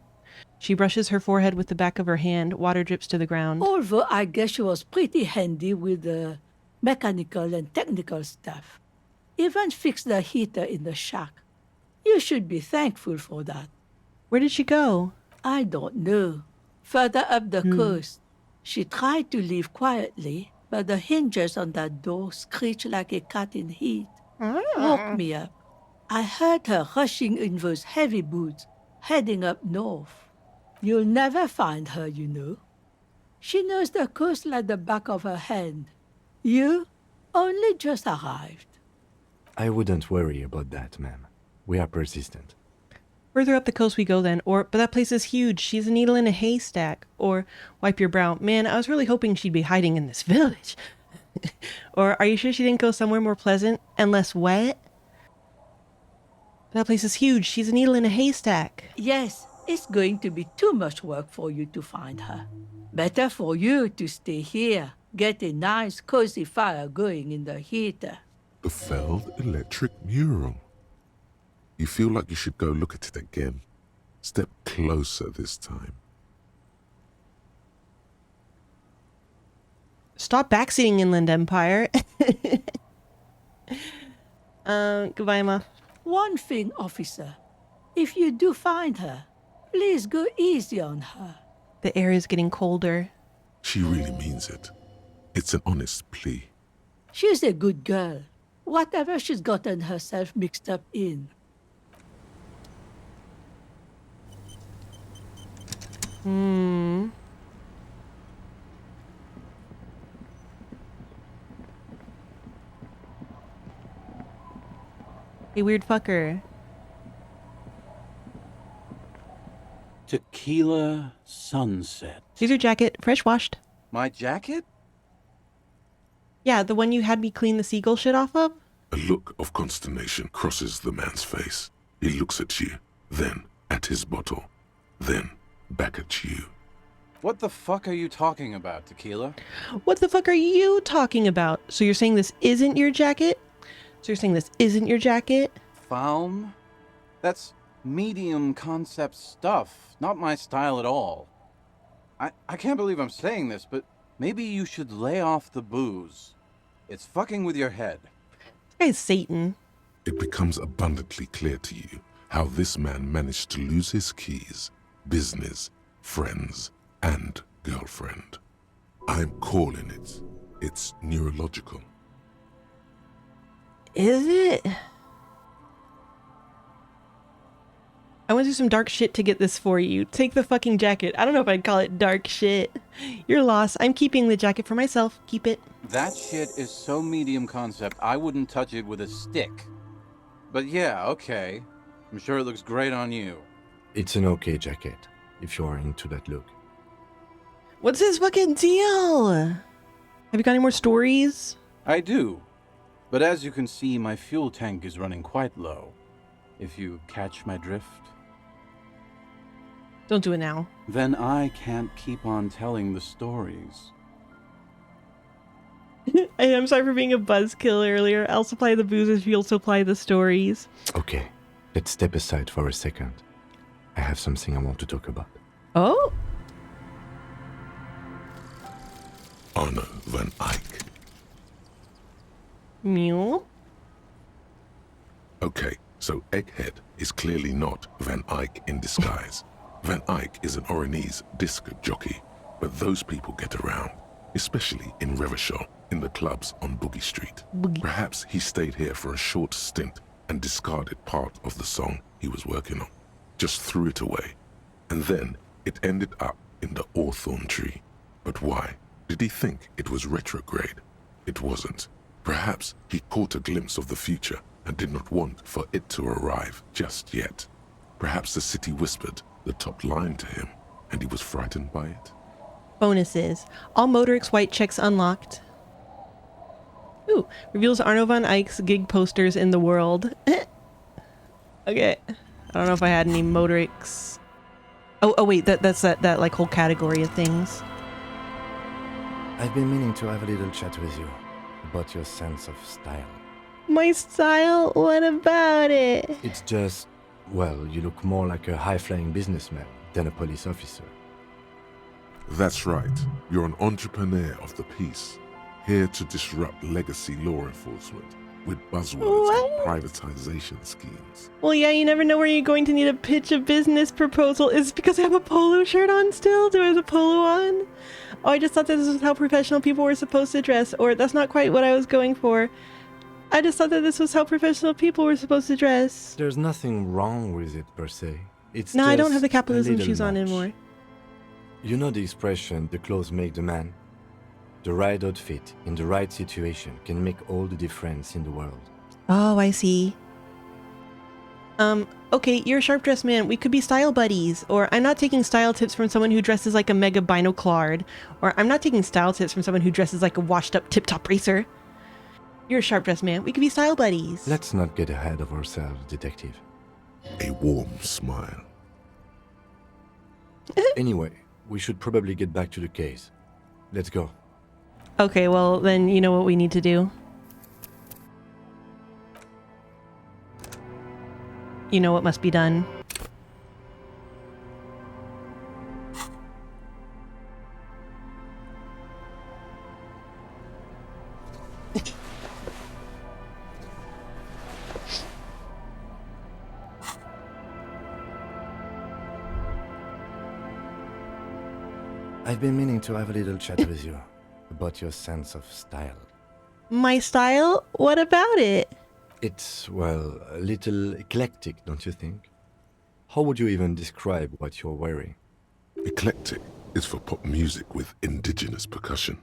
She brushes her forehead with the back of her hand. Water drips to the ground. Although I guess she was pretty handy with the mechanical and technical stuff. Even fixed the heater in the shack. You should be thankful for that. Where did she go? I don't know. Further up the coast. She tried to leave quietly, but the hinges on that door screeched like a cat in heat. Woke me up. I heard her rushing in those heavy boots, heading up north. You'll never find her, you know. She knows the coast like the back of her hand. You only just arrived. I wouldn't worry about that, ma'am. We are persistent. Further up the coast we go then. But that place is huge. She's a needle in a haystack. Or wipe your brow. Man, I was really hoping she'd be hiding in this village. Or are you sure she didn't go somewhere more pleasant and less wet? That place is huge. She's a needle in a haystack. Yes, it's going to be too much work for you to find her. Better for you to stay here. Get a nice cozy fire going in the heater. The felled electric mural. You feel like you should go look at it again. Step closer this time. Stop backseating, Inland Empire. Goodbye, Ma. One thing, officer. If you do find her, please go easy on her. The air is getting colder. She really means it. It's an honest plea. She's a good girl. Whatever she's gotten herself mixed up in. Hey, weird fucker. Tequila sunset. Here's your jacket, fresh washed. My jacket? Yeah, the one you had me clean the seagull shit off of? A look of consternation crosses the man's face. He looks at you, then at his bottle, then back at you. What the fuck are you talking about, Tequila? What the fuck are you talking about? So you're saying this isn't your jacket? So you're saying this isn't your jacket? Falm? That's medium concept stuff, not my style at all. I can't believe I'm saying this, but maybe you should lay off the booze. It's fucking with your head. This guy's Satan. It becomes abundantly clear to you how this man managed to lose his keys, business, friends, and girlfriend. I'm calling it. It's neurological. Is it? I went through some dark shit to get this for you. Take the fucking jacket. I don't know if I'd call it dark shit. You're lost. I'm keeping the jacket for myself. Keep it. That shit is so medium concept, I wouldn't touch it with a stick. But yeah, okay. I'm sure it looks great on you. It's an okay jacket, if you're into that look. What's his fucking deal? Have you got any more stories? I do. But as you can see, my fuel tank is running quite low. If you catch my drift. Don't do it now. Then I can't keep on telling the stories. I'm sorry for being a buzzkill earlier. I'll supply the booze if you'll supply the stories. Okay, let's step aside for a second. I have something I want to talk about. Oh? Arno van Eyck. Mule? Okay, so Egghead is clearly not Van Eyck in disguise. Van Eyck is an Oranese disc jockey, but those people get around, especially in Revachol, in the clubs on Boogie Street. Perhaps he stayed here for a short stint and discarded part of the song he was working on, just threw it away, and then it ended up in the Hawthorn tree. But why? Did he think it was retrograde? It wasn't. Perhaps he caught a glimpse of the future and did not want for it to arrive just yet. Perhaps the city whispered the top line to him, and he was frightened by it. Bonuses. All Motorix white checks unlocked. Ooh, reveals Arno van Eyck's gig posters in the world. Okay. I don't know if I had any Motorix. Oh wait, that's that like whole category of things. I've been meaning to have a little chat with you about your sense of style. My style? What about it? It's just, well, you look more like a high-flying businessman than a police officer. That's right. You're an entrepreneur of the peace, here to disrupt legacy law enforcement with buzzwords and privatization schemes. Well, yeah, you never know where you're going to need to pitch a business proposal. Is it because I have a polo shirt on still? Do I have a polo on? Oh, I just thought that this was how professional people were supposed to dress, or that's not quite what I was going for. I just thought that this was how professional people were supposed to dress. There's nothing wrong with it, per se. It's No, just I don't have the a capitalism little shoes on much. anymore. You know the expression, the clothes make the man? The right outfit in the right situation can make all the difference in the world. Oh, I see. Okay, you're a sharp-dressed man. We could be style buddies. Or I'm not taking style tips from someone who dresses like a mega binoclard. Or I'm not taking style tips from someone who dresses like a washed-up tip-top racer. You're a sharp-dressed man. We could be style buddies. Let's not get ahead of ourselves, detective. A warm smile. Anyway, we should probably get back to the case. Let's go. Okay, well, then you know what we need to do. You know what must be done. I've been meaning to have a little chat with you about your sense of style. My style? What about it? It's, well, a little eclectic, don't you think? How would you even describe what you're wearing? Eclectic is for pop music with indigenous percussion.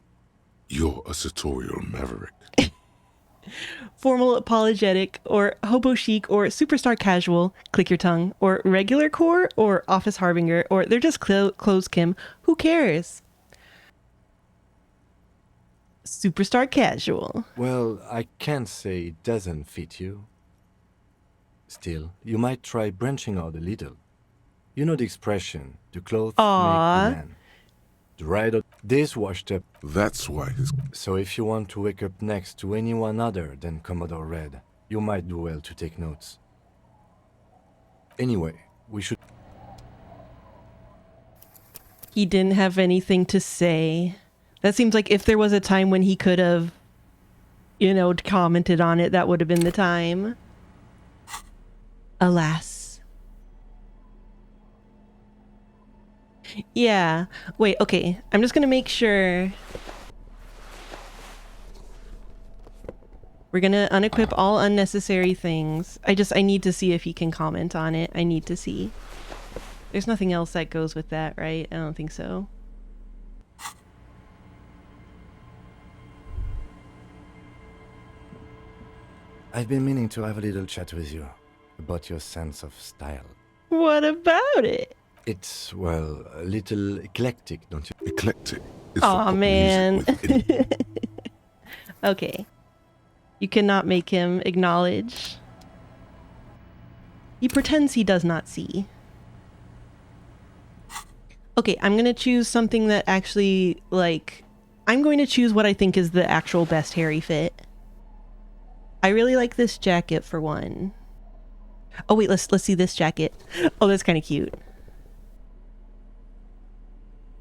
You're a sartorial maverick. Formal apologetic, or hobo chic, or superstar casual, click your tongue, or regular core, or office harbinger, or they're just clothes Kim. Who cares? Superstar casual. Well, I can't say it doesn't fit you. Still, you might try branching out a little. You know the expression, the clothes make the man. The right out, this washed up. That's why his... So if you want to wake up next to anyone other than Commodore Red, you might do well to take notes. Anyway, we should... He didn't have anything to say. That seems like if there was a time when he could have, you know, commented on it, that would have been the time. Alas. Yeah. Wait, okay. I'm just gonna make sure. We're gonna unequip all unnecessary things. I need to see if he can comment on it. I need to see. There's nothing else that goes with that, right? I don't think so. I've been meaning to have a little chat with you about your sense of style. What about it? It's, well, a little eclectic, don't you? Eclectic is for pop man. Okay. You cannot make him acknowledge. He pretends he does not see. Okay, I'm gonna choose something that actually, like, I'm going to choose what I think is the actual best Harry fit. I really like this jacket for one. Oh wait, let's see this jacket. Oh, that's kind of cute.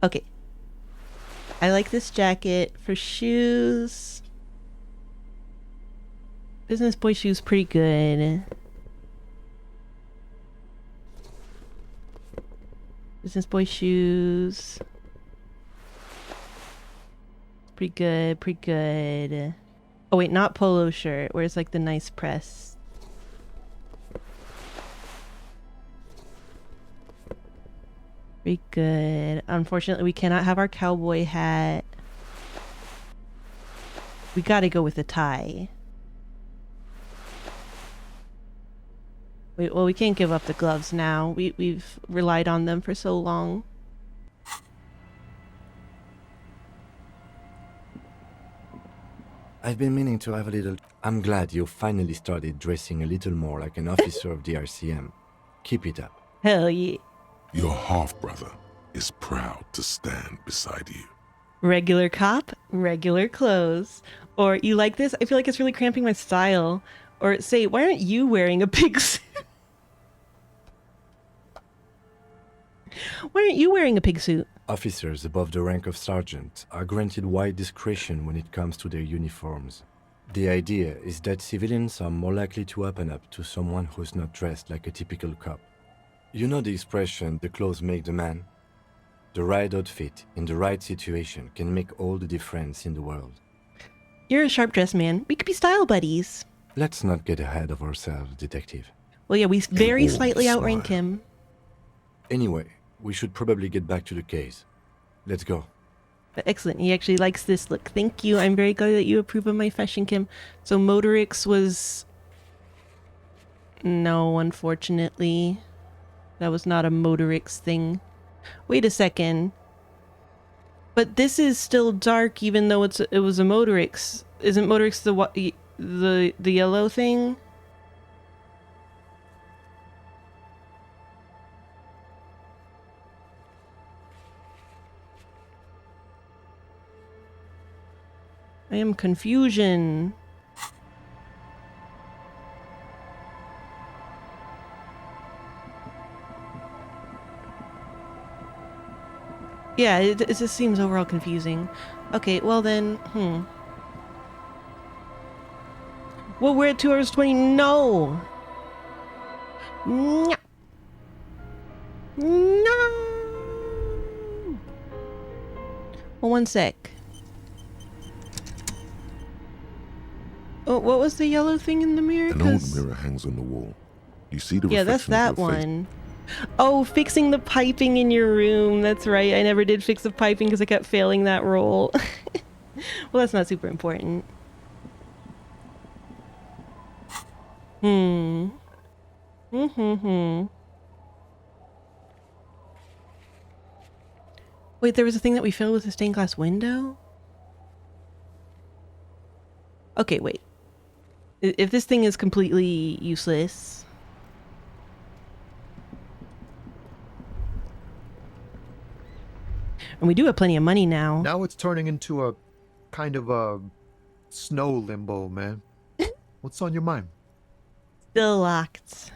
Okay. I like this jacket. For shoes, business boy shoes pretty good. Business boy shoes. Pretty good, pretty good. Oh wait, not polo shirt. Where's like the nice press? Pretty good. Unfortunately, we cannot have our cowboy hat. We gotta go with a tie. Wait, well, we can't give up the gloves now. We've relied on them for so long. I've been meaning to have a little... I'm glad you finally started dressing a little more like an officer of the RCM. Keep it up. Hell yeah. Your half-brother is proud to stand beside you. Regular cop, regular clothes. Or, you like this? I feel like it's really cramping my style. Or, say, why aren't you wearing a pig suit? Why aren't you wearing a pig suit? Officers above the rank of sergeant are granted wide discretion when it comes to their uniforms. The idea is that civilians are more likely to open up to someone who's not dressed like a typical cop. You know the expression, the clothes make the man? The right outfit in the right situation can make all the difference in the world. You're a sharp-dressed man. We could be style buddies. Let's not get ahead of ourselves, detective. Well, yeah, we very slightly outrank him. Anyway, we should probably get back to the case. Let's go. But excellent. He actually likes this look. Thank you. I'm very glad that you approve of my fashion, Kim. So Motorix was... No, unfortunately. That was not a Motorix thing. Wait a second. But this is still dark even though it was a Motorix. Isn't Motorix the yellow thing? I am confusion. Yeah, it just seems overall confusing. Okay, well then, Well, we're at 2 hours 20. No! No! No! Well, one sec. Oh, what was the yellow thing in the mirror? An old mirror hangs on the wall. You see the yeah, that's reflection of that your face. one. Oh, fixing the piping in your room. That's right. I never did fix the piping because I kept failing that roll. Well, that's not super important. Wait, there was a thing that we filled with a stained glass window? Okay, wait. If this thing is completely useless... And we do have plenty of money now. Now it's turning into a kind of a snow limbo, man. What's on your mind? Still locked.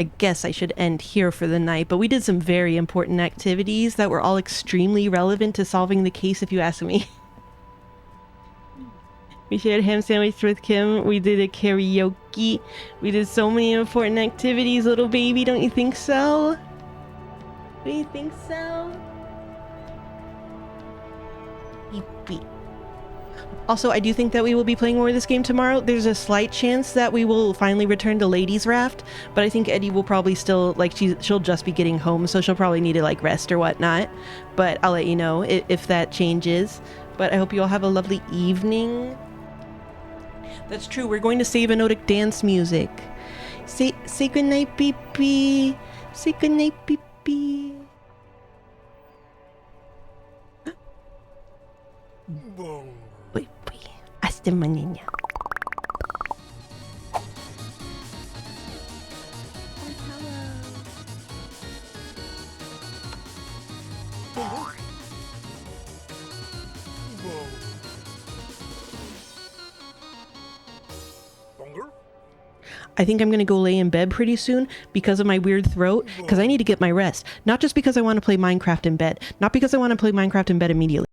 I guess I should end here for the night, but we did some very important activities that were all extremely relevant to solving the case, if you ask me. We shared ham sandwich with Kim. We did a karaoke. We did so many important activities, little baby. Don't you think so? Do you think so? Beep, beep. Also, I do think that we will be playing more of this game tomorrow. There's a slight chance that we will finally return to Ladies Raft, but I think Eddie will probably still, like, she'll just be getting home, so she'll probably need to, like, rest or whatnot. But I'll let you know if that changes. But I hope you all have a lovely evening. That's true, we're going to save Anodic dance music. Say goodnight, Pee-Pee. Say goodnight, Pee-Pee. Uy, hasta mañana. I think I'm going to go lay in bed pretty soon because of my weird throat, because I need to get my rest. Not just because I want to play Minecraft in bed, not because I want to play Minecraft in bed immediately.